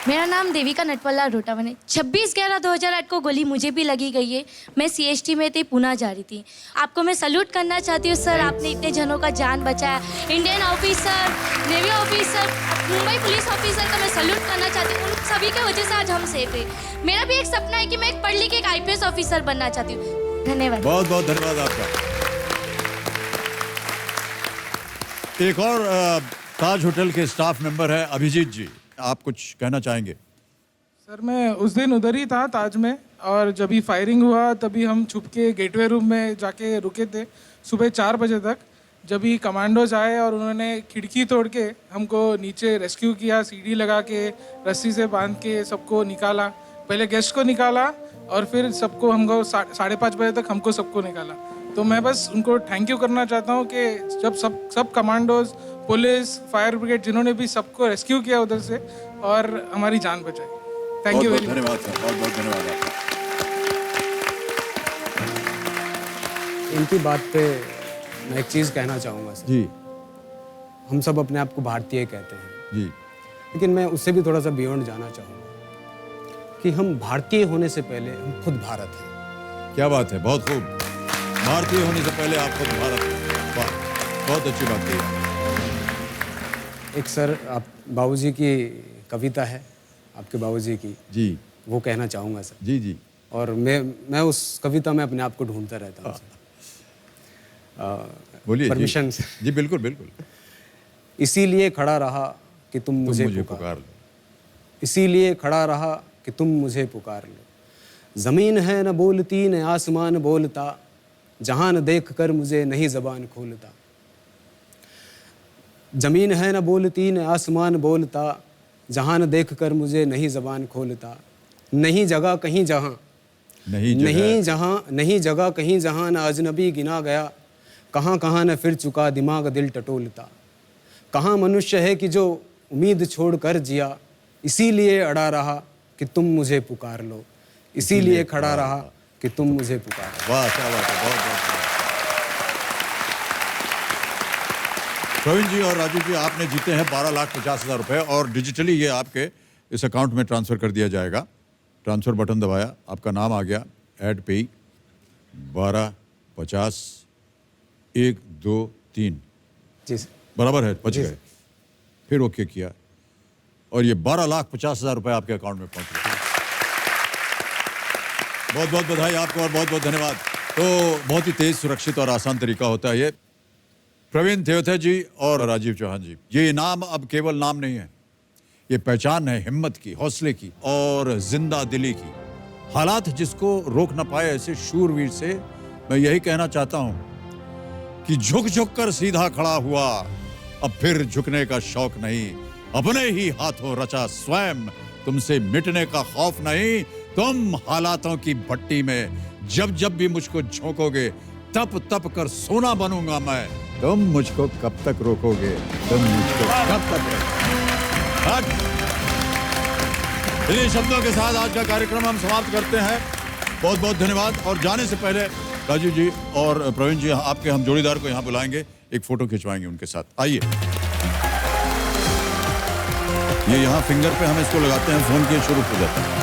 मेरा नाम देविका नटवल्ला रोटावन है। 26/11/2008 को गोली मुझे भी लगी गई है। मैं CST में थी, पुणे जा रही थी। आपको मैं सल्यूट करना चाहती हूँ सर, आपने इतने जनों का जान बचाया। Indian officer, navy officer, Mumbai police officer का मैं सल्यूट करना चाहती हूँ। उन सभी की वजह से आज हम सेफ है। मेरा भी एक सपना है कि मैं एक पढ़ लिख के एक IPS ऑफिसर बनना चाहती हूँ। धन्यवाद। बहुत बहुत धन्यवाद आपका। एक और ताज होटल के स्टाफ मेंबर है अभिजीत जी, आप कुछ कहना चाहेंगे? सर मैं उस दिन उधर ही था ताज में, और जब भी फायरिंग हुआ तभी हम छुप के गेटवे रूम में जाके रुके थे सुबह 4 बजे तक। जब भी कमांडोज आए और उन्होंने खिड़की तोड़ के हमको नीचे रेस्क्यू किया, सीढ़ी लगा के रस्सी से बांध के सबको निकाला। पहले गेस्ट को निकाला और फिर सबको, हमको 5:30 बजे तक हमको सबको निकाला। तो मैं बस उनको थैंक यू करना चाहता हूँ कि जब सब कमांडोज, पुलिस, फायर ब्रिगेड, जिन्होंने भी सबको रेस्क्यू किया उधर से और हमारी जान बचाई। Thank you very much. धन्यवाद सर, बहुत बहुत धन्यवाद आपका। इनकी बात पे मैं एक चीज़ कहना चाहूँगा सर। जी, हम सब अपने आप को भारतीय कहते हैं जी, लेकिन मैं उससे भी थोड़ा सा बियॉन्ड जाना चाहूँगा कि हम भारतीय होने से पहले हम खुद भारत हैं। क्या बात है, बहुत खूब। भारतीय होने से पहले आप खुद भारत हैं। वाह, बहुत अच्छी बात कही आपने। एक सर, आप बाबूजी की कविता है, आपके बाबूजी की, जी, वो कहना चाहूँगा सर। जी जी। और मैं उस कविता में अपने आप को ढूंढता रहता हूँ सर। बोलिए। परमिशन जी, जी बिल्कुल बिल्कुल। इसीलिए खड़ा रहा कि तुम मुझे पुकार लो। इसीलिए खड़ा रहा कि तुम मुझे पुकार लो। ज़मीन है न बोलती न आसमान बोलता, जहान देख कर मुझे नहीं ज़बान खोलता। ज़मीन है न बोलती न आसमान बोलता, जहाँ न देख कर मुझे नहीं ज़बान खोलता, नहीं जगह कहीं जहाँ, नहीं जगह कहीं जहाँ न अजनबी गिना गया, कहाँ कहाँ न फिर चुका दिमाग दिल टटोलता। कहाँ मनुष्य है कि जो उम्मीद छोड़ कर जिया, इसीलिए अड़ा रहा कि तुम मुझे पुकार लो, इसीलिए खड़ा रहा कि तुम मुझे पुकार लो। वाह, क्या बात है, बहुत बहुत। प्रवीण जी और राजीव जी, आपने जीते हैं 12,50,000 रुपए और डिजिटली ये आपके इस अकाउंट में ट्रांसफ़र कर दिया जाएगा। ट्रांसफ़र बटन दबाया, आपका नाम आ गया, ऐड पे 12,50 1 2 3 जी बराबर है, बच गए। फिर ओके किया और ये 12,50,000 रुपए आपके अकाउंट में पहुंच गए। बहुत बहुत बधाई आपको और बहुत बहुत धन्यवाद। तो बहुत ही तेज, सुरक्षित और आसान तरीका होता है ये। प्रवीण थेवथे जी और राजीव चौहान जी, ये इनाम अब केवल नाम नहीं है, ये पहचान है हिम्मत की, हौसले की और जिंदा दिली की। हालात जिसको रोक ना पाए, ऐसे शूरवीर से मैं यही कहना चाहता हूं कि झुक झुक कर सीधा खड़ा हुआ, अब फिर झुकने का शौक नहीं, अपने ही हाथों रचा स्वयं, तुमसे मिटने का खौफ नहीं। तुम हालातों की भट्टी में जब जब भी मुझको झोंकोगे, तप तप कर सोना बनूंगा मैं। तुम मुझको कब तक रोकोगे, तुम मुझको कब तक इन्हीं शब्दों के साथ आज का कार्यक्रम हम समाप्त करते हैं। बहुत बहुत धन्यवाद। और जाने से पहले राजीव जी और प्रवीण जी, आपके हम जोड़ीदार को यहाँ बुलाएंगे, एक फोटो खिंचवाएंगे उनके साथ। आइए, ये यहाँ फिंगर पे हम इसको लगाते हैं, फोन के शुरू हो जाता है।